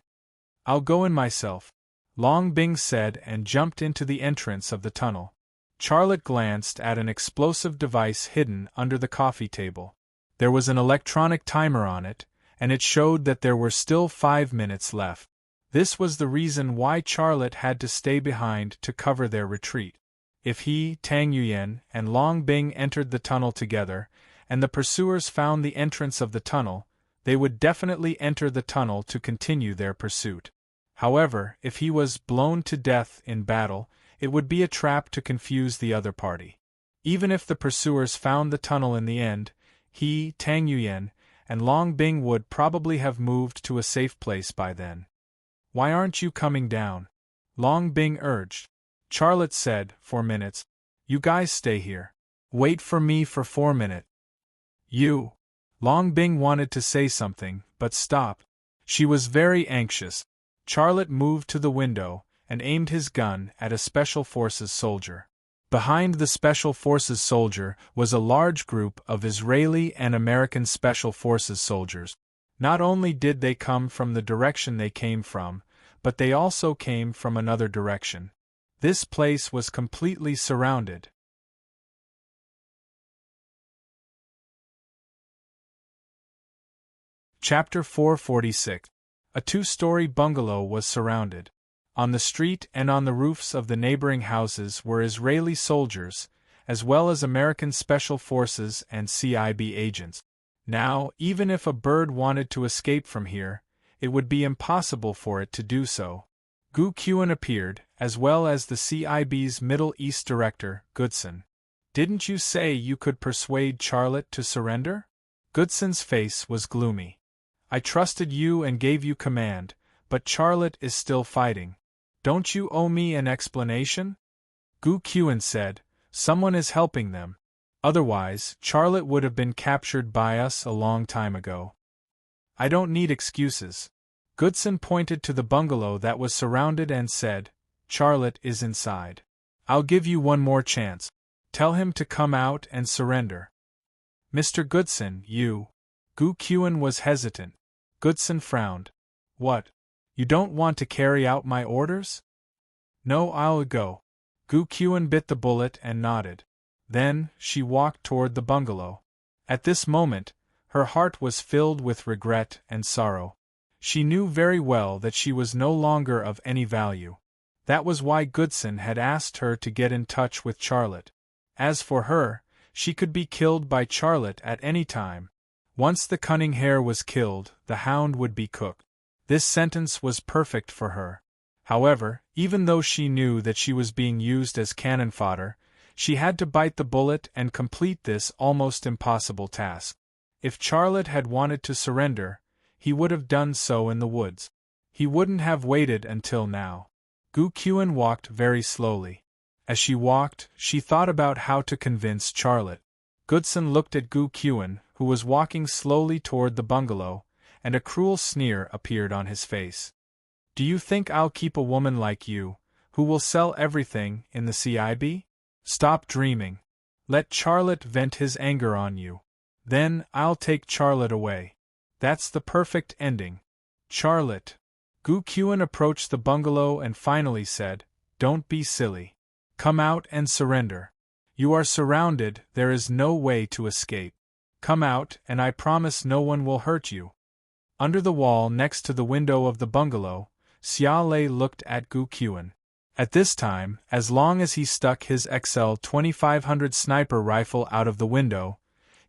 I'll go in myself, Long Bing said and jumped into the entrance of the tunnel. Charlotte glanced at an explosive device hidden under the coffee table. There was an electronic timer on it, and it showed that there were still 5 minutes left. This was the reason why Charlotte had to stay behind to cover their retreat. If he, Tang Yuyan, and Long Bing entered the tunnel together, and the pursuers found the entrance of the tunnel, they would definitely enter the tunnel to continue their pursuit. However, if he was blown to death in battle, it would be a trap to confuse the other party. Even if the pursuers found the tunnel in the end, he, Tang Yuyan, and Long Bing would probably have moved to a safe place by then. Why aren't you coming down? Long Bing urged. Charlotte said, 4 minutes. You guys stay here. Wait for me for 4 minutes. You. Long Bing wanted to say something, but stopped. She was very anxious. Charlotte moved to the window and aimed his gun at a Special Forces soldier. Behind the Special Forces soldier was a large group of Israeli and American Special Forces soldiers. Not only did they come from the direction they came from, but they also came from another direction. This place was completely surrounded. Chapter 446. A 2-story bungalow was surrounded. On the street and on the roofs of the neighboring houses were Israeli soldiers, as well as American Special Forces and CIB agents. Now, even if a bird wanted to escape from here, it would be impossible for it to do so. Gu Qian appeared, as well as the CIB's Middle East director, Goodson. Didn't you say you could persuade Charlotte to surrender? Goodson's face was gloomy. I trusted you and gave you command, but Charlotte is still fighting. Don't you owe me an explanation? Gu Qian said, someone is helping them. Otherwise, Charlotte would have been captured by us a long time ago. I don't need excuses. Goodson pointed to the bungalow that was surrounded and said, Charlotte is inside. I'll give you one more chance. Tell him to come out and surrender. Mr. Goodson, you. Gu Qian was hesitant. Goodson frowned. What? You don't want to carry out my orders? No, I'll go. Gu Qian bit the bullet and nodded. Then, she walked toward the bungalow. At this moment, her heart was filled with regret and sorrow. She knew very well that she was no longer of any value. That was why Goodson had asked her to get in touch with Charlotte. As for her, she could be killed by Charlotte at any time. Once the cunning hare was killed, the hound would be cooked. This sentence was perfect for her. However, even though she knew that she was being used as cannon fodder, she had to bite the bullet and complete this almost impossible task. If Charlotte had wanted to surrender, he would have done so in the woods. He wouldn't have waited until now. Gu Qian walked very slowly. As she walked, she thought about how to convince Charlotte. Goodson looked at Gu Qian, who was walking slowly toward the bungalow, and a cruel sneer appeared on his face. Do you think I'll keep a woman like you, who will sell everything in the CIB? Stop dreaming. Let Charlotte vent his anger on you. Then, I'll take Charlotte away. That's the perfect ending. Charlotte. Gu Qian approached the bungalow and finally said, Don't be silly. Come out and surrender. You are surrounded, there is no way to escape. Come out, and I promise no one will hurt you. Under the wall next to the window of the bungalow, Xia Lei looked at Gu Qian. At this time, as long as he stuck his XL 2500 sniper rifle out of the window,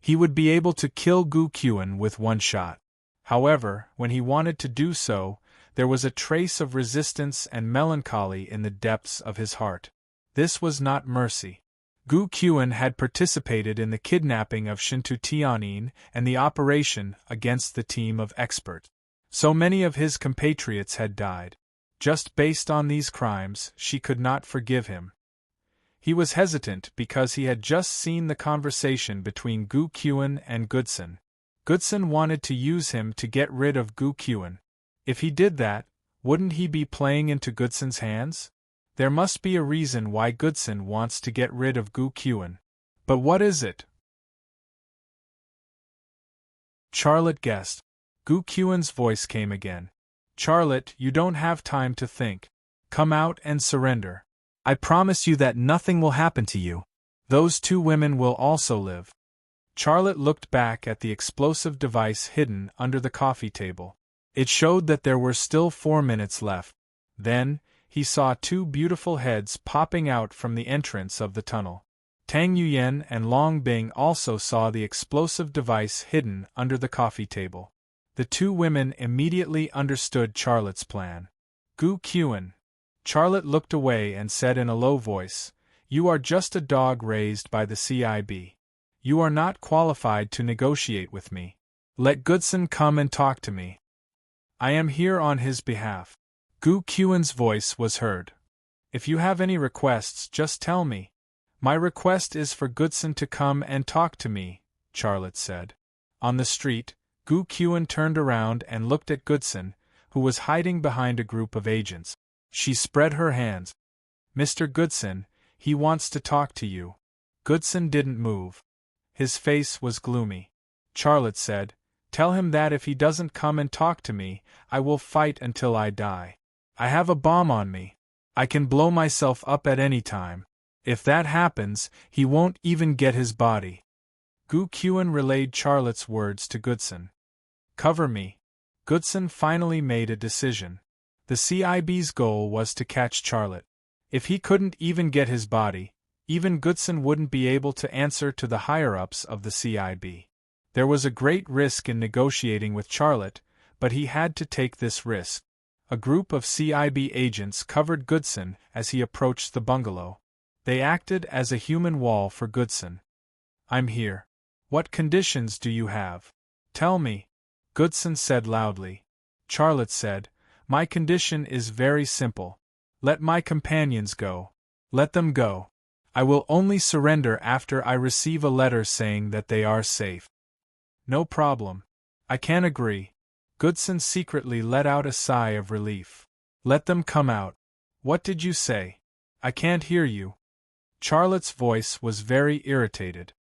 he would be able to kill Gu Qian with one shot. However, when he wanted to do so, there was a trace of resistance and melancholy in the depths of his heart. This was not mercy. Gu Qian had participated in the kidnapping of Shintu Tianyin and the operation against the team of experts. So many of his compatriots had died. Just based on these crimes, she could not forgive him. He was hesitant because he had just seen the conversation between Gu Qian and Goodson. Goodson wanted to use him to get rid of Gu Qian. If he did that, wouldn't he be playing into Goodson's hands? There must be a reason why Goodson wants to get rid of Gu Qian. But what is it? Charlotte guessed. Gu Qian's voice came again. Charlotte, you don't have time to think. Come out and surrender. I promise you that nothing will happen to you. Those two women will also live. Charlotte looked back at the explosive device hidden under the coffee table. It showed that there were still 4 minutes left. Then, he saw 2 beautiful heads popping out from the entrance of the tunnel. Tang Yuyan and Long Bing also saw the explosive device hidden under the coffee table. The 2 women immediately understood Charlotte's plan. Gu Qian. Charlotte looked away and said in a low voice, You are just a dog raised by the CIB. You are not qualified to negotiate with me. Let Goodson come and talk to me. I am here on his behalf. Gu Qian's voice was heard. If you have any requests, just tell me. My request is for Goodson to come and talk to me, Charlotte said. On the street, Gu Qian turned around and looked at Goodson, who was hiding behind a group of agents. She spread her hands. Mr. Goodson, he wants to talk to you. Goodson didn't move. His face was gloomy. Charlotte said, Tell him that if he doesn't come and talk to me, I will fight until I die. I have a bomb on me. I can blow myself up at any time. If that happens, he won't even get his body. Gu Qian relayed Charlotte's words to Goodson. Cover me. Goodson finally made a decision. The CIB's goal was to catch Charlotte. If he couldn't even get his body, even Goodson wouldn't be able to answer to the higher-ups of the CIB. There was a great risk in negotiating with Charlotte, but he had to take this risk. A group of CIB agents covered Goodson as he approached the bungalow. They acted as a human wall for Goodson. "I'm here. What conditions do you have? Tell me," Goodson said loudly. Charlotte said, "My condition is very simple. Let my companions go. Let them go. I will only surrender after I receive a letter saying that they are safe." "No problem. I can agree." Goodson secretly let out a sigh of relief. "Let them come out." "What did you say? I can't hear you." Charlotte's voice was very irritated.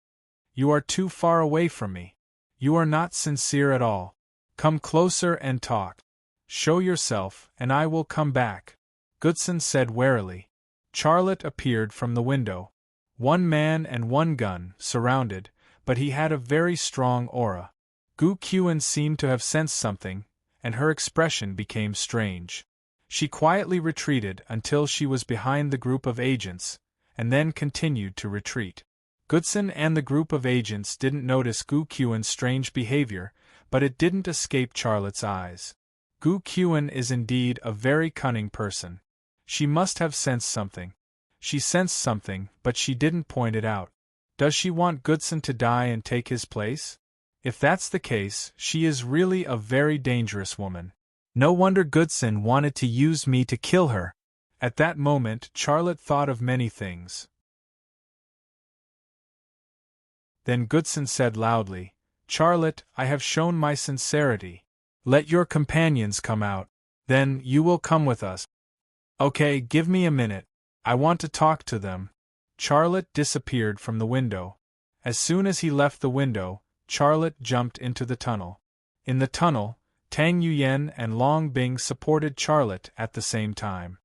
"You are too far away from me. You are not sincere at all. Come closer and talk. Show yourself, and I will come back," Goodson said warily. Charlotte appeared from the window. One man and one gun, surrounded, but he had a very strong aura. Gu Qian seemed to have sensed something, and her expression became strange. She quietly retreated until she was behind the group of agents, and then continued to retreat. Goodson and the group of agents didn't notice Gu Qian's strange behavior, but it didn't escape Charlotte's eyes. Gu Qian is indeed a very cunning person. She must have sensed something. She sensed something, but she didn't point it out. Does she want Goodson to die and take his place? If that's the case, she is really a very dangerous woman. No wonder Goodson wanted to use me to kill her. At that moment, Charlotte thought of many things. Then Goodson said loudly, "Charlotte, I have shown my sincerity. Let your companions come out. Then, you will come with us." "Okay, give me a minute. I want to talk to them." Charlotte disappeared from the window. As soon as he left the window, Charlotte jumped into the tunnel. In the tunnel, Tang Yuyen and Long Bing supported Charlotte at the same time.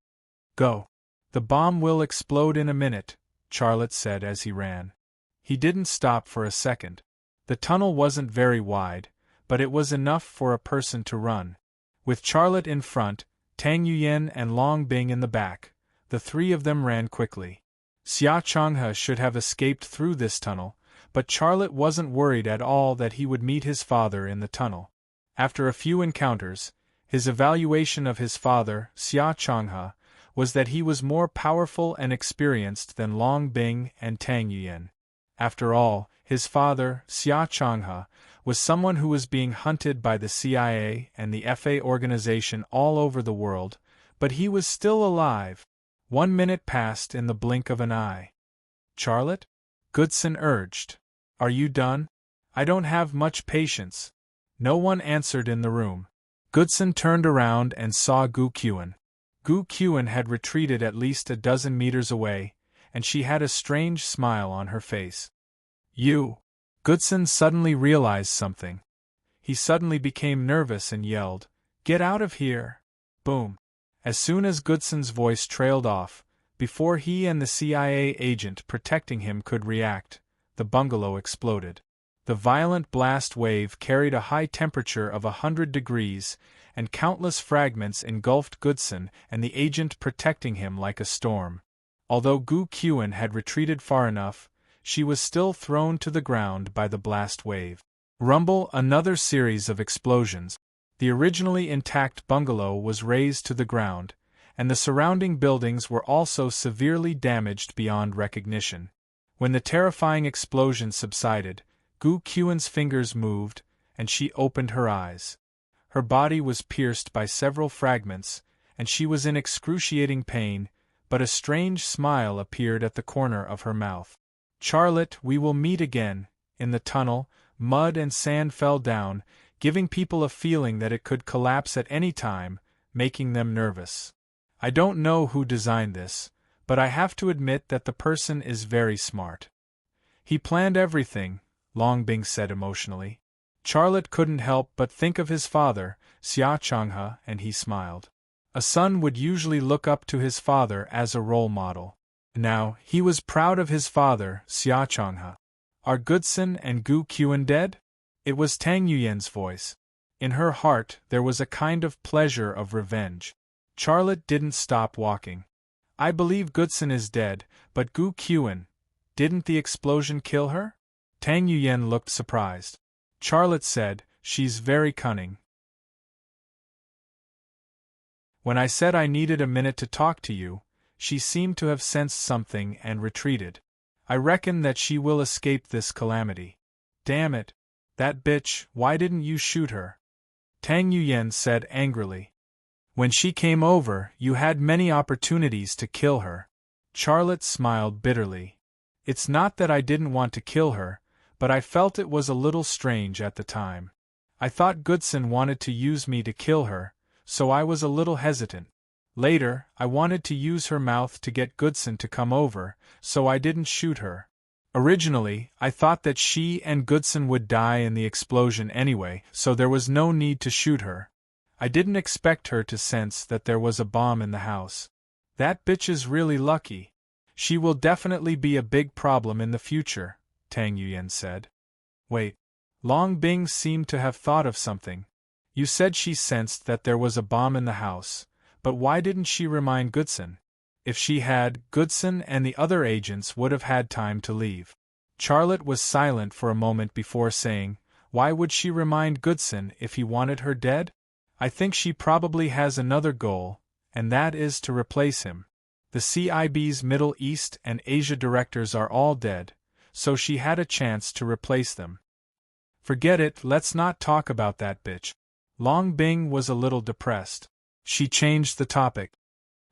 "Go. The bomb will explode in a minute," Charlotte said as he ran. He didn't stop for a second. The tunnel wasn't very wide, but it was enough for a person to run. With Charlotte in front, Tang Yuyen and Long Bing in the back, the three of them ran quickly. Xia Changhe should have escaped through this tunnel, but Charlotte wasn't worried at all that he would meet his father in the tunnel. After a few encounters, his evaluation of his father, Xia Changhe, was that he was more powerful and experienced than Long Bing and Tang Yuyen. After all, his father, Xia Changhe, was someone who was being hunted by the CIA and the FA organization all over the world, but he was still alive. 1 minute passed in the blink of an eye. "Charlotte?" Goodson urged. "Are you done? I don't have much patience." No one answered in the room. Goodson turned around and saw Gu Qian. Gu Qian had retreated at least a dozen meters away, and she had a strange smile on her face. "You!" Goodson suddenly realized something. He suddenly became nervous and yelled, "Get out of here!" Boom! As soon as Goodson's voice trailed off, before he and the CIA agent protecting him could react, the bungalow exploded. The violent blast wave carried a high temperature of 100 degrees, and countless fragments engulfed Goodson and the agent protecting him like a storm. Although Gu Qian had retreated far enough, she was still thrown to the ground by the blast wave. Rumble, another series of explosions. The originally intact bungalow was razed to the ground, and the surrounding buildings were also severely damaged beyond recognition. When the terrifying explosion subsided, Gu Qian's fingers moved, and she opened her eyes. Her body was pierced by several fragments, and she was in excruciating pain, but a strange smile appeared at the corner of her mouth. "Charlotte, we will meet again." In the tunnel, mud and sand fell down, giving people a feeling that it could collapse at any time, making them nervous. I don't know who designed this, but I have to admit that the person is very smart. He planned everything, Long Bing said emotionally. Charlotte couldn't help but think of his father, Xia Changhe, and he smiled. A son would usually look up to his father as a role model. Now, he was proud of his father, Xia Changhe. "Are Goodson and Gu Qian dead?" It was Tang Yuyen's voice. In her heart there was a kind of pleasure of revenge. Charlotte didn't stop walking. "I believe Goodson is dead, but Gu Qian, didn't the explosion kill her?" Tang Yuyen looked surprised. Charlotte said, "She's very cunning." When I said I needed a minute to talk to you, she seemed to have sensed something and retreated. I reckon that she will escape this calamity. Damn it! That bitch, why didn't you shoot her? Tang Yuyan said angrily. When she came over, you had many opportunities to kill her. Charlotte smiled bitterly. It's not that I didn't want to kill her, but I felt it was a little strange at the time. I thought Goodson wanted to use me to kill her, so I was a little hesitant. Later, I wanted to use her mouth to get Goodson to come over, so I didn't shoot her. Originally, I thought that she and Goodson would die in the explosion anyway, so there was no need to shoot her. I didn't expect her to sense that there was a bomb in the house. That bitch is really lucky. She will definitely be a big problem in the future, Tang Yuyan said. Wait. Long Bing seemed to have thought of something. You said she sensed that there was a bomb in the house, but why didn't she remind Goodson? If she had, Goodson and the other agents would have had time to leave. Charlotte was silent for a moment before saying, why would she remind Goodson if he wanted her dead? I think she probably has another goal, and that is to replace him. The CIB's Middle East and Asia directors are all dead, so she had a chance to replace them. Forget it, let's not talk about that bitch. Long Bing was a little depressed. She changed the topic.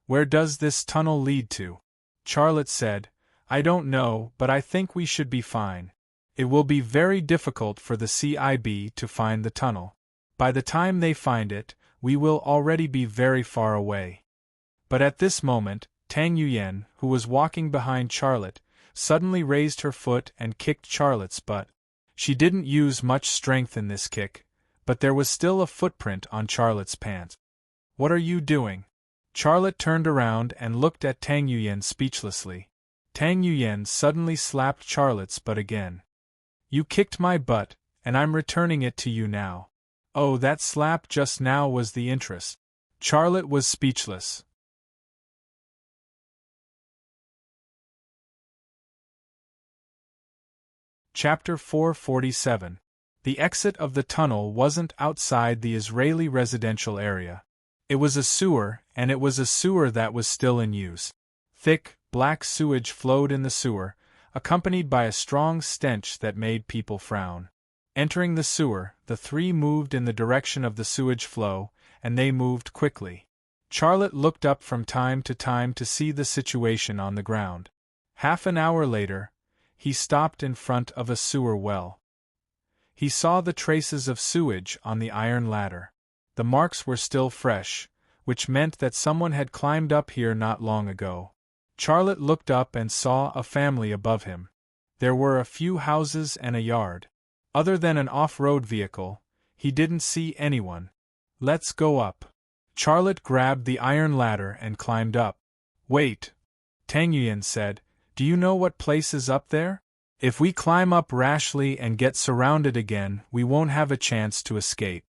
Where does this tunnel lead to? Charlotte said, I don't know, but I think we should be fine. It will be very difficult for the CIB to find the tunnel. By the time they find it, we will already be very far away. But at this moment, Tang Yuyan, who was walking behind Charlotte, suddenly raised her foot and kicked Charlotte's butt. She didn't use much strength in this kick, but there was still a footprint on Charlotte's pants. What are you doing? Charlotte turned around and looked at Tang Yuyan speechlessly. Tang Yuyan suddenly slapped Charlotte's butt again. You kicked my butt, and I'm returning it to you now. Oh, that slap just now was the interest. Charlotte was speechless. Chapter 447. The exit of the tunnel wasn't outside the Israeli residential area. It was a sewer, and it was a sewer that was still in use. Thick, black sewage flowed in the sewer, accompanied by a strong stench that made people frown. Entering the sewer, the three moved in the direction of the sewage flow, and they moved quickly. Charlotte looked up from time to see the situation on the ground. Half an hour later, he stopped in front of a sewer well. He saw the traces of sewage on the iron ladder. The marks were still fresh, which meant that someone had climbed up here not long ago. Charlotte looked up and saw a family above him. There were a few houses and a yard. Other than an off-road vehicle, he didn't see anyone. Let's go up. Charlotte grabbed the iron ladder and climbed up. Wait, Tang Yuyan said, do you know what place is up there? If we climb up rashly and get surrounded again, we won't have a chance to escape.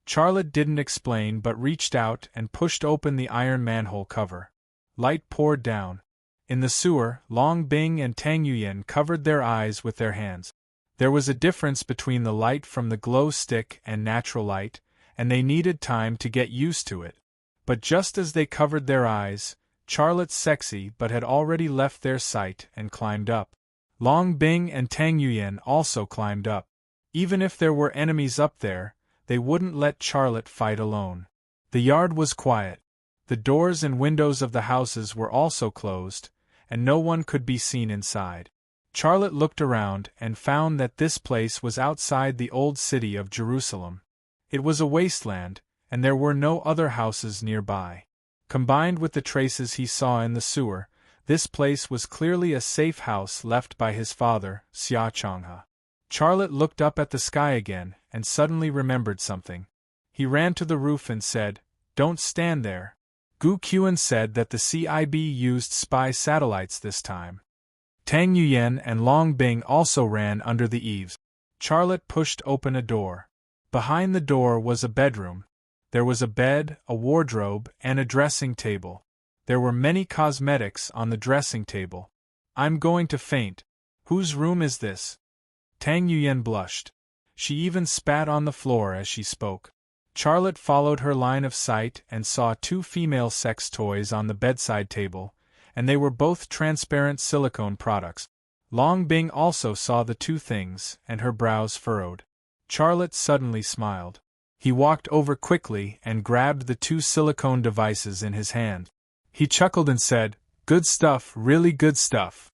Charlotte didn't explain but reached out and pushed open the iron manhole cover. Light poured down. In the sewer, Long Bing and Tang Yuyan covered their eyes with their hands. There was a difference between the light from the glow stick and natural light, and they needed time to get used to it. But just as they covered their eyes, Charlotte's sexy but had already left their sight and climbed up. Long Bing and Tang Yuyan also climbed up. Even if there were enemies up there, they wouldn't let Charlotte fight alone. The yard was quiet. The doors and windows of the houses were also closed, and no one could be seen inside. Charlotte looked around and found that this place was outside the old city of Jerusalem. It was a wasteland, and there were no other houses nearby. Combined with the traces he saw in the sewer, this place was clearly a safe house left by his father, Xia Changhe. Charlotte looked up at the sky again and suddenly remembered something. He ran to the roof and said, "Don't stand there." Gu Qian said that the CIB used spy satellites this time. Tang Yuyan and Long Bing also ran under the eaves. Charlotte pushed open a door. Behind the door was a bedroom. There was a bed, a wardrobe, and a dressing table. There were many cosmetics on the dressing table. I'm going to faint. Whose room is this? Tang Yuyan blushed. She even spat on the floor as she spoke. Charlotte followed her line of sight and saw two female sex toys on the bedside table, and they were both transparent silicone products. Long Bing also saw the two things, and her brows furrowed. Charlotte suddenly smiled. He walked over quickly and grabbed the two silicone devices in his hand. He chuckled and said, "Good stuff, really good stuff."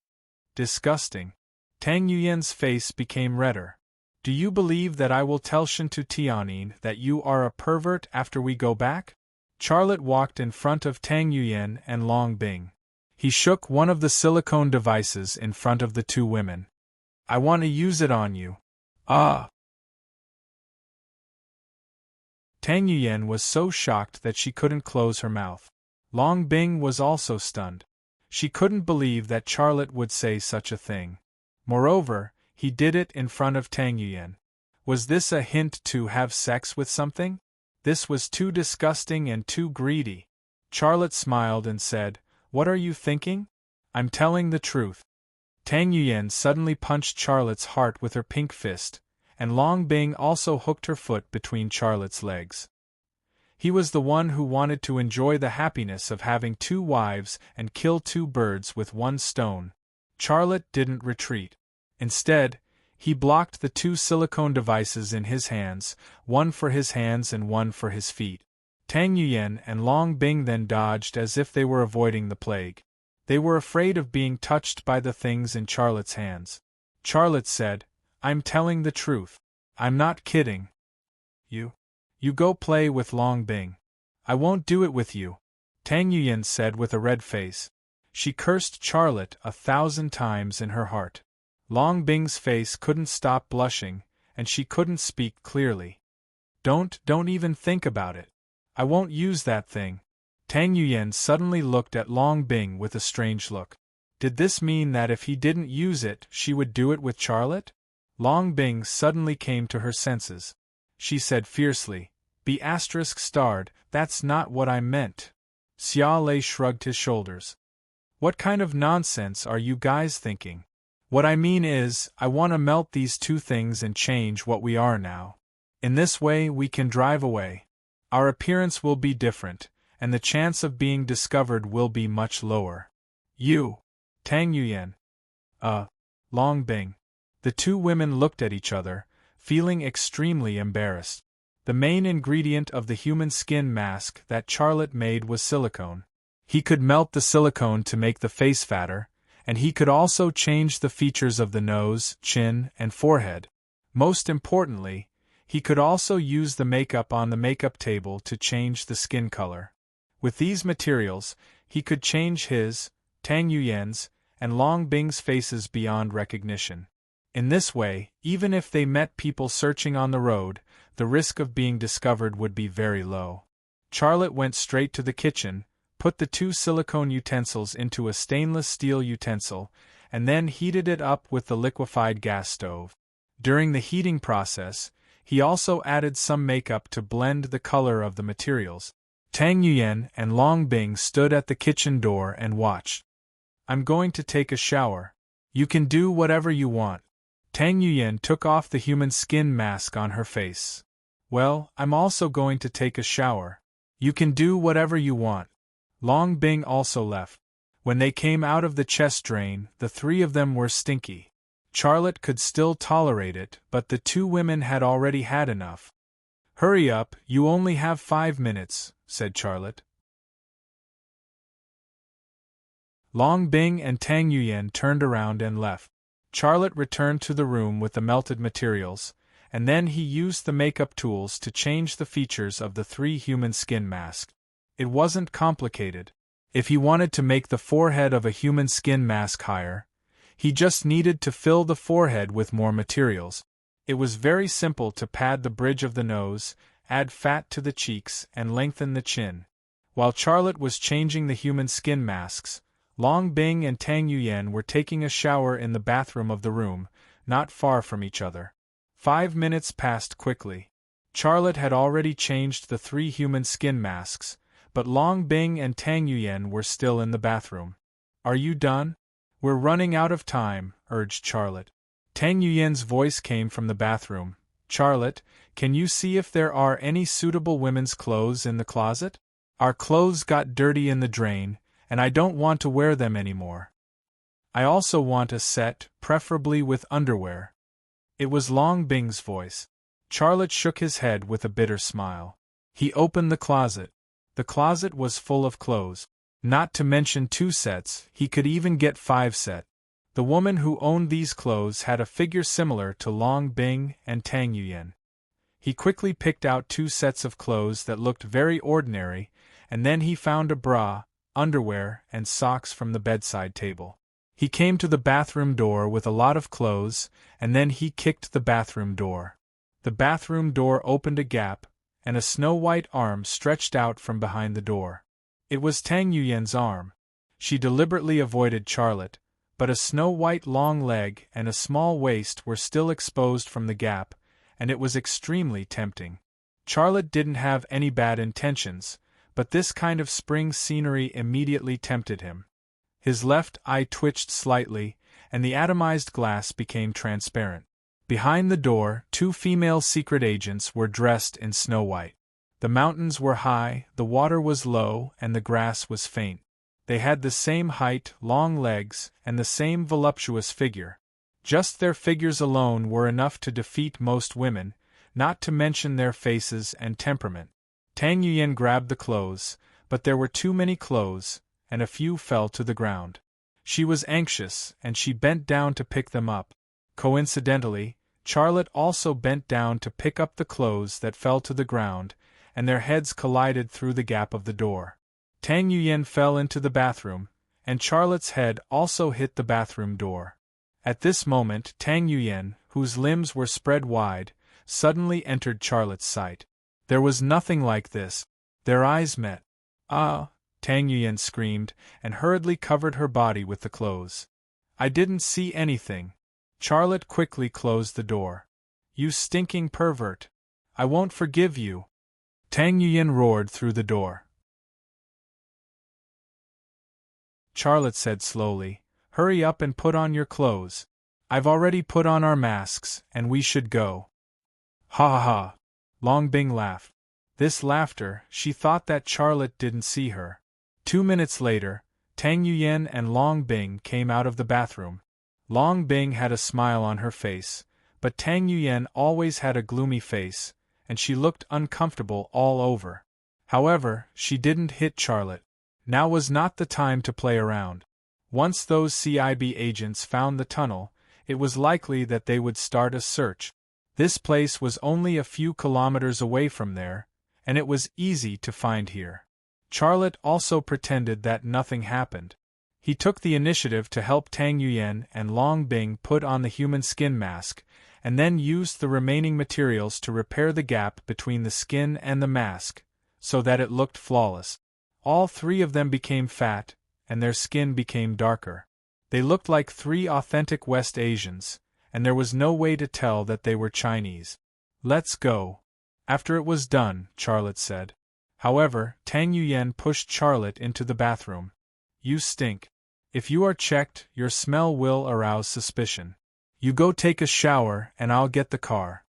"Disgusting." Tang Yuyen's face became redder. "Do you believe that I will tell Shintu Tianyin that you are a pervert after we go back?" Charlotte walked in front of Tang Yuyen and Long Bing. He shook one of the silicone devices in front of the two women. "I want to use it on you." "Ah!" Tang Yuyen was so shocked that she couldn't close her mouth. Long Bing was also stunned. She couldn't believe that Charlotte would say such a thing. Moreover, he did it in front of Tang Yuyen. Was this a hint to have sex with something? This was too disgusting and too greedy. Charlotte smiled and said, "What are you thinking? I'm telling the truth." Tang Yuyen suddenly punched Charlotte's heart with her pink fist, and Long Bing also hooked her foot between Charlotte's legs. He was the one who wanted to enjoy the happiness of having two wives and kill two birds with one stone. Charlotte didn't retreat. Instead, he blocked the two silicone devices in his hands, one for his hands and one for his feet. Tang Yuyen and Long Bing then dodged as if they were avoiding the plague. They were afraid of being touched by the things in Charlotte's hands. Charlotte said, "I'm telling the truth. I'm not kidding." You go play with Long Bing. I won't do it with you," Tang Yuyen said with a red face. She cursed Charlotte 1,000 times in her heart. Long Bing's face couldn't stop blushing, and she couldn't speak clearly. Don't even think about it. I won't use that thing." Tang Yuyen suddenly looked at Long Bing with a strange look. Did this mean that if he didn't use it, she would do it with Charlotte? Long Bing suddenly came to her senses. She said fiercely, "Be ****, that's not what I meant." Xia Lei shrugged his shoulders. "What kind of nonsense are you guys thinking? What I mean is, I want to melt these two things and change what we are now. In this way we can drive away. Our appearance will be different, and the chance of being discovered will be much lower." "You!" Tang Yuyen. Long Bing. The two women looked at each other, feeling extremely embarrassed. The main ingredient of the human skin mask that Charlotte made was silicone. He could melt the silicone to make the face fatter, and he could also change the features of the nose, chin, and forehead. Most importantly, he could also use the makeup on the makeup table to change the skin color. With these materials, he could change his, Tang Yuyen's, and Long Bing's faces beyond recognition. In this way, even if they met people searching on the road, the risk of being discovered would be very low. Charlotte went straight to the kitchen, put the two silicone utensils into a stainless steel utensil, and then heated it up with the liquefied gas stove. During the heating process, he also added some makeup to blend the color of the materials. Tang Yuyen and Long Bing stood at the kitchen door and watched. "I'm going to take a shower. You can do whatever you want." Tang Yuyen took off the human skin mask on her face. "Well, I'm also going to take a shower. You can do whatever you want." Long Bing also left. When they came out of the chest drain, the three of them were stinky. Charlotte could still tolerate it, but the two women had already had enough. "Hurry up, you only have 5 minutes," said Charlotte. Long Bing and Tang Yuyen turned around and left. Charlotte returned to the room with the melted materials, and then he used the makeup tools to change the features of the 3 human skin masks. It wasn't complicated. If he wanted to make the forehead of a human skin mask higher, he just needed to fill the forehead with more materials. It was very simple to pad the bridge of the nose, add fat to the cheeks, and lengthen the chin. While Charlotte was changing the human skin masks, Long Bing and Tang Yuyen were taking a shower in the bathroom of the room, not far from each other. 5 minutes passed quickly. Charlotte had already changed the 3 human skin masks, but Long Bing and Tang Yuyen were still in the bathroom. "Are you done? We're running out of time," urged Charlotte. Tang Yuyen's voice came from the bathroom. "Charlotte, can you see if there are any suitable women's clothes in the closet? Our clothes got dirty in the drain, and I don't want to wear them anymore. I also want a set, preferably with underwear." It was Long Bing's voice. Charlotte shook his head with a bitter smile. He opened the closet. The closet was full of clothes. Not to mention 2 sets, he could even get 5 sets. The woman who owned these clothes had a figure similar to Long Bing and Tang Yuyan. He quickly picked out 2 sets of clothes that looked very ordinary, and then he found a bra, underwear, and socks from the bedside table. He came to the bathroom door with a lot of clothes, and then he kicked the bathroom door. The bathroom door opened a gap, and a snow-white arm stretched out from behind the door. It was Tang Yuyan's arm. She deliberately avoided Charlotte, but a snow-white long leg and a small waist were still exposed from the gap, and it was extremely tempting. Charlotte didn't have any bad intentions, but this kind of spring scenery immediately tempted him. His left eye twitched slightly, and the atomized glass became transparent. Behind the door, 2 female secret agents were dressed in snow white. The mountains were high, the water was low, and the grass was faint. They had the same height, long legs, and the same voluptuous figure. Just their figures alone were enough to defeat most women, not to mention their faces and temperament. Tang Yuyan grabbed the clothes, but there were too many clothes, and a few fell to the ground. She was anxious, and she bent down to pick them up. Coincidentally, Charlotte also bent down to pick up the clothes that fell to the ground, and their heads collided through the gap of the door. Tang Yuyan fell into the bathroom, and Charlotte's head also hit the bathroom door. At this moment, Tang Yuyan, whose limbs were spread wide, suddenly entered Charlotte's sight. There was nothing like this. Their eyes met. "Ah!" Tang Yuyan screamed, and hurriedly covered her body with the clothes. "I didn't see anything." Charlotte quickly closed the door. "You stinking pervert! I won't forgive you!" Tang Yuyan roared through the door. Charlotte said slowly, "Hurry up and put on your clothes. I've already put on our masks, and we should go." "Ha ha ha!" Long Bing laughed. This laughter, she thought that Charlotte didn't see her. 2 minutes later, Tang Yuyan and Long Bing came out of the bathroom. Long Bing had a smile on her face, but Tang Yuyan always had a gloomy face, and she looked uncomfortable all over. However, she didn't hit Charlotte. Now was not the time to play around. Once those CIB agents found the tunnel, it was likely that they would start a search. This place was only a few kilometers away from there, and it was easy to find here. Charlotte also pretended that nothing happened. He took the initiative to help Tang Yuyan and Long Bing put on the human skin mask, and then used the remaining materials to repair the gap between the skin and the mask, so that it looked flawless. All 3 of them became fat, and their skin became darker. They looked like 3 authentic West Asians, and there was no way to tell that they were Chinese. "Let's go." After it was done, Charlotte said. However, Tang Yuyan pushed Charlotte into the bathroom. "You stink. If you are checked, your smell will arouse suspicion. You go take a shower and I'll get the car."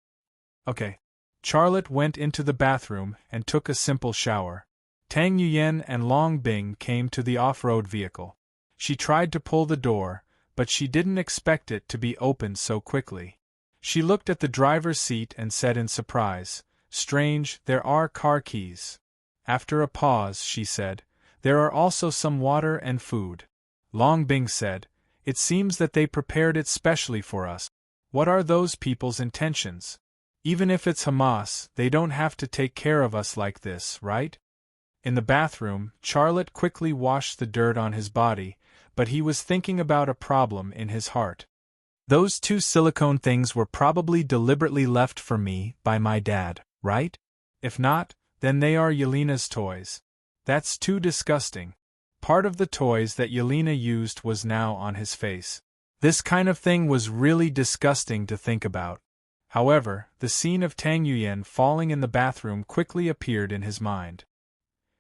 "Okay." Charlotte went into the bathroom and took a simple shower. Tang Yuyan and Long Bing came to the off-road vehicle. She tried to pull the door, but she didn't expect it to be opened so quickly. She looked at the driver's seat and said in surprise, "Strange, there are car keys." After a pause, she said, "There are also some water and food." Long Bing said, "It seems that they prepared it specially for us. What are those people's intentions? Even if it's Hamas, they don't have to take care of us like this, right?" In the bathroom, Charlotte quickly washed the dirt on his body, but he was thinking about a problem in his heart. "Those 2 silicone things were probably deliberately left for me by my dad, right? If not, then they are Yelena's toys. That's too disgusting." Part of the toys that Yelena used was now on his face. This kind of thing was really disgusting to think about. However, the scene of Tang Yuyan falling in the bathroom quickly appeared in his mind.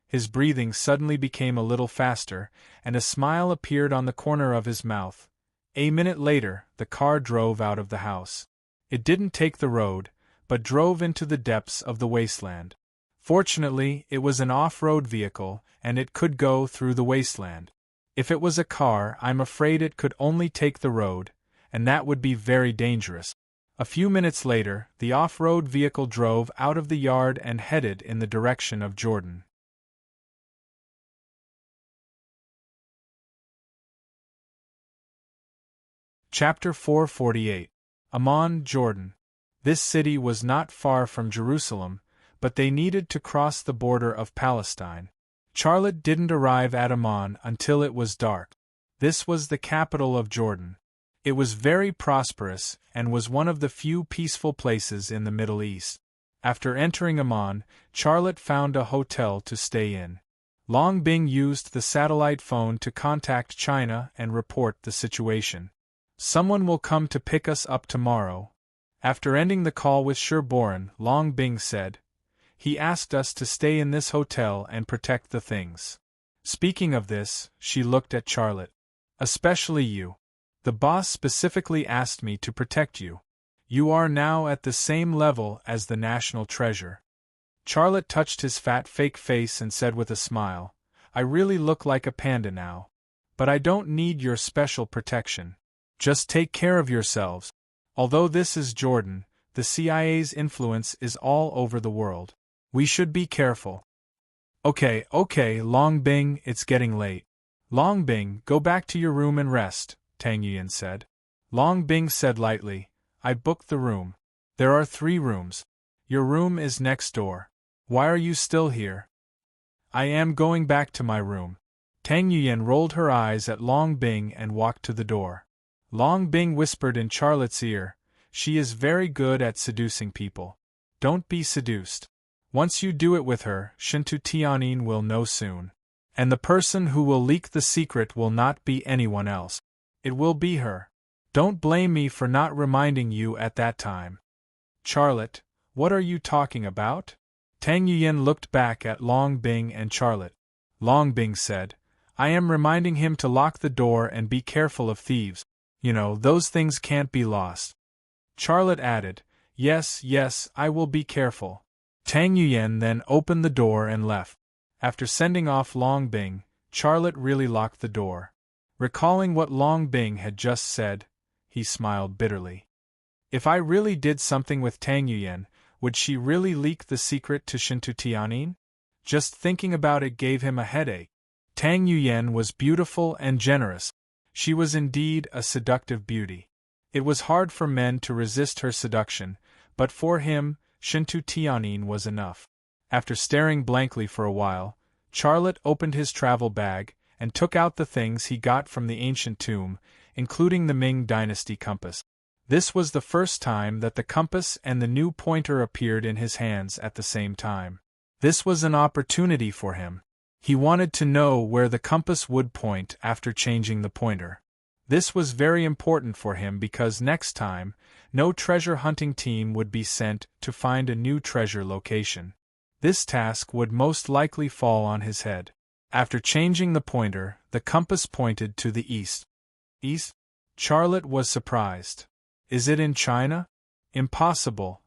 His breathing suddenly became a little faster, and a smile appeared on the corner of his mouth. A minute later, the car drove out of the house. It didn't take the road, but drove into the depths of the wasteland. Fortunately, it was an off-road vehicle, and it could go through the wasteland. If it was a car, I'm afraid it could only take the road, and that would be very dangerous. A few minutes later, the off-road vehicle drove out of the yard and headed in the direction of Jordan. Chapter 448. Amman, Jordan. This city was not far from Jerusalem, but they needed to cross the border of Palestine. Charlotte didn't arrive at Amman until it was dark. This was the capital of Jordan. It was very prosperous and was one of the few peaceful places in the Middle East. After entering Amman, Charlotte found a hotel to stay in. Long Bing used the satellite phone to contact China and report the situation. "Someone will come to pick us up tomorrow." After ending the call with Sherborne, Long Bing said, "He asked us to stay in this hotel and protect the things." Speaking of this, she looked at Charlotte. "Especially you. The boss specifically asked me to protect you. You are now at the same level as the national treasure." Charlotte touched his fat fake face and said with a smile, "I really look like a panda now. But I don't need your special protection. Just take care of yourselves. Although this is Jordan, the CIA's influence is all over the world. We should be careful." Okay, Long Bing, it's getting late." "Long Bing, go back to your room and rest," Tang Yuyan said. Long Bing said lightly, "I booked the room. There are 3 rooms. Your room is next door. Why are you still here?" "I am going back to my room." Tang Yuyan rolled her eyes at Long Bing and walked to the door. Long Bing whispered in Charlotte's ear, "She is very good at seducing people. Don't be seduced. Once you do it with her, Shintu Tianyin will know soon. And the person who will leak the secret will not be anyone else. It will be her. Don't blame me for not reminding you at that time." "Charlotte, what are you talking about?" Tang Yuyan looked back at Long Bing and Charlotte. Long Bing said, "I am reminding him to lock the door and be careful of thieves. You know, those things can't be lost." Charlotte added, Yes, I will be careful." Tang Yuyan then opened the door and left. After sending off Long Bing, Charlotte really locked the door. Recalling what Long Bing had just said, he smiled bitterly. If I really did something with Tang Yuyan, would she really leak the secret to Shintu Tianyin? Just thinking about it gave him a headache. Tang Yuyan was beautiful and generous. She was indeed a seductive beauty. It was hard for men to resist her seduction, but for him, Shintu Tianyin was enough. After staring blankly for a while, Charlotte opened his travel bag and took out the things he got from the ancient tomb, including the Ming Dynasty compass. This was the first time that the compass and the new pointer appeared in his hands at the same time. This was an opportunity for him. He wanted to know where the compass would point after changing the pointer. This was very important for him because next time, no treasure hunting team would be sent to find a new treasure location. This task would most likely fall on his head. After changing the pointer, the compass pointed to the east. East? Charlotte was surprised. Is it in China? Impossible.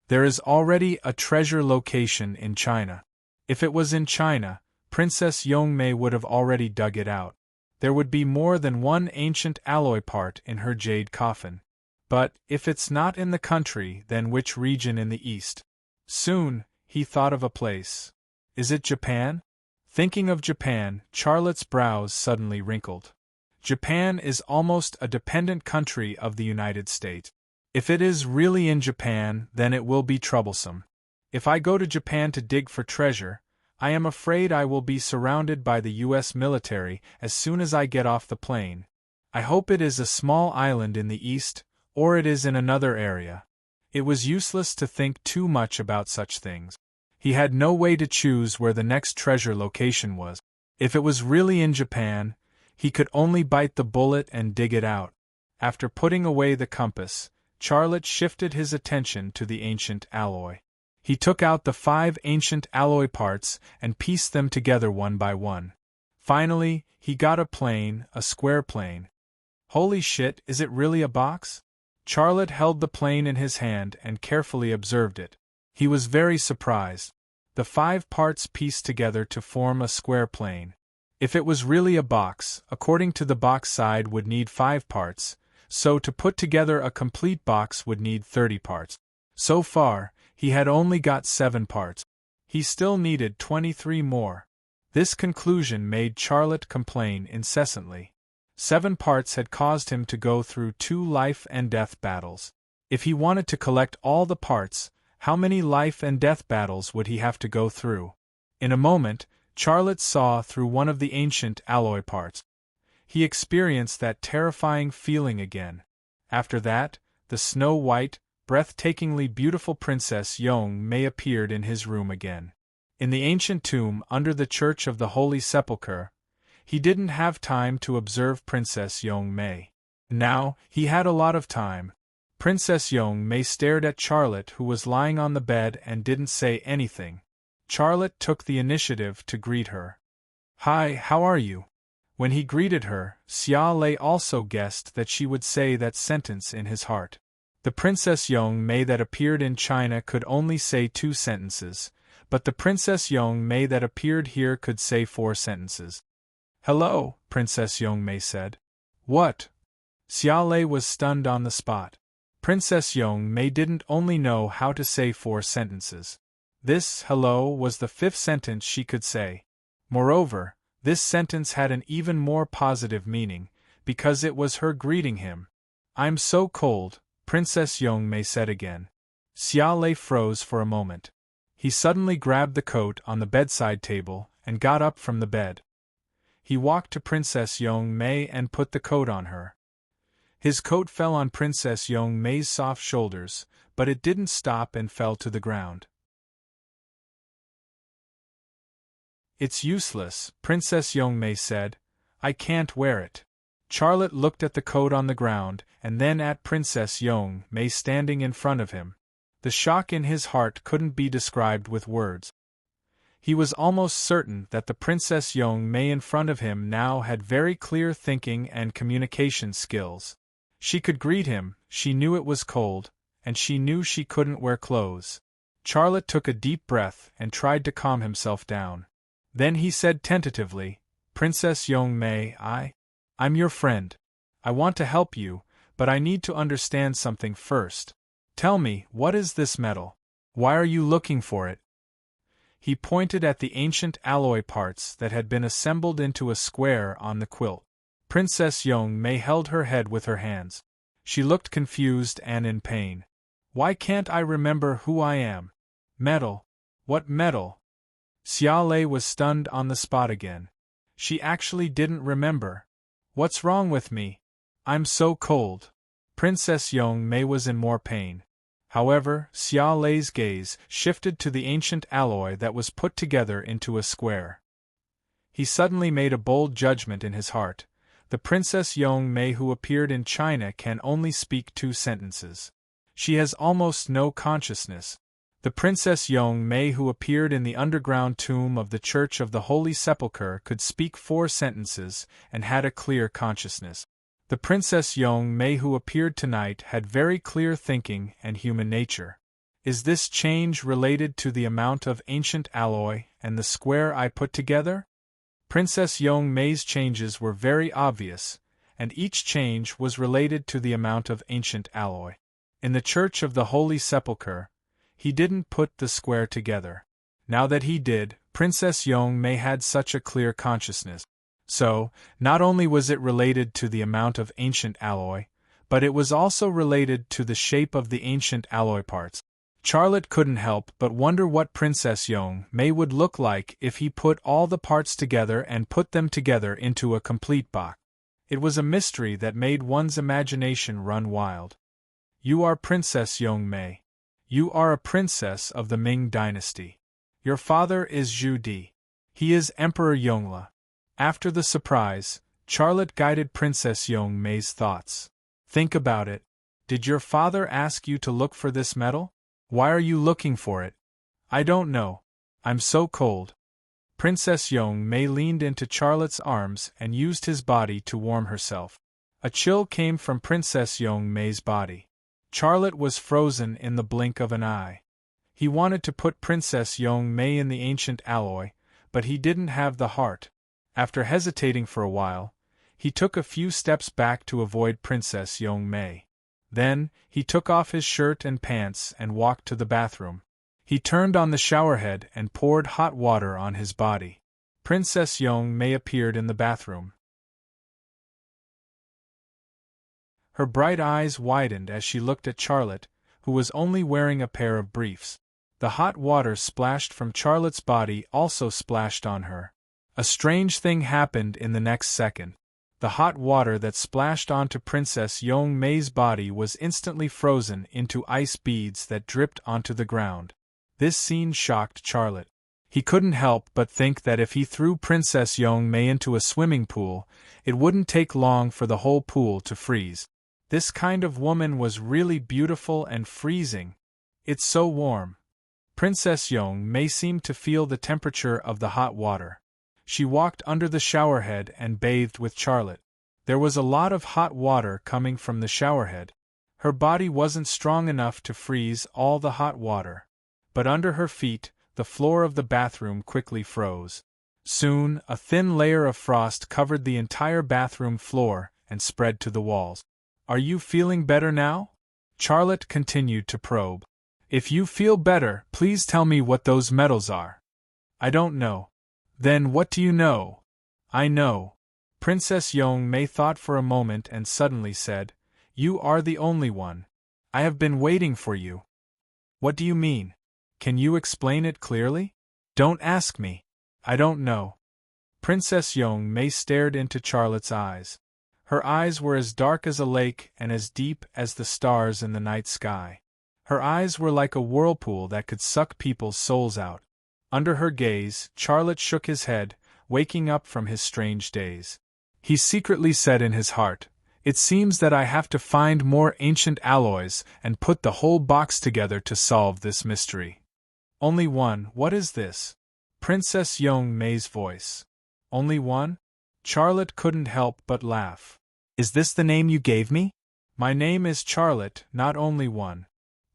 There is already a treasure location in China. If it was in China, Princess Yongmei would have already dug it out. There would be more than one ancient alloy part in her jade coffin. But, if it's not in the country, then which region in the east? Soon, he thought of a place. Is it Japan? Thinking of Japan, Charlotte's brows suddenly wrinkled. Japan is almost a dependent country of the United States. If it is really in Japan, then it will be troublesome. If I go to Japan to dig for treasure, I am afraid I will be surrounded by the U.S. military as soon as I get off the plane. I hope it is a small island in the east, or it is in another area. It was useless to think too much about such things. He had no way to choose where the next treasure location was. If it was really in Japan, he could only bite the bullet and dig it out. After putting away the compass, Charlotte shifted his attention to the ancient alloy. He took out the 5 ancient alloy parts and pieced them together one by one. Finally, he got a square plane. Holy shit, is it really a box? Charlotte held the plane in his hand and carefully observed it. He was very surprised. The 5 parts pieced together to form a square plane. If it was really a box, according to the box side would need 5 parts, so to put together a complete box would need 30 parts. So far, he had only got 7 parts. He still needed 23 more. This conclusion made Charlotte complain incessantly. 7 parts had caused him to go through 2 life and death battles. If he wanted to collect all the parts, how many life and death battles would he have to go through? In a moment, Charlotte saw through one of the ancient alloy parts. He experienced that terrifying feeling again. After that, the snow-white, breathtakingly beautiful Princess Young-May appeared in his room again. In the ancient tomb under the Church of the Holy Sepulchre, he didn't have time to observe Princess Young-May. Now, he had a lot of time. Princess Young-May stared at Charlotte, who was lying on the bed, and didn't say anything. Charlotte took the initiative to greet her. "Hi, how are you?" When he greeted her, Xia Lei also guessed that she would say that sentence in his heart. The Princess Young-May that appeared in China could only say 2 sentences, but the Princess Young-May that appeared here could say 4 sentences. "Hello," Princess Young-May said. "What?" Xia Lei was stunned on the spot. Princess Young-May didn't only know how to say 4 sentences. This hello was the 5th sentence she could say. Moreover, this sentence had an even more positive meaning, because it was her greeting him. "I'm so cold," Princess Young-May said again. Xia Lei froze for a moment. He suddenly grabbed the coat on the bedside table and got up from the bed. He walked to Princess Young-May and put the coat on her. His coat fell on Princess Young-May's soft shoulders, but it didn't stop and fell to the ground. "It's useless," Princess Young-May said. "I can't wear it." Charlotte looked at the coat on the ground, and then at Princess Young-May standing in front of him. The shock in his heart couldn't be described with words. He was almost certain that the Princess Young-May in front of him now had very clear thinking and communication skills. She could greet him, she knew it was cold, and she knew she couldn't wear clothes. Charlotte took a deep breath and tried to calm himself down. Then he said tentatively, "Princess Young-May, I'm your friend. I want to help you, but I need to understand something first. Tell me, what is this metal? Why are you looking for it?" He pointed at the ancient alloy parts that had been assembled into a square on the quilt. Princess Young-May held her head with her hands. She looked confused and in pain. "Why can't I remember who I am? Metal? What metal?" Xia Lei was stunned on the spot again. She actually didn't remember. "What's wrong with me? I'm so cold." Princess Young-May was in more pain. However, Xia Lei's gaze shifted to the ancient alloy that was put together into a square. He suddenly made a bold judgment in his heart. The Princess Young-May who appeared in China can only speak 2 sentences. She has almost no consciousness. The Princess Young-May who appeared in the underground tomb of the Church of the Holy Sepulchre could speak 4 sentences and had a clear consciousness. The Princess Young-May who appeared tonight had very clear thinking and human nature. Is this change related to the amount of ancient alloy and the square I put together? Princess Young-May's changes were very obvious, and each change was related to the amount of ancient alloy. In the Church of the Holy Sepulchre, he didn't put the square together. Now that he did, Princess Young-May had such a clear consciousness. So, not only was it related to the amount of ancient alloy, but it was also related to the shape of the ancient alloy parts. Charlotte couldn't help but wonder what Princess Young-May would look like if he put all the parts together and put them together into a complete box. It was a mystery that made one's imagination run wild. "You are Princess Young-May. You are a princess of the Ming dynasty. Your father is Zhu Di. He is Emperor Yongle." After the surprise, Charlotte guided Princess Young-May's thoughts. "Think about it. Did your father ask you to look for this metal? Why are you looking for it?" "I don't know. I'm so cold." Princess Young-May leaned into Charlotte's arms and used his body to warm herself. A chill came from Princess Young-May's body. Charlotte was frozen in the blink of an eye. He wanted to put Princess Young May in the ancient alloy, but he didn't have the heart. After hesitating for a while, he took a few steps back to avoid Princess Young May. Then, he took off his shirt and pants and walked to the bathroom. He turned on the showerhead and poured hot water on his body. Princess Young May appeared in the bathroom. Her bright eyes widened as she looked at Charlotte, who was only wearing a pair of briefs. The hot water splashed from Charlotte's body also splashed on her. A strange thing happened in the next second. The hot water that splashed onto Princess Young May's body was instantly frozen into ice beads that dripped onto the ground. This scene shocked Charlotte. He couldn't help but think that if he threw Princess Young May into a swimming pool, it wouldn't take long for the whole pool to freeze. This kind of woman was really beautiful and freezing. It's so warm. Princess Young May seemed to feel the temperature of the hot water. She walked under the showerhead and bathed with Charlotte. There was a lot of hot water coming from the showerhead. Her body wasn't strong enough to freeze all the hot water. But under her feet, the floor of the bathroom quickly froze. Soon, a thin layer of frost covered the entire bathroom floor and spread to the walls. Are you feeling better now? Charlotte continued to probe. If you feel better, please tell me what those metals are. I don't know. Then what do you know? I know. Princess Young May thought for a moment and suddenly said, You are the only one. I have been waiting for you. What do you mean? Can you explain it clearly? Don't ask me. I don't know. Princess Young May stared into Charlotte's eyes. Her eyes were as dark as a lake and as deep as the stars in the night sky. Her eyes were like a whirlpool that could suck people's souls out. Under her gaze, Charlotte shook his head, waking up from his strange daze. He secretly said in his heart, It seems that I have to find more ancient alloys and put the whole box together to solve this mystery. Only one, what is this? Princess Young May's voice. Only one? Charlotte couldn't help but laugh. Is this the name you gave me? My name is Charlotte, not only one.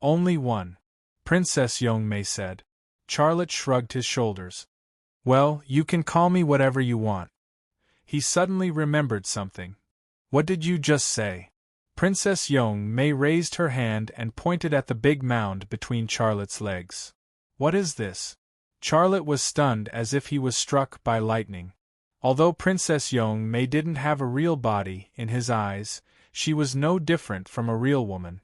Only one. Princess Young May said. Charlotte shrugged his shoulders. Well, you can call me whatever you want. He suddenly remembered something. What did you just say? Princess Young May raised her hand and pointed at the big mound between Charlotte's legs. What is this? Charlotte was stunned as if he was struck by lightning. Although Princess Young May didn't have a real body, in his eyes, she was no different from a real woman.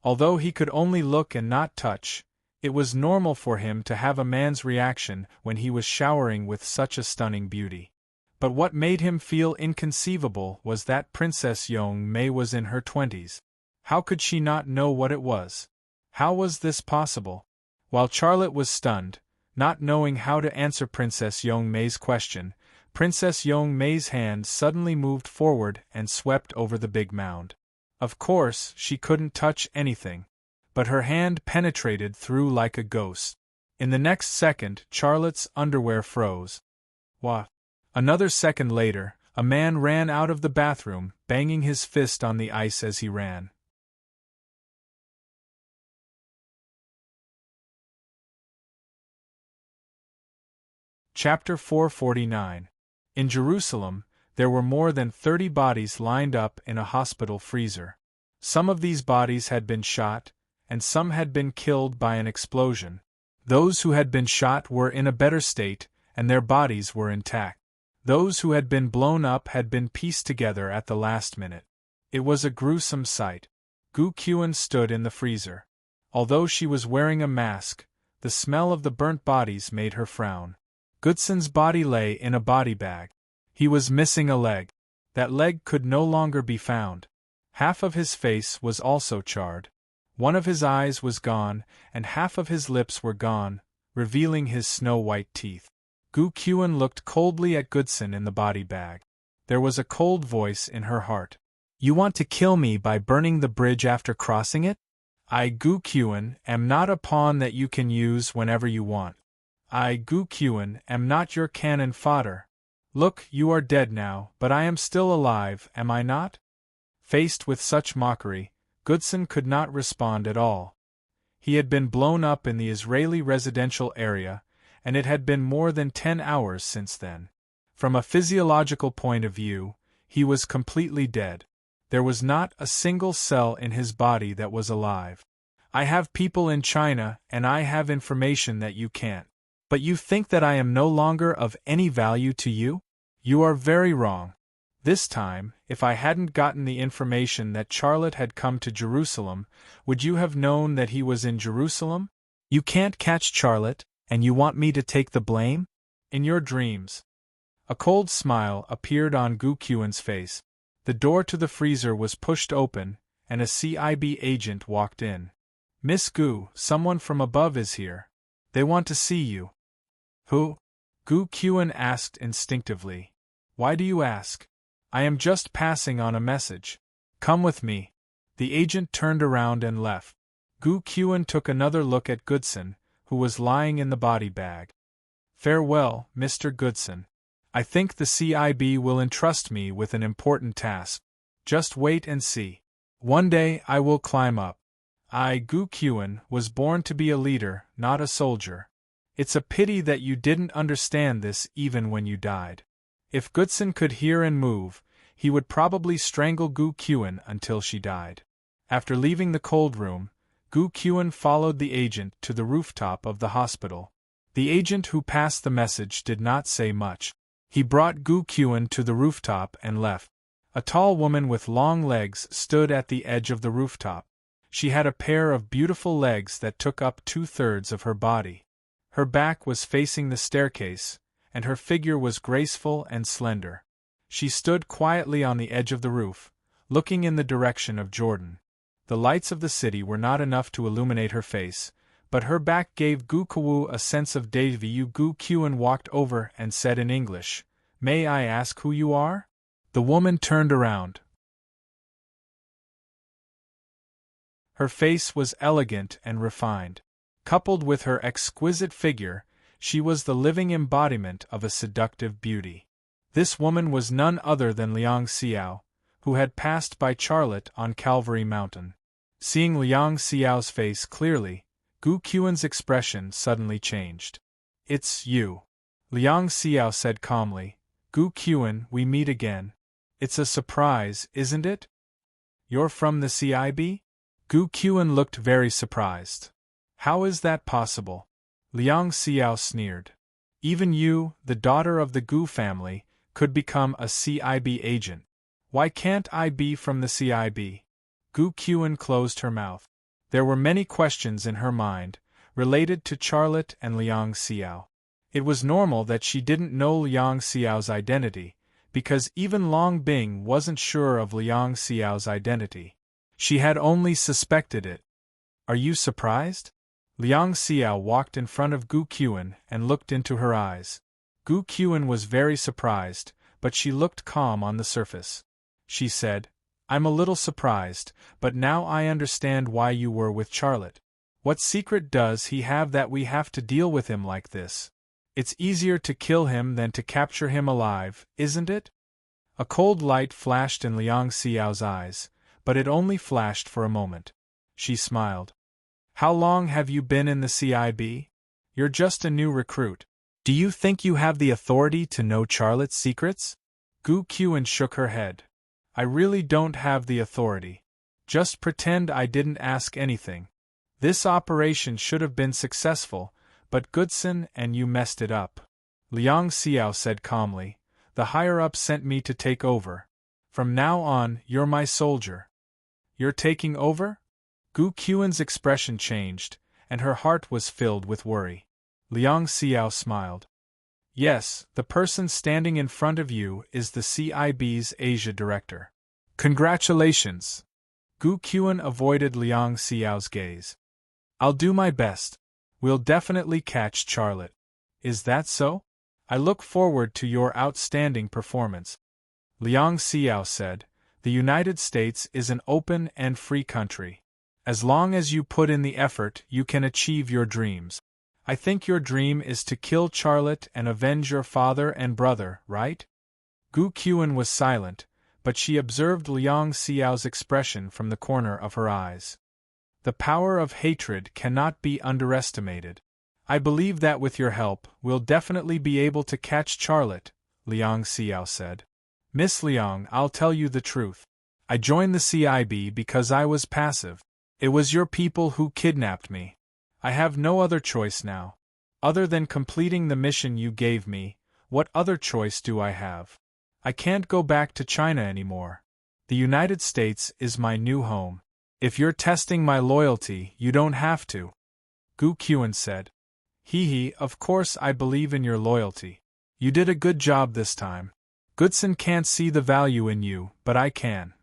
Although he could only look and not touch, it was normal for him to have a man's reaction when he was showering with such a stunning beauty. But what made him feel inconceivable was that Princess Young May was in her 20s. How could she not know what it was? How was this possible? While Charlotte was stunned, not knowing how to answer Princess Young May's question, Princess Young May's hand suddenly moved forward and swept over the big mound. Of course, she couldn't touch anything. But her hand penetrated through like a ghost. In the next second, Charlotte's underwear froze. What? Another second later, a man ran out of the bathroom, banging his fist on the ice as he ran. Chapter 449. In Jerusalem, there were more than 30 bodies lined up in a hospital freezer. Some of these bodies had been shot, and some had been killed by an explosion. Those who had been shot were in a better state, and their bodies were intact. Those who had been blown up had been pieced together at the last minute. It was a gruesome sight. Gu Qian stood in the freezer. Although she was wearing a mask, the smell of the burnt bodies made her frown. Gutsen's body lay in a body bag. He was missing a leg. That leg could no longer be found. Half of his face was also charred. One of his eyes was gone, and half of his lips were gone, revealing his snow-white teeth. Gu Qian looked coldly at Gutsen in the body bag. There was a cold voice in her heart. You want to kill me by burning the bridge after crossing it? I, Gu Qian, am not a pawn that you can use whenever you want. I, Gu Qian, am not your cannon fodder. Look, you are dead now, but I am still alive, am I not? Faced with such mockery, Goodson could not respond at all. He had been blown up in the Israeli residential area, and it had been more than 10 hours since then. From a physiological point of view, he was completely dead. There was not a single cell in his body that was alive. I have people in China, and I have information that you can't. But you think that I am no longer of any value to you? You are very wrong. This time, if I hadn't gotten the information that Charlotte had come to Jerusalem, would you have known that he was in Jerusalem? You can't catch Charlotte, and you want me to take the blame? In your dreams. A cold smile appeared on Gu Qiuan's face. The door to the freezer was pushed open, and a CIB agent walked in. Miss Gu, someone from above is here. They want to see you. Who? Gu Qiuan asked instinctively. Why do you ask? I am just passing on a message. Come with me. The agent turned around and left. Gu Qiuan took another look at Goodson, who was lying in the body bag. Farewell, Mr. Goodson. I think the CIB will entrust me with an important task. Just wait and see. One day I will climb up. I, Gu Qiuan, was born to be a leader, not a soldier. It's a pity that you didn't understand this even when you died. If Goodson could hear and move, he would probably strangle Gu Qiuan until she died. After leaving the cold room, Gu Qiuan followed the agent to the rooftop of the hospital. The agent who passed the message did not say much. He brought Gu Qiuan to the rooftop and left. A tall woman with long legs stood at the edge of the rooftop. She had a pair of beautiful legs that took up 2/3 of her body. Her back was facing the staircase, and her figure was graceful and slender. She stood quietly on the edge of the roof, looking in the direction of Jordan. The lights of the city were not enough to illuminate her face, but her back gave Gu Qiuan a sense of déjà vu. Gu Qiuan walked over and said in English, "May I ask who you are?" The woman turned around. Her face was elegant and refined. Coupled with her exquisite figure, she was the living embodiment of a seductive beauty. This woman was none other than Liang Xiao, who had passed by Charlotte on Calvary Mountain. Seeing Liang Xiao's face clearly, Gu Qiuan's expression suddenly changed. "It's you," Liang Xiao said calmly. "Gu Qiuan, we meet again. It's a surprise, isn't it? You're from the CIB?" Gu Qiuan looked very surprised. "How is that possible?" Liang Xiao sneered. "Even you, the daughter of the Gu family, could become a CIB agent. Why can't I be from the CIB? Gu Qiuan closed her mouth. There were many questions in her mind, related to Charlotte and Liang Xiao. It was normal that she didn't know Liang Xiao's identity, because even Long Bing wasn't sure of Liang Xiao's identity. She had only suspected it. "Are you surprised?" Liang Xiao walked in front of Gu Qiuan and looked into her eyes. Gu Qiuan was very surprised, but she looked calm on the surface. She said, "I'm a little surprised, but now I understand why you were with Charlotte. What secret does he have that we have to deal with him like this? It's easier to kill him than to capture him alive, isn't it?" A cold light flashed in Liang Xiao's eyes, but it only flashed for a moment. She smiled. "How long have you been in the CIB? You're just a new recruit. Do you think you have the authority to know Charlotte's secrets?" Gu Qiuan shook her head. "I really don't have the authority. Just pretend I didn't ask anything. This operation should have been successful, but Goodson and you messed it up." Liang Xiao said calmly, "The higher-up sent me to take over. From now on, you're my soldier." "You're taking over?" Gu Qiuan's expression changed, and her heart was filled with worry. Liang Xiao smiled. "Yes, the person standing in front of you is the CIB's Asia director." "Congratulations!" Gu Qiuan avoided Liang Xiao's gaze. "I'll do my best. We'll definitely catch Charlotte. Is that so? I look forward to your outstanding performance." Liang Xiao said, "The United States is an open and free country. As long as you put in the effort, you can achieve your dreams. I think your dream is to kill Charlotte and avenge your father and brother, right?" Gu Qiuan was silent, but she observed Liang Xiao's expression from the corner of her eyes. The power of hatred cannot be underestimated. I believe that with your help, we'll definitely be able to catch Charlotte, Liang Xiao said. Miss Liang, I'll tell you the truth. I joined the CIB because I was passive. It was your people who kidnapped me. I have no other choice now. Other than completing the mission you gave me, what other choice do I have? I can't go back to China anymore. The United States is my new home. If you're testing my loyalty, you don't have to. Gu Qian said. Hee, of course I believe in your loyalty. You did a good job this time. Goodson can't see the value in you, but I can.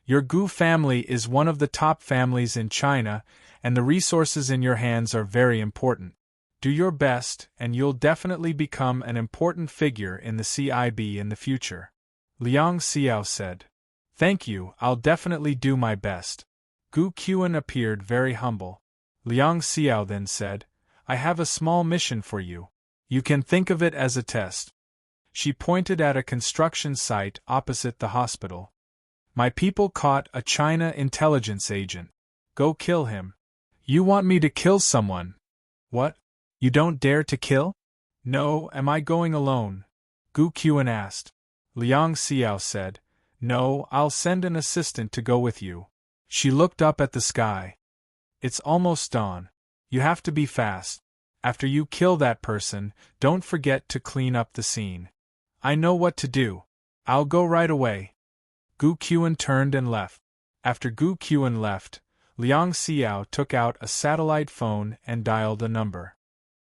Your Gu family is one of the top families in China, and the resources in your hands are very important. Do your best, and you'll definitely become an important figure in the CIB in the future. Liang Xiao said. Thank you, I'll definitely do my best. Gu Qian appeared very humble. Liang Xiao then said, I have a small mission for you. You can think of it as a test. She pointed at a construction site opposite the hospital. My people caught a China intelligence agent. Go kill him. You want me to kill someone? What? You don't dare to kill? No, am I going alone? Gu Qian asked. Liang Xiao said, No, I'll send an assistant to go with you. She looked up at the sky. It's almost dawn. You have to be fast. After you kill that person, don't forget to clean up the scene. I know what to do. I'll go right away. Gu Qian turned and left. After Gu Qian left, Liang Xiao took out a satellite phone and dialed a number.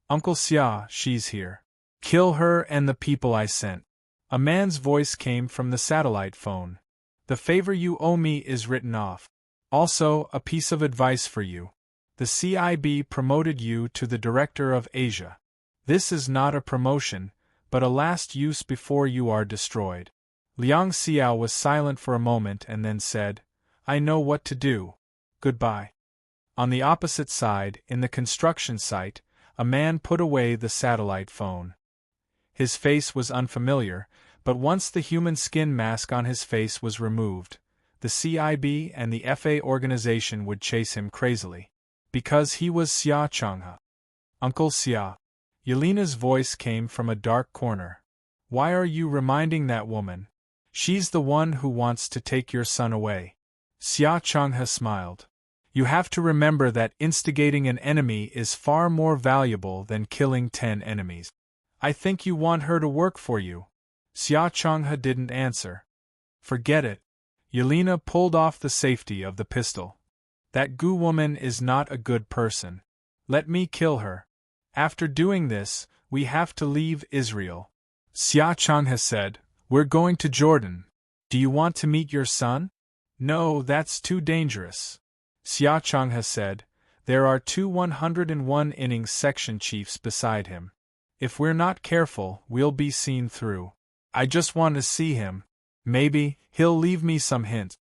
Uncle Xia, she's here. Kill her and the people I sent. A man's voice came from the satellite phone. The favor you owe me is written off. Also, a piece of advice for you. The CIB promoted you to the Director of Asia. This is not a promotion, but a last use before you are destroyed. Liang Xiao was silent for a moment and then said, I know what to do. Goodbye. On the opposite side, in the construction site, a man put away the satellite phone. His face was unfamiliar, but once the human skin mask on his face was removed, the CIB and the FA organization would chase him crazily. Because he was Xia Changhe. Uncle Xia. Yelena's voice came from a dark corner. Why are you reminding that woman? She's the one who wants to take your son away. Xia Changhe smiled. You have to remember that instigating an enemy is far more valuable than killing 10 enemies. I think you want her to work for you. Xia Changhe didn't answer. Forget it. Yelena pulled off the safety of the pistol. That Gu woman is not a good person. Let me kill her. After doing this, we have to leave Israel. Xia Changhe said, We're going to Jordan. Do you want to meet your son? No, that's too dangerous. Xia Changhe said, There are 2 101 innings section chiefs beside him. If we're not careful, we'll be seen through. I just want to see him. Maybe he'll leave me some hint.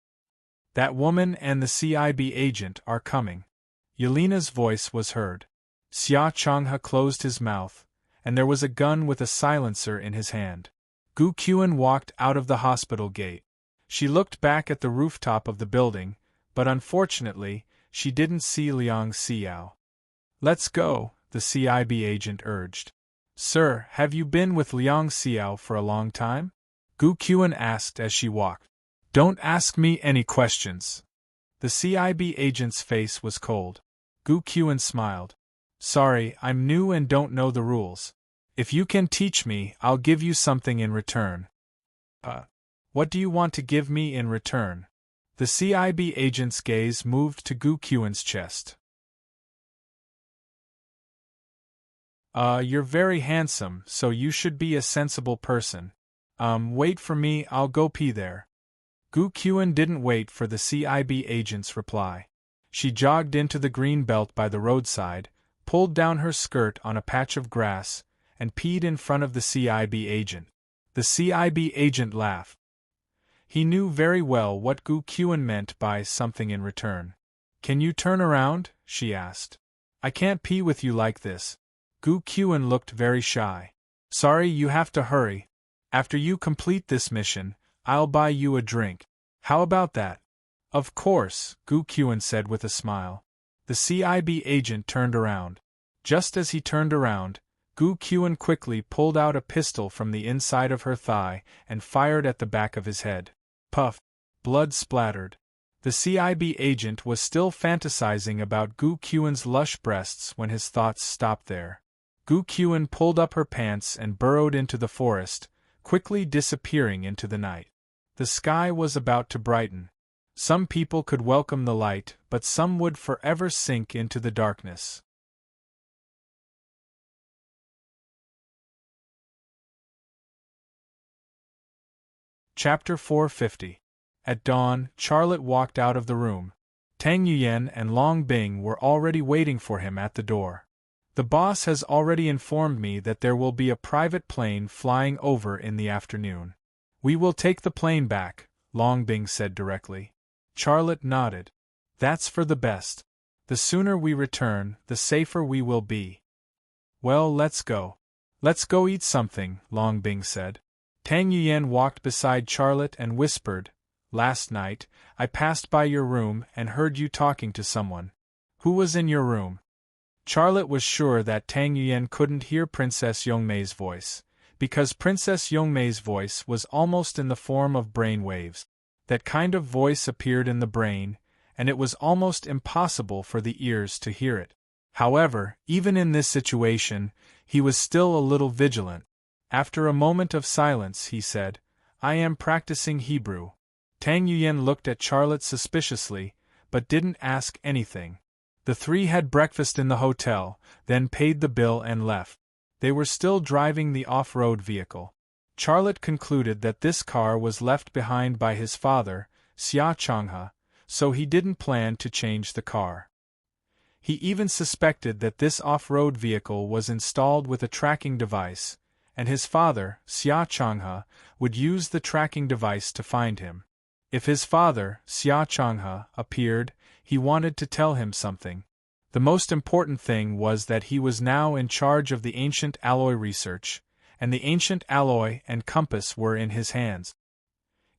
That woman and the CIB agent are coming. Yelena's voice was heard. Xia Changhe closed his mouth, and there was a gun with a silencer in his hand. Gu Qian walked out of the hospital gate. She looked back at the rooftop of the building, but unfortunately, she didn't see Liang Xiao. Let's go, the CIB agent urged. Sir, have you been with Liang Xiao for a long time? Gu Qian asked as she walked. Don't ask me any questions. The CIB agent's face was cold. Gu Qian smiled. Sorry, I'm new and don't know the rules. If you can teach me, I'll give you something in return. What do you want to give me in return? The CIB agent's gaze moved to Gu Qian's chest. You're very handsome, so you should be a sensible person. Wait for me, I'll go pee there. Gu Qian didn't wait for the CIB agent's reply. She jogged into the green belt by the roadside, pulled down her skirt on a patch of grass, and peed in front of the CIB agent. The CIB agent laughed. He knew very well what Gu Qian meant by something in return. Can you turn around? She asked. I can't pee with you like this. Gu Qian looked very shy. Sorry, you have to hurry. After you complete this mission, I'll buy you a drink. How about that? Of course, Gu Qian said with a smile. The CIB agent turned around. Just as he turned around, Gu Qian quickly pulled out a pistol from the inside of her thigh and fired at the back of his head. Puff! Blood splattered. The CIB agent was still fantasizing about Gu Qian's lush breasts when his thoughts stopped there. Gu Qian pulled up her pants and burrowed into the forest, quickly disappearing into the night. The sky was about to brighten. Some people could welcome the light, but some would forever sink into the darkness. Chapter 450. At dawn, Charlotte walked out of the room. Tang Yuyan and Long Bing were already waiting for him at the door. The boss has already informed me that there will be a private plane flying over in the afternoon. We will take the plane back, Long Bing said directly. Charlotte nodded. That's for the best. The sooner we return, the safer we will be. Well, let's go. Let's go eat something, Long Bing said. Tang Yuyan walked beside Charlotte and whispered, Last night, I passed by your room and heard you talking to someone. Who was in your room? Charlotte was sure that Tang Yuyan couldn't hear Princess Yongmei's voice, because Princess Yongmei's voice was almost in the form of brain waves. That kind of voice appeared in the brain, and it was almost impossible for the ears to hear it. However, even in this situation, he was still a little vigilant. After a moment of silence, he said, I am practicing Hebrew. Tang Yuyan looked at Charlotte suspiciously, but didn't ask anything. The three had breakfast in the hotel, then paid the bill and left. They were still driving the off-road vehicle. Charlotte concluded that this car was left behind by his father, Xia Changhe, so he didn't plan to change the car. He even suspected that this off-road vehicle was installed with a tracking device, and his father, Xia Changhe, would use the tracking device to find him. If his father, Xia Changhe, appeared, he wanted to tell him something. The most important thing was that he was now in charge of the ancient alloy research, and the ancient alloy and compass were in his hands.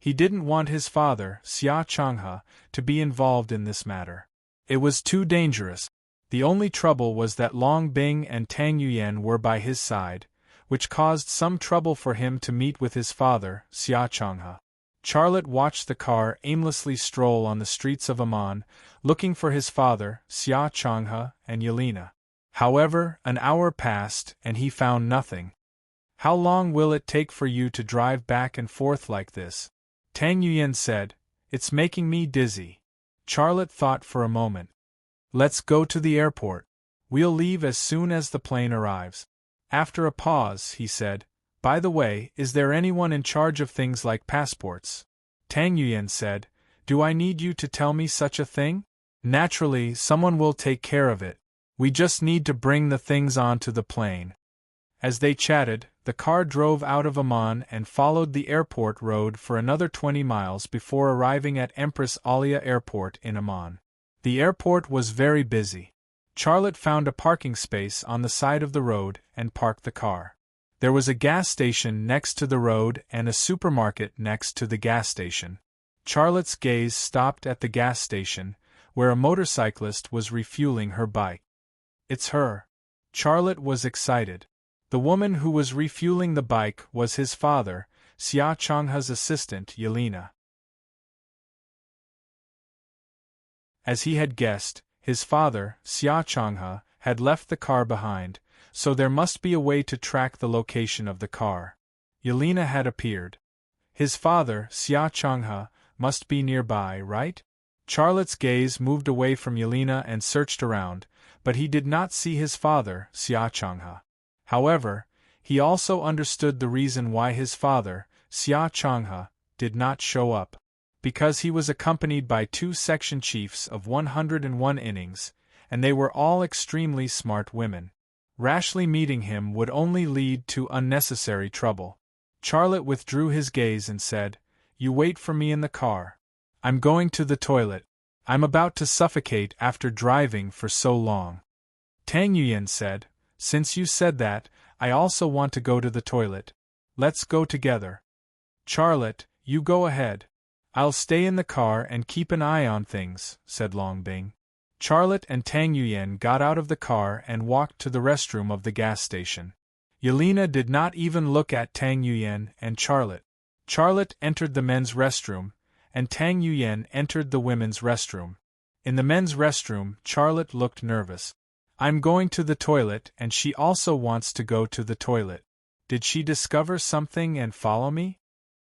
He didn't want his father, Xia Changhe, to be involved in this matter. It was too dangerous. The only trouble was that Long Bing and Tang Yuyan were by his side, which caused some trouble for him to meet with his father, Xia Changhe. Charlotte watched the car aimlessly stroll on the streets of Amman, looking for his father, Xia Changhe, and Yelena. However, an hour passed and he found nothing. How long will it take for you to drive back and forth like this? Tang Yuyan said, It's making me dizzy. Charlotte thought for a moment. Let's go to the airport. We'll leave as soon as the plane arrives. After a pause, he said, By the way, is there anyone in charge of things like passports? Tang Yuyan said, Do I need you to tell me such a thing? Naturally, someone will take care of it. We just need to bring the things onto the plane. As they chatted, the car drove out of Amman and followed the airport road for another 20 miles before arriving at Empress Alia Airport in Amman. The airport was very busy. Charlotte found a parking space on the side of the road and parked the car. There was a gas station next to the road and a supermarket next to the gas station. Charlotte's gaze stopped at the gas station, where a motorcyclist was refueling her bike. It's her. Charlotte was excited. The woman who was refueling the bike was his father, Xia Changhe's assistant Yelena. As he had guessed, his father, Xia Changhe, had left the car behind, so there must be a way to track the location of the car. Yelena had appeared. His father, Xia Changhe, must be nearby, right? Charlotte's gaze moved away from Yelena and searched around, but he did not see his father, Xia Changhe. However, he also understood the reason why his father, Xia Changhe, did not show up. Because he was accompanied by 2 section chiefs of 101 innings, and they were all extremely smart women. Rashly meeting him would only lead to unnecessary trouble. Charlotte withdrew his gaze and said, You wait for me in the car. I'm going to the toilet. I'm about to suffocate after driving for so long. Tang Yuyan said, Since you said that, I also want to go to the toilet. Let's go together. Charlotte, you go ahead. I'll stay in the car and keep an eye on things, said Long Bing. Charlotte and Tang Yuyan got out of the car and walked to the restroom of the gas station. Yelena did not even look at Tang Yuyan and Charlotte. Charlotte entered the men's restroom, and Tang Yuyan entered the women's restroom. In the men's restroom, Charlotte looked nervous. I'm going to the toilet and she also wants to go to the toilet. Did she discover something and follow me?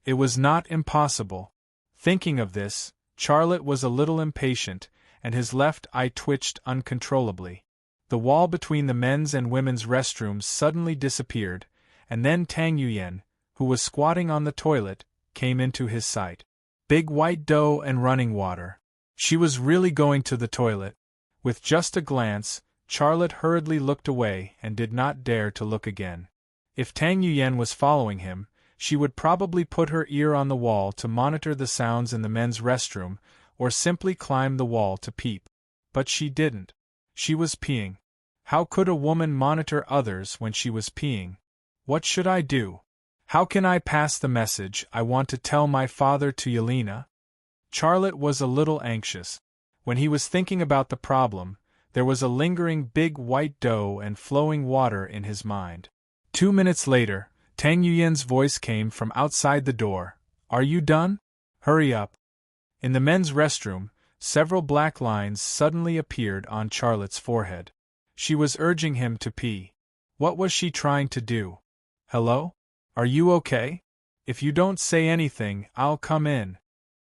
It was not impossible. Thinking of this, Charlotte was a little impatient, and his left eye twitched uncontrollably. The wall between the men's and women's restrooms suddenly disappeared, and then Tang Yuyan, who was squatting on the toilet, came into his sight. Big white dough and running water. She was really going to the toilet. With just a glance, Charlotte hurriedly looked away and did not dare to look again. If Tang Yuyan was following him, she would probably put her ear on the wall to monitor the sounds in the men's restroom, or simply climb the wall to peep. But she didn't. She was peeing. How could a woman monitor others when she was peeing? What should I do? How can I pass the message I want to tell my father to Yelena? Charlotte was a little anxious. When he was thinking about the problem, there was a lingering big white dough and flowing water in his mind. 2 minutes later, Tang Yuyan's voice came from outside the door. Are you done? Hurry up. In the men's restroom, several black lines suddenly appeared on Charlotte's forehead. She was urging him to pee. What was she trying to do? Hello? Are you okay? If you don't say anything, I'll come in.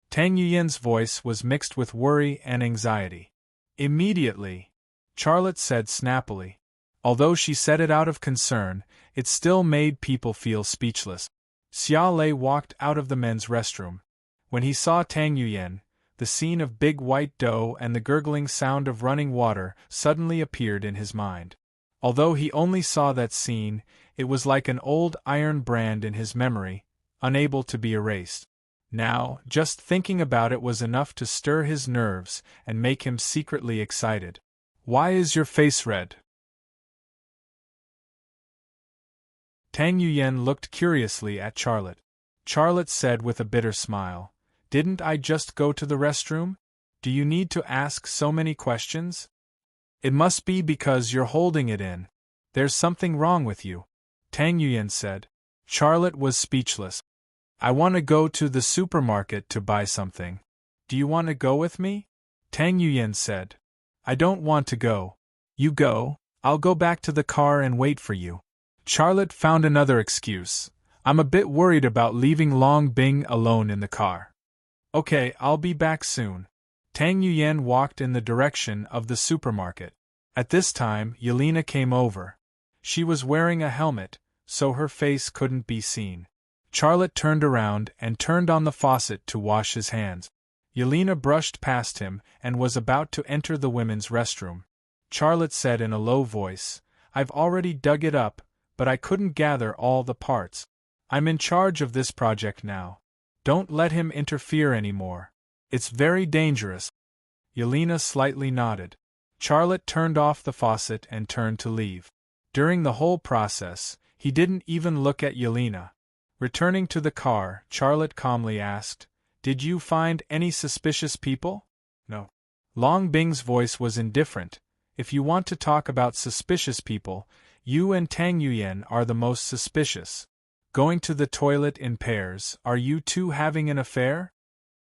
Tang Yuyan's voice was mixed with worry and anxiety. Immediately, Charlotte said snappily. Although she said it out of concern, it still made people feel speechless. Xia Lei walked out of the men's restroom. When he saw Tang Yuyan, the scene of big white dough and the gurgling sound of running water suddenly appeared in his mind. Although he only saw that scene, it was like an old iron brand in his memory, unable to be erased. Now, just thinking about it was enough to stir his nerves and make him secretly excited. Why is your face red? Tang Yuyan looked curiously at Charlotte. Charlotte said with a bitter smile, Didn't I just go to the restroom? Do you need to ask so many questions? It must be because you're holding it in. There's something wrong with you, Tang Yuyan said. Charlotte was speechless. I want to go to the supermarket to buy something. Do you want to go with me? Tang Yuyan said. I don't want to go. You go, I'll go back to the car and wait for you. Charlotte found another excuse. I'm a bit worried about leaving Long Bing alone in the car. Okay, I'll be back soon. Tang Yuyan walked in the direction of the supermarket. At this time, Yelena came over. She was wearing a helmet, so her face couldn't be seen. Charlotte turned around and turned on the faucet to wash his hands. Yelena brushed past him and was about to enter the women's restroom. Charlotte said in a low voice, I've already dug it up, but I couldn't gather all the parts. I'm in charge of this project now. Don't let him interfere anymore. It's very dangerous. Yelena slightly nodded. Charlotte turned off the faucet and turned to leave. During the whole process, he didn't even look at Yelena. Returning to the car, Charlotte calmly asked, Did you find any suspicious people? No. Long Bing's voice was indifferent. If you want to talk about suspicious people, you and Tang Yuyan are the most suspicious. Going to the toilet in pairs, are you two having an affair?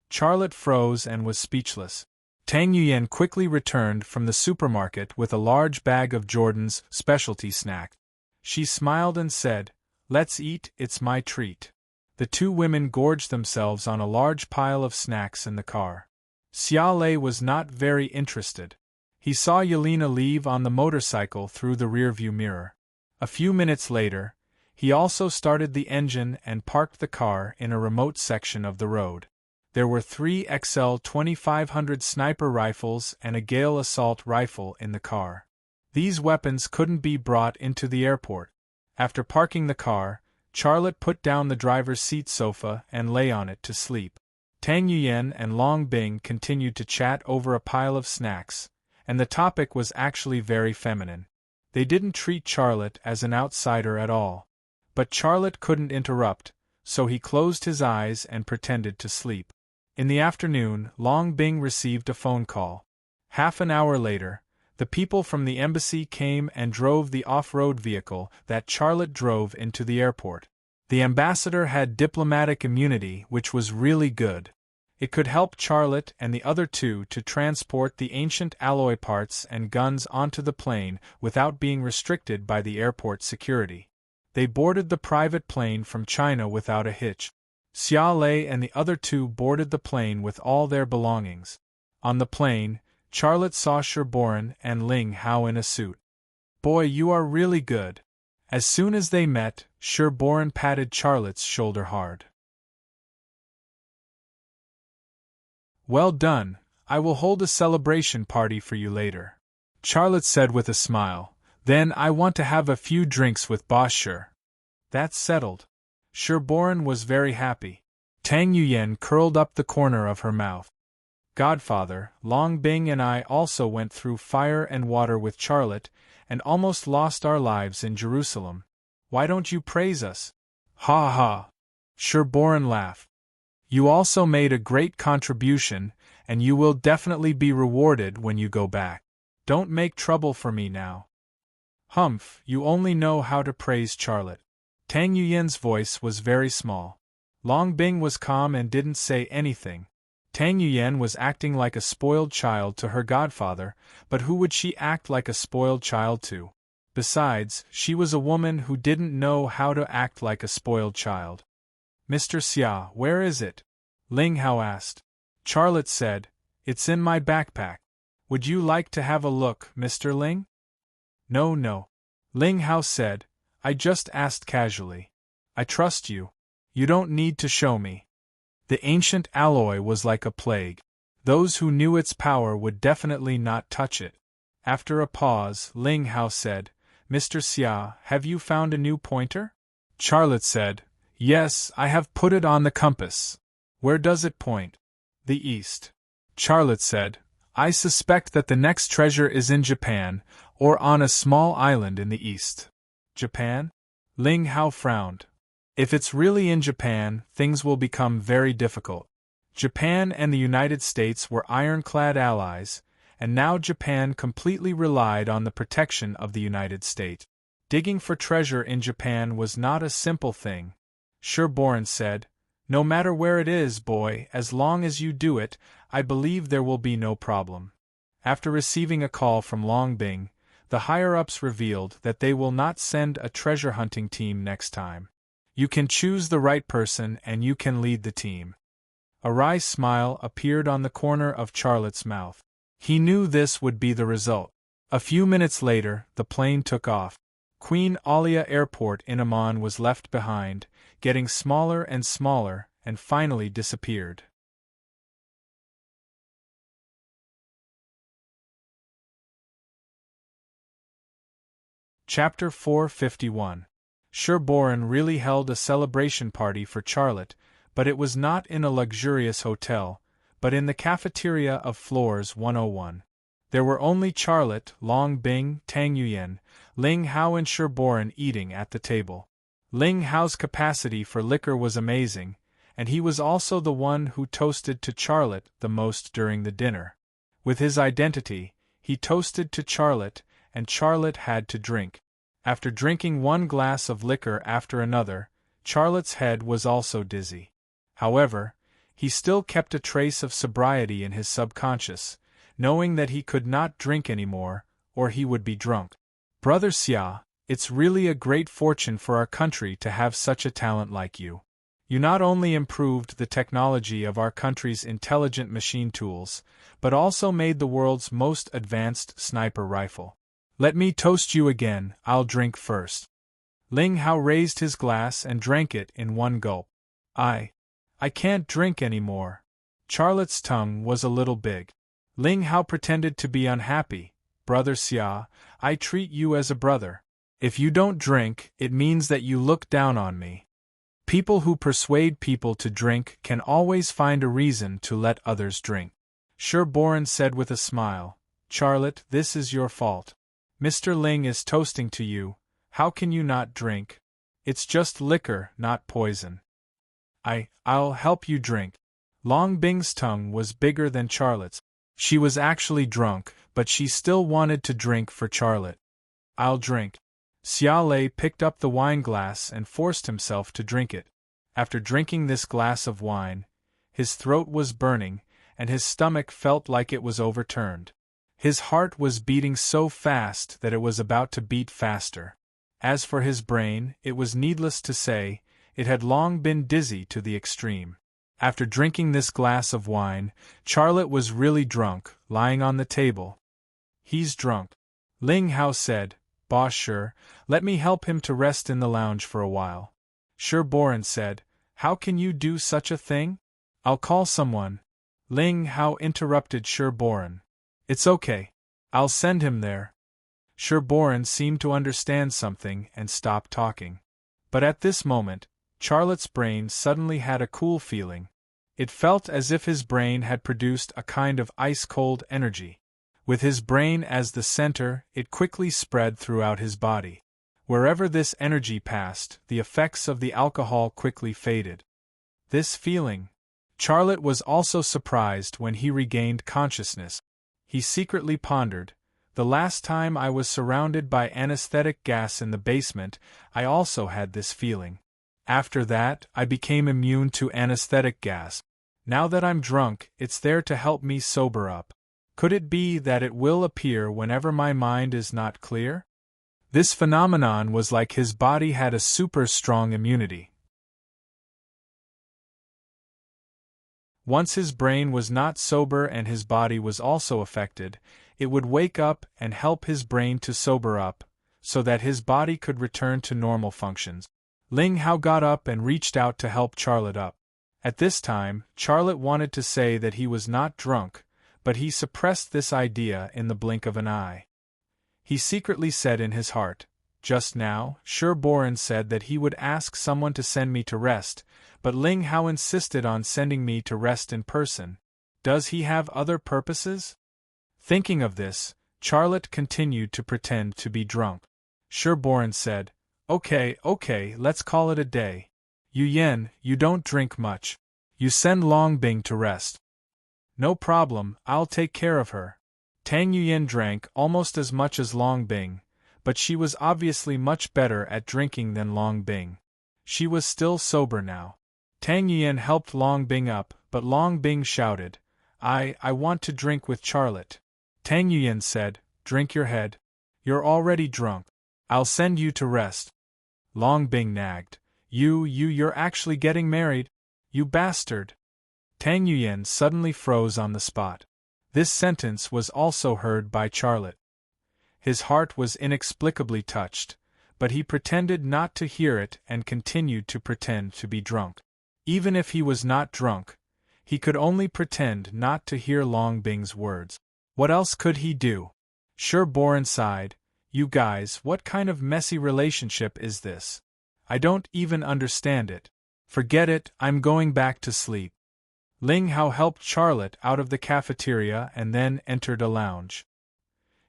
Charlotte froze and was speechless. Tang Yuyan quickly returned from the supermarket with a large bag of Jordan's specialty snack. She smiled and said, Let's eat, it's my treat. The two women gorged themselves on a large pile of snacks in the car. Xia Lei was not very interested. He saw Yelena leave on the motorcycle through the rearview mirror. A few minutes later, he also started the engine and parked the car in a remote section of the road. There were 3 XL 2500 sniper rifles and a Gale assault rifle in the car. These weapons couldn't be brought into the airport. After parking the car, Charlotte put down the driver's seat sofa and lay on it to sleep. Tang Yuyan and Long Bing continued to chat over a pile of snacks, and the topic was actually very feminine. They didn't treat Charlotte as an outsider at all. But Charlotte couldn't interrupt, so he closed his eyes and pretended to sleep. In the afternoon, Long Bing received a phone call. Half an hour later, the people from the embassy came and drove the off-road vehicle that Charlotte drove into the airport. The ambassador had diplomatic immunity, which was really good. It could help Charlotte and the other two to transport the ancient alloy parts and guns onto the plane without being restricted by the airport security. They boarded the private plane from China without a hitch. Xia Lei and the other two boarded the plane with all their belongings. On the plane, Charlotte saw Sherboran and Ling Hao in a suit. "Boy, you are really good." As soon as they met, Sherboran patted Charlotte's shoulder hard. "Well done, I will hold a celebration party for you later," Charlotte said with a smile. "Then I want to have a few drinks with Boss Sher." "That's settled." Sherboran was very happy. Tang Yuyen curled up the corner of her mouth. "Godfather, Long Bing and I also went through fire and water with Charlotte, and almost lost our lives in Jerusalem. Why don't you praise us?" "Ha ha!" Sherboran laughed. "You also made a great contribution, and you will definitely be rewarded when you go back. Don't make trouble for me now." "Humph, you only know how to praise Charlotte." Tang Yuyen's voice was very small. Long Bing was calm and didn't say anything. Tang Yuyen was acting like a spoiled child to her godfather, but who would she act like a spoiled child to? Besides, she was a woman who didn't know how to act like a spoiled child. "Mr. Xia, where is it?" Ling Hao asked. Charlotte said, "It's in my backpack. Would you like to have a look, Mr. Ling?" No. Ling Hao said, "I just asked casually. I trust you. You don't need to show me." The ancient alloy was like a plague. Those who knew its power would definitely not touch it. After a pause, Ling Hao said, "Mr. Xia, have you found a new pointer?" Charlotte said, "Yes, I have put it on the compass." "Where does it point?" "The east." Charlotte said, "I suspect that the next treasure is in Japan, or on a small island in the east." "Japan?" Ling Hao frowned. "If it's really in Japan, things will become very difficult. Japan and the United States were ironclad allies, and now Japan completely relied on the protection of the United States. Digging for treasure in Japan was not a simple thing." Sherboran said, "No matter where it is, boy, as long as you do it, I believe there will be no problem." After receiving a call from Long Bing, the higher-ups revealed that they will not send a treasure hunting team next time. "You can choose the right person and you can lead the team." A wry smile appeared on the corner of Charlotte's mouth. He knew this would be the result. A few minutes later, the plane took off. Queen Alia Airport in Amman was left behind, getting smaller and smaller, and finally disappeared. Chapter 451. Sherboran really held a celebration party for Charlotte, but it was not in a luxurious hotel, but in the cafeteria of Floors 101. There were only Charlotte, Long Bing, Tang Yuyen, Ling Hao and Sherboran eating at the table. Ling Hao's capacity for liquor was amazing, and he was also the one who toasted to Charlotte the most during the dinner. With his identity, he toasted to Charlotte, and Charlotte had to drink. After drinking one glass of liquor after another, Charlotte's head was also dizzy. However, he still kept a trace of sobriety in his subconscious, knowing that he could not drink anymore, or he would be drunk. "Brother Xia, it's really a great fortune for our country to have such a talent like you. You not only improved the technology of our country's intelligent machine tools, but also made the world's most advanced sniper rifle. Let me toast you again, I'll drink first." Ling Hao raised his glass and drank it in one gulp. I can't drink anymore." Charlotte's tongue was a little big. Ling Hao pretended to be unhappy. "Brother Xia, I treat you as a brother. If you don't drink, it means that you look down on me. People who persuade people to drink can always find a reason to let others drink." Sherboran said with a smile, "Charlotte, this is your fault. Mr. Ling is toasting to you, how can you not drink?" It's just liquor, not poison. I'll help you drink. Long Bing's tongue was bigger than Charlotte's. She was actually drunk, but she still wanted to drink for Charlotte. I'll drink. Xia Lei picked up the wine glass and forced himself to drink it. After drinking this glass of wine, his throat was burning, and his stomach felt like it was overturned. His heart was beating so fast that it was about to beat faster. As for his brain, it was needless to say, it had long been dizzy to the extreme. After drinking this glass of wine, Charlotte was really drunk, lying on the table. He's drunk. Ling Hao said, Boss Sure, let me help him to rest in the lounge for a while. Sure Boren said, How can you do such a thing? I'll call someone. Ling Hao interrupted Sure Boren. It's okay. I'll send him there. Sure Boren seemed to understand something and stopped talking. But at this moment, Charlotte's brain suddenly had a cool feeling. It felt as if his brain had produced a kind of ice-cold energy. With his brain as the center, it quickly spread throughout his body. Wherever this energy passed, the effects of the alcohol quickly faded. This feeling. Charlotte was also surprised when he regained consciousness. He secretly pondered, the last time I was surrounded by anesthetic gas in the basement, I also had this feeling. After that, I became immune to anesthetic gas. Now that I'm drunk, it's there to help me sober up. Could it be that it will appear whenever my mind is not clear? This phenomenon was like his body had a super strong immunity. Once his brain was not sober and his body was also affected, it would wake up and help his brain to sober up, so that his body could return to normal functions. Ling Hao got up and reached out to help Charlotte up. At this time, Charlotte wanted to say that he was not drunk, but he suppressed this idea in the blink of an eye. He secretly said in his heart, Just now, Sure Boren said that he would ask someone to send me to rest, but Ling Hao insisted on sending me to rest in person. Does he have other purposes? Thinking of this, Charlotte continued to pretend to be drunk. Sure Boren said, Okay, let's call it a day. Yu Yen, you don't drink much. You send Long Bing to rest. No problem, I'll take care of her. Tang Yuyen drank almost as much as Long Bing, but she was obviously much better at drinking than Long Bing. She was still sober now. Tang Yuyen helped Long Bing up, but Long Bing shouted, I want to drink with Charlotte. Tang Yuyen said, Drink your head. You're already drunk. I'll send you to rest. Long Bing nagged, You're actually getting married? You bastard. Tang Yuyen suddenly froze on the spot. This sentence was also heard by Charlotte. His heart was inexplicably touched, but he pretended not to hear it and continued to pretend to be drunk. Even if he was not drunk, he could only pretend not to hear Long Bing's words. What else could he do? Sure Boren sighed, You guys, what kind of messy relationship is this? I don't even understand it. Forget it, I'm going back to sleep. Ling Hao helped Charlotte out of the cafeteria and then entered a lounge.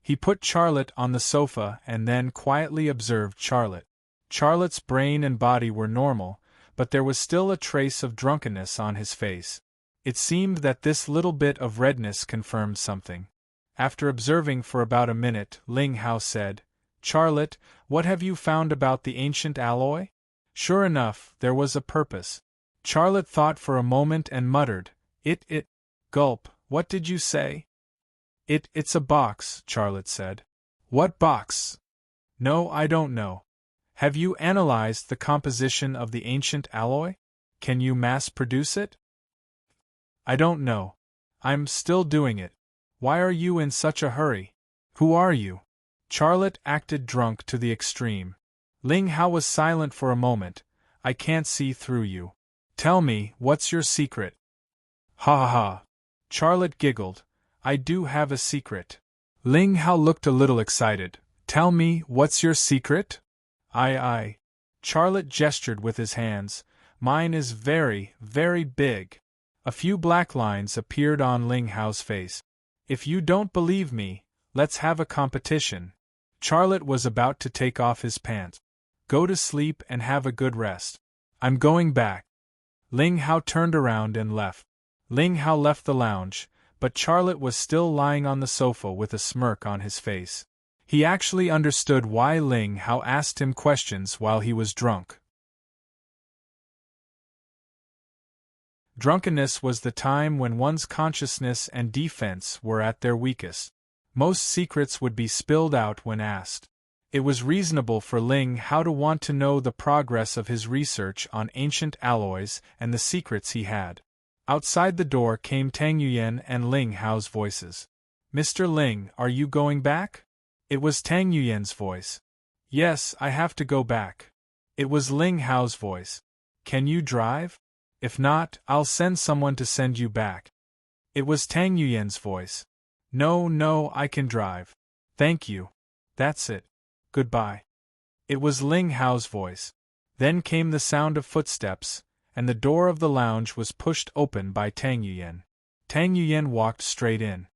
He put Charlotte on the sofa and then quietly observed Charlotte. Charlotte's brain and body were normal, but there was still a trace of drunkenness on his face. It seemed that this little bit of redness confirmed something. After observing for about a minute, Ling Hao said, Charlotte, what have you found about the ancient alloy? Sure enough, there was a purpose. Charlotte thought for a moment and muttered, Gulp, what did you say? It's a box, Charlotte said. What box? No, I don't know. Have you analyzed the composition of the ancient alloy? Can you mass-produce it? I don't know. I'm still doing it. Why are you in such a hurry? Who are you? Charlotte acted drunk to the extreme. Ling Hao was silent for a moment. I can't see through you. Tell me, what's your secret? Ha ha ha. Charlotte giggled. I do have a secret. Ling Hao looked a little excited. Tell me, what's your secret? I. Charlotte gestured with his hands. Mine is very, very big. A few black lines appeared on Ling Hao's face. If you don't believe me, let's have a competition. Charlotte was about to take off his pants. Go to sleep and have a good rest. I'm going back. Ling Hao turned around and left. Ling Hao left the lounge, but Charlotte was still lying on the sofa with a smirk on his face. He actually understood why Ling Hao asked him questions while he was drunk. Drunkenness was the time when one's consciousness and defense were at their weakest. Most secrets would be spilled out when asked. It was reasonable for Ling Hao to want to know the progress of his research on ancient alloys and the secrets he had. Outside the door came Tang Yuyan and Ling Hao's voices. "Mr. Ling, are you going back?" It was Tang Yuyan's voice. "Yes, I have to go back." It was Ling Hao's voice. "Can you drive? If not, I'll send someone to send you back." It was Tang Yuyan's voice. No, I can drive. Thank you. That's it. Goodbye." It was Ling Hao's voice. Then came the sound of footsteps, and the door of the lounge was pushed open by Tang Yuyan. Tang Yuyan walked straight in.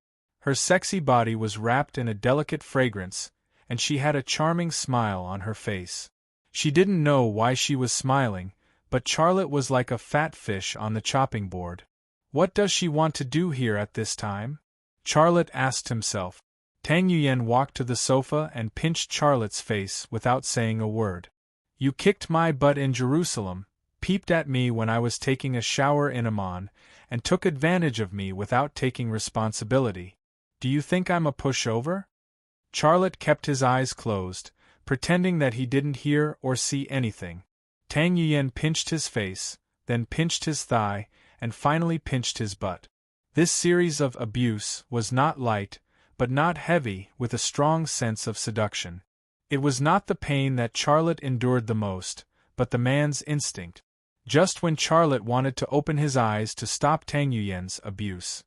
Her sexy body was wrapped in a delicate fragrance, and she had a charming smile on her face. She didn't know why she was smiling, but Charlotte was like a fat fish on the chopping board. What does she want to do here at this time? Charlotte asked himself. Tang Yuyan walked to the sofa and pinched Charlotte's face without saying a word. "You kicked my butt in Jerusalem, peeped at me when I was taking a shower in Amman, and took advantage of me without taking responsibility. Do you think I'm a pushover?" Charlotte kept his eyes closed, pretending that he didn't hear or see anything. Tang Yuyan pinched his face, then pinched his thigh, and finally pinched his butt. This series of abuse was not light, but not heavy, with a strong sense of seduction. It was not the pain that Charlotte endured the most, but the man's instinct. Just when Charlotte wanted to open his eyes to stop Tang Yuyan's abuse,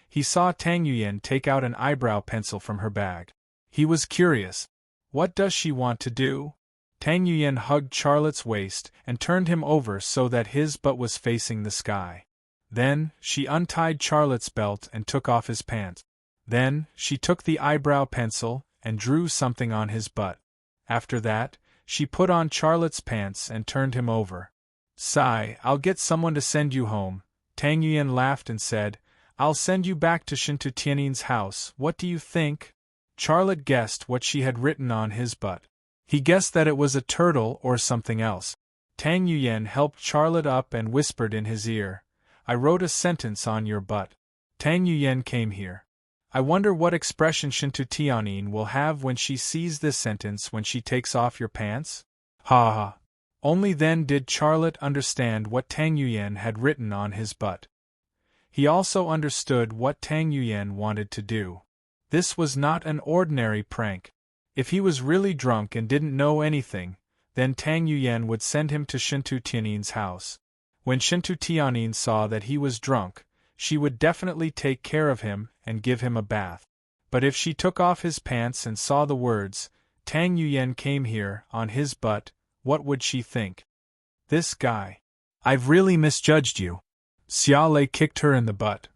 he saw Tang Yuyan take out an eyebrow pencil from her bag. He was curious. What does she want to do? Tang Yuyan hugged Charlotte's waist and turned him over so that his butt was facing the sky. Then, she untied Charlotte's belt and took off his pants. Then, she took the eyebrow pencil and drew something on his butt. After that, she put on Charlotte's pants and turned him over. "Sigh, I'll get someone to send you home." Tang Yuyan laughed and said, "I'll send you back to Shintu Tianin's house, what do you think?" Charlotte guessed what she had written on his butt. He guessed that it was a turtle or something else. Tang Yuyan helped Charlotte up and whispered in his ear, "I wrote a sentence on your butt." Tang Yuyan came here. "I wonder what expression Shintu Tianin will have when she sees this sentence when she takes off your pants?" Ha ha. Only then did Charlotte understand what Tang Yuyan had written on his butt. He also understood what Tang Yuyan wanted to do. This was not an ordinary prank. If he was really drunk and didn't know anything, then Tang Yuyan would send him to Shintu Tianin's house. When Shintu Tianin saw that he was drunk, she would definitely take care of him and give him a bath. But if she took off his pants and saw the words, "Tang Yuyan came here," on his butt, what would she think? This guy. "I've really misjudged you." Xia Lei kicked her in the butt.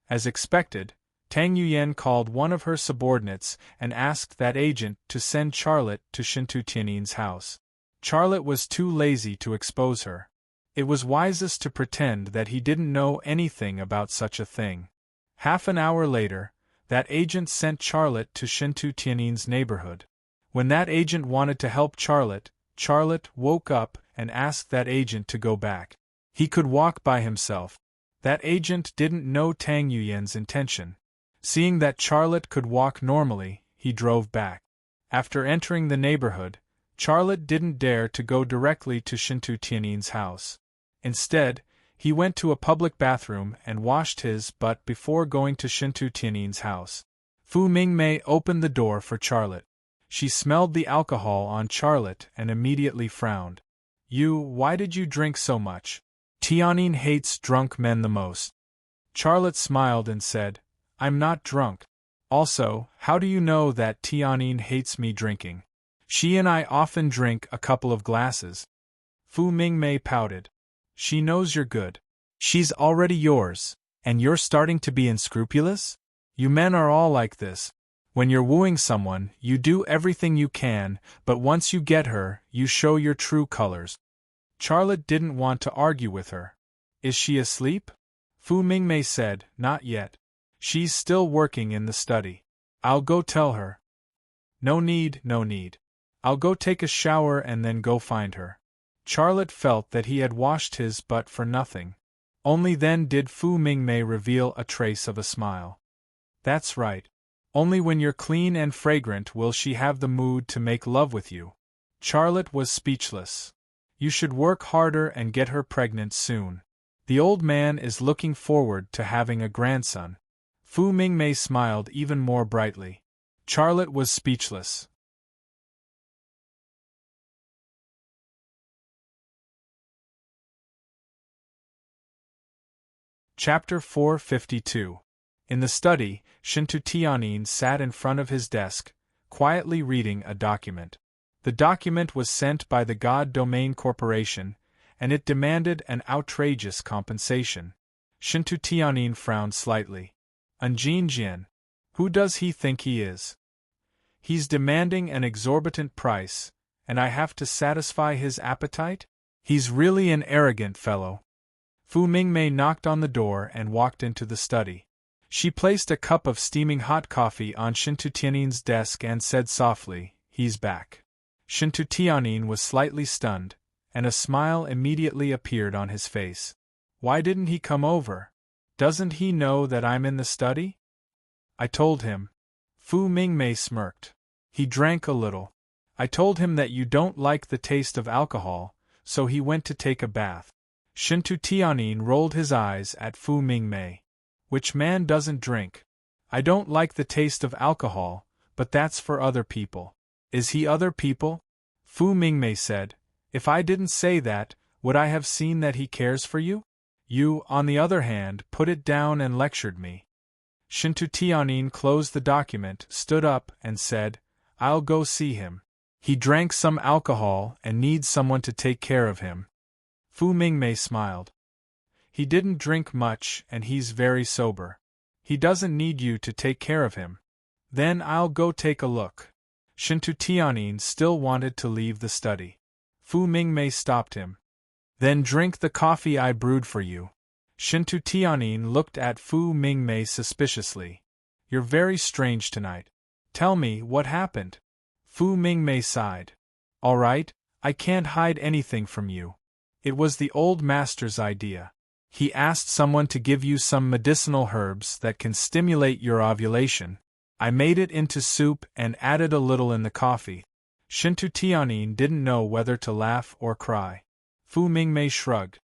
As expected, Tang Yuyan called one of her subordinates and asked that agent to send Charlotte to Shintu Tianin's house. Charlotte was too lazy to expose her. It was wisest to pretend that he didn't know anything about such a thing. Half an hour later, that agent sent Charlotte to Shintu Tianin's neighborhood. When that agent wanted to help Charlotte, Charlotte woke up and asked that agent to go back. He could walk by himself. That agent didn't know Tang Yuyan's intention. Seeing that Charlotte could walk normally, he drove back. After entering the neighborhood, Charlotte didn't dare to go directly to Shintu Tianin's house. Instead, he went to a public bathroom and washed his butt before going to Shintu Tianin's house. Fu Mingmei opened the door for Charlotte. She smelled the alcohol on Charlotte and immediately frowned. Why did you drink so much? Tianin hates drunk men the most." Charlotte smiled and said, "I'm not drunk. Also, how do you know that Tianin hates me drinking? She and I often drink a couple of glasses." Fu Mingmei pouted. "She knows you're good. She's already yours, and you're starting to be unscrupulous? You men are all like this. When you're wooing someone, you do everything you can, but once you get her, you show your true colors. Charlotte didn't want to argue with her. Is she asleep? Fu Mingmei said, not yet. She's still working in the study. I'll go tell her. No need, no need. I'll go take a shower and then go find her. Charlotte felt that he had washed his butt for nothing. Only then did Fu Mingmei reveal a trace of a smile. That's right. Only when you're clean and fragrant will she have the mood to make love with you. Charlotte was speechless. You should work harder and get her pregnant soon. The old man is looking forward to having a grandson. Fu Mingmei smiled even more brightly. Charlotte was speechless. Chapter 452. In the study, Shintu Tianyin sat in front of his desk, quietly reading a document. The document was sent by the God Domain Corporation, and it demanded an outrageous compensation. Shintu Tianyin frowned slightly. Anjin Jian. Who does he think he is? He's demanding an exorbitant price, and I have to satisfy his appetite? He's really an arrogant fellow. Fu Mingmei knocked on the door and walked into the study. She placed a cup of steaming hot coffee on Shintu Tianyin's desk and said softly, "He's back." Shintu Tianyin was slightly stunned, and a smile immediately appeared on his face. Why didn't he come over? Doesn't he know that I'm in the study? I told him. Fu Mingmei smirked. He drank a little. I told him that you don't like the taste of alcohol, so he went to take a bath. Shintu Tianyin rolled his eyes at Fu Mingmei. Which man doesn't drink? I don't like the taste of alcohol, but that's for other people. Is he other people? Fu Mingmei said. If I didn't say that, would I have seen that he cares for you? You, on the other hand, put it down and lectured me. Shintu Tianyin closed the document, stood up, and said, I'll go see him. He drank some alcohol and needs someone to take care of him. Fu Mingmei smiled. He didn't drink much and he's very sober. He doesn't need you to take care of him. Then I'll go take a look. Shintu Tianyin still wanted to leave the study. Fu Mingmei stopped him. Then drink the coffee I brewed for you. Shintu Tianyin looked at Fu Mingmei suspiciously. You're very strange tonight. Tell me what happened. Fu Mingmei sighed. All right, I can't hide anything from you. It was the old master's idea. He asked someone to give you some medicinal herbs that can stimulate your ovulation. I made it into soup and added a little in the coffee. Shintu Tianyin didn't know whether to laugh or cry. Fu Mingmei shrugged.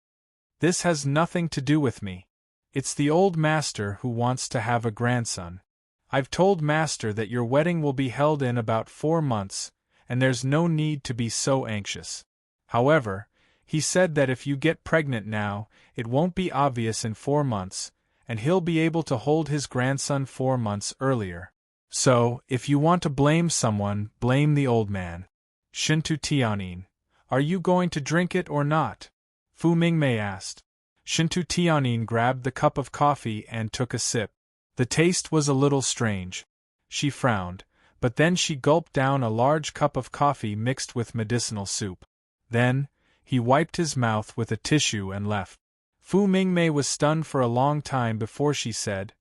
This has nothing to do with me. It's the old master who wants to have a grandson. I've told master that your wedding will be held in about 4 months, and there's no need to be so anxious. However, he said that if you get pregnant now, it won't be obvious in 4 months, and he'll be able to hold his grandson 4 months earlier. So, if you want to blame someone, blame the old man. Shintu Tianyin. Are you going to drink it or not? Fu Mingmei asked. Shintu Tianyin grabbed the cup of coffee and took a sip. The taste was a little strange. She frowned, but then she gulped down a large cup of coffee mixed with medicinal soup. Then, he wiped his mouth with a tissue and left. Fu Mingmei was stunned for a long time before she said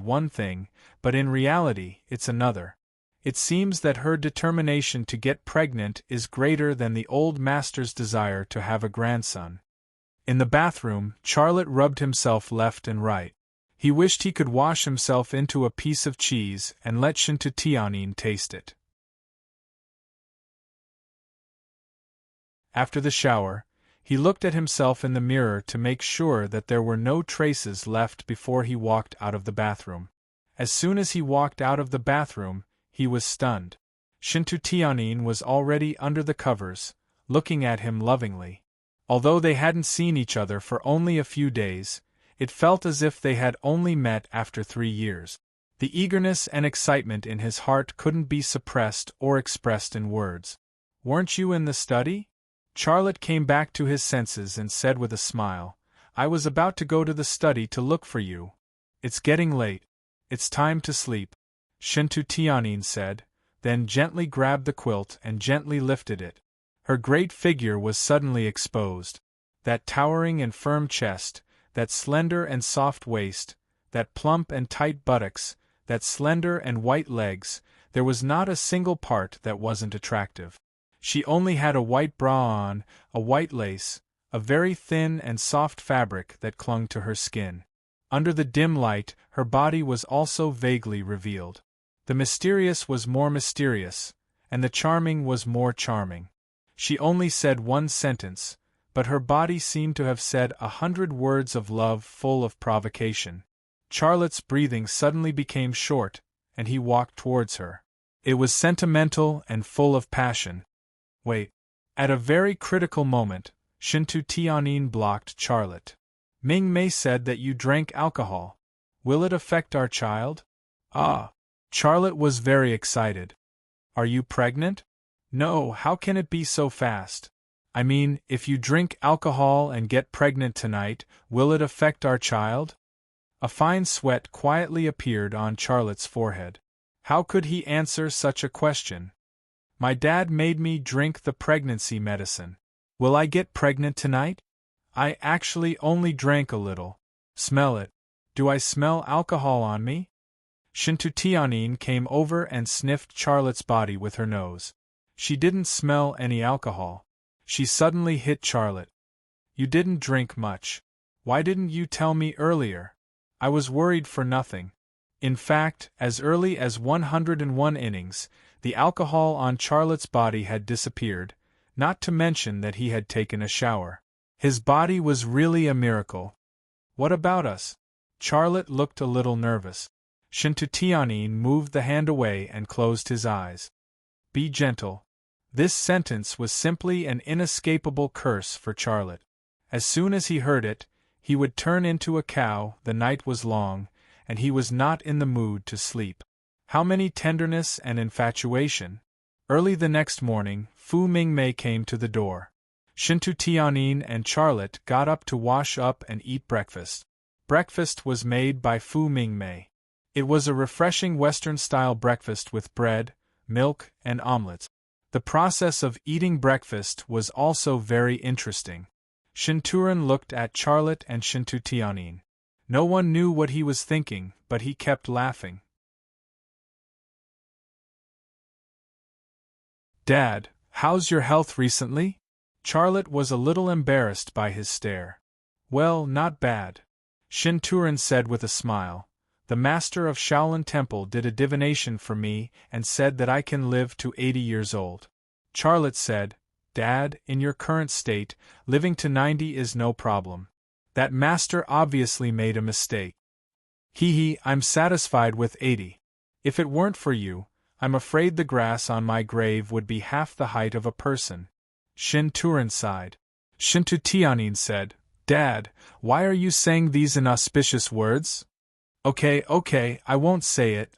one thing, but in reality, it's another. It seems that her determination to get pregnant is greater than the old master's desire to have a grandson. In the bathroom, Charlotte rubbed himself left and right. He wished he could wash himself into a piece of cheese and let Shintu Tianyin taste it. After the shower, he looked at himself in the mirror to make sure that there were no traces left before he walked out of the bathroom. As soon as he walked out of the bathroom, he was stunned. Shintu Tianyin was already under the covers, looking at him lovingly. Although they hadn't seen each other for only a few days, it felt as if they had only met after 3 years. The eagerness and excitement in his heart couldn't be suppressed or expressed in words. Weren't you in the study? Charlotte came back to his senses and said with a smile, I was about to go to the study to look for you. It's getting late. It's time to sleep. Shintu Tianyin said, then gently grabbed the quilt and gently lifted it. Her great figure was suddenly exposed. That towering and firm chest, that slender and soft waist, that plump and tight buttocks, that slender and white legs, there was not a single part that wasn't attractive. She only had a white bra on, a white lace, a very thin and soft fabric that clung to her skin. Under the dim light, her body was also vaguely revealed. The mysterious was more mysterious, and the charming was more charming. She only said one sentence, but her body seemed to have said 100 words of love full of provocation. Charlotte's breathing suddenly became short, and he walked towards her. It was sentimental and full of passion. Wait. At a very critical moment, Shintu Tianyin blocked Charlotte. Ming Mei said that you drank alcohol. Will it affect our child? Ah. Charlotte was very excited. Are you pregnant? No, how can it be so fast? I mean, if you drink alcohol and get pregnant tonight, will it affect our child? A fine sweat quietly appeared on Charlotte's forehead. How could he answer such a question? My dad made me drink the pregnancy medicine. Will I get pregnant tonight? I actually only drank a little. Smell it. Do I smell alcohol on me? Shintu Tianyin came over and sniffed Charlotte's body with her nose. She didn't smell any alcohol. She suddenly hit Charlotte. You didn't drink much. Why didn't you tell me earlier? I was worried for nothing. In fact, as early as 101 innings, the alcohol on Charlotte's body had disappeared, not to mention that he had taken a shower. His body was really a miracle. What about us? Charlotte looked a little nervous. Shintu Tianyin moved the hand away and closed his eyes. Be gentle. This sentence was simply an inescapable curse for Charlotte. As soon as he heard it, he would turn into a cow. The night was long, and he was not in the mood to sleep. How many tenderness and infatuation! Early the next morning, Fu Mingmei came to the door. Shintu Tianyin and Charlotte got up to wash up and eat breakfast. Breakfast was made by Fu Mingmei. It was a refreshing Western-style breakfast with bread, milk, and omelets. The process of eating breakfast was also very interesting. Shinturan looked at Charlotte and Shintu Tianyin. No one knew what he was thinking, but he kept laughing. Dad, how's your health recently? Charlotte was a little embarrassed by his stare. Well, not bad. Shinturan said with a smile. The master of Shaolin Temple did a divination for me and said that I can live to 80 years old. Charlotte said, Dad, in your current state, living to 90 is no problem. That master obviously made a mistake. I'm satisfied with 80. If it weren't for you, I'm afraid the grass on my grave would be half the height of a person. Shinturan sighed. Shintu Tianyin said, Dad, why are you saying these inauspicious words? Okay, I won't say it.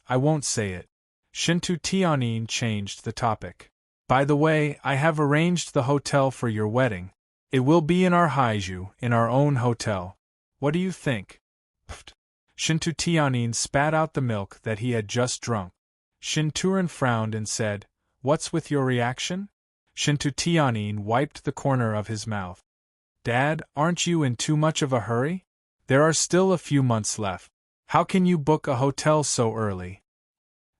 Shintu Tianyin changed the topic. By the way, I have arranged the hotel for your wedding. It will be in our haiju, in our own hotel. What do you think? Pfft. Shintu Tianyin spat out the milk that he had just drunk. Shinturan frowned and said, What's with your reaction? Shintu Tianyin wiped the corner of his mouth. Dad, aren't you in too much of a hurry? There are still a few months left. How can you book a hotel so early?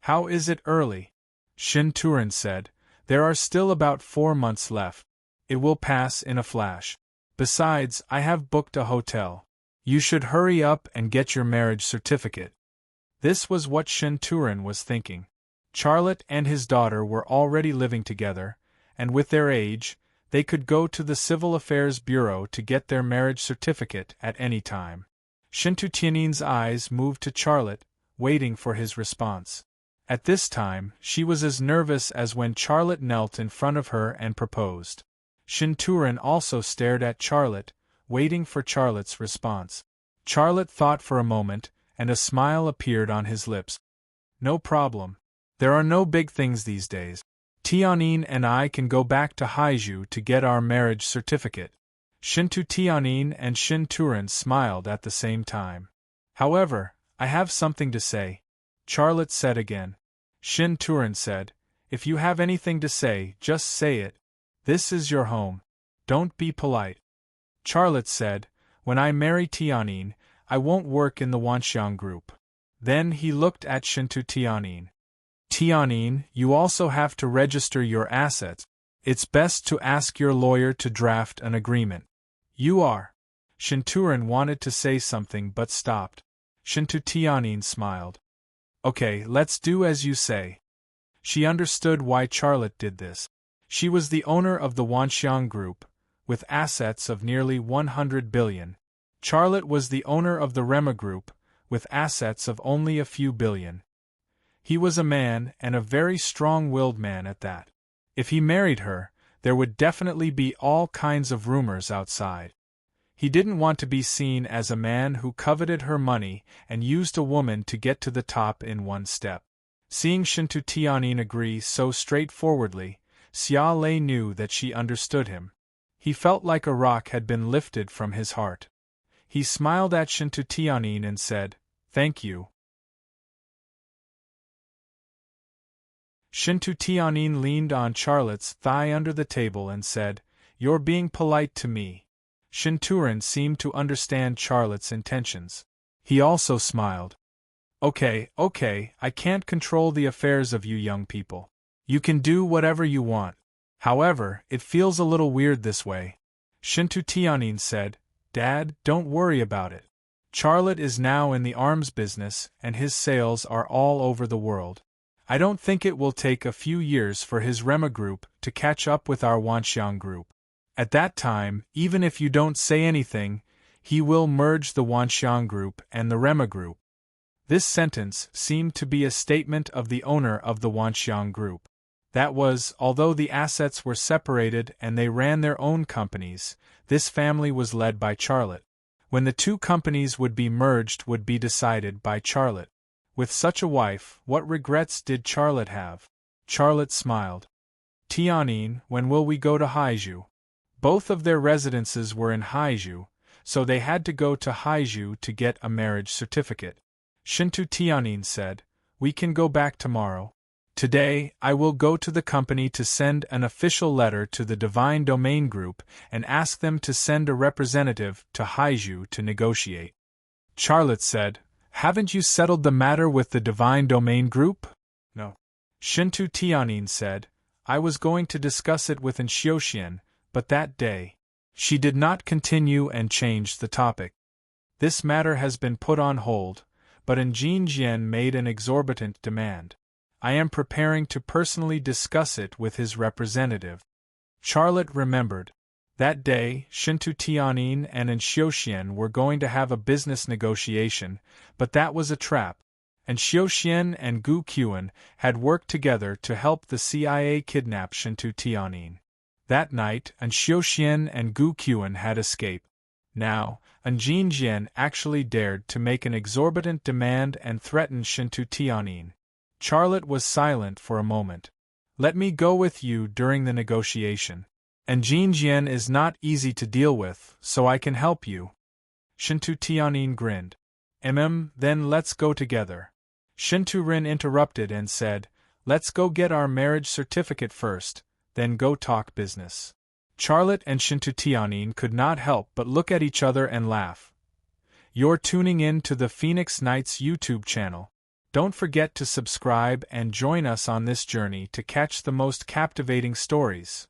How is it early? Shinturan said, There are still about 4 months left. It will pass in a flash. Besides, I have booked a hotel. You should hurry up and get your marriage certificate. This was what Shinturan was thinking. Charlotte and his daughter were already living together, and with their age, they could go to the Civil Affairs Bureau to get their marriage certificate at any time. Shintu Tianyin's eyes moved to Charlotte, waiting for his response. At this time, she was as nervous as when Charlotte knelt in front of her and proposed. Shinturan also stared at Charlotte, waiting for Charlotte's response. Charlotte thought for a moment, and a smile appeared on his lips. No problem. There are no big things these days. Tianyin and I can go back to Haiju to get our marriage certificate. Shintu Tianyin and Shinturan smiled at the same time. However, I have something to say. Charlotte said again. Shin Turin said, if you have anything to say, just say it. This is your home. Don't be polite. Charlotte said, when I marry Tianyin, I won't work in the Wanxiang group. Then he looked at Shintu Tianyin. Tianyin, you also have to register your assets. It's best to ask your lawyer to draft an agreement. You are. Shinturin wanted to say something but stopped. Shintu Tianyin smiled. Okay, let's do as you say. She understood why Charlotte did this. She was the owner of the Wanxiang Group, with assets of nearly 100 billion. Charlotte was the owner of the Rema Group, with assets of only a few billion. He was a man, and a very strong-willed man at that. If he married her, there would definitely be all kinds of rumors outside. He didn't want to be seen as a man who coveted her money and used a woman to get to the top in one step. Seeing Shintu Tianyin agree so straightforwardly, Xia Lei knew that she understood him. He felt like a rock had been lifted from his heart. He smiled at Shintu Tianyin and said, "Thank you." Shintu Tianyin leaned on Charlotte's thigh under the table and said, "You're being polite to me." Shinturin seemed to understand Charlotte's intentions. He also smiled. Okay, I can't control the affairs of you young people. You can do whatever you want. However, it feels a little weird this way. Shintu Tianyin said, Dad, don't worry about it. Charlotte is now in the arms business and his sales are all over the world. I don't think it will take a few years for his Rema group to catch up with our Wanxiang group. At that time, even if you don't say anything, he will merge the Wanxiang group and the Rema group. This sentence seemed to be a statement of the owner of the Wanxiang group. That was, although the assets were separated and they ran their own companies, this family was led by Charlotte. When the two companies would be merged would be decided by Charlotte. With such a wife, what regrets did Charlotte have? Charlotte smiled. Tianyin, when will we go to Haizhu? Both of their residences were in Haizhu, so they had to go to Haizhu to get a marriage certificate. Shintu Tianyin said, we can go back tomorrow. Today, I will go to the company to send an official letter to the Divine Domain Group and ask them to send a representative to Haizhu to negotiate. Charlotte said, haven't you settled the matter with the Divine Domain Group? No. Shintu Tianyin said, I was going to discuss it with Enchantment, but that day. She did not continue and changed the topic. This matter has been put on hold, but Enchantment made an exorbitant demand. I am preparing to personally discuss it with his representative. Charlotte remembered. That day, Shintu Tianyin and Enchantment were going to have a business negotiation, but that was a trap. Enchantment and Gu Qian had worked together to help the CIA kidnap Shintu Tianyin. That night, Enchantment and Gu Qian had escaped. Now, Enchantment actually dared to make an exorbitant demand and threaten Shintu Tianyin. Charlotte was silent for a moment. Let me go with you during the negotiation. Enchantment is not easy to deal with, so I can help you. Shintu Tianyin grinned. Then let's go together. Shintu Rin interrupted and said, let's go get our marriage certificate first, then go talk business. Charlotte and Shintu Tianyin could not help but look at each other and laugh. You're tuning in to the Phoenix Nights YouTube channel. Don't forget to subscribe and join us on this journey to catch the most captivating stories.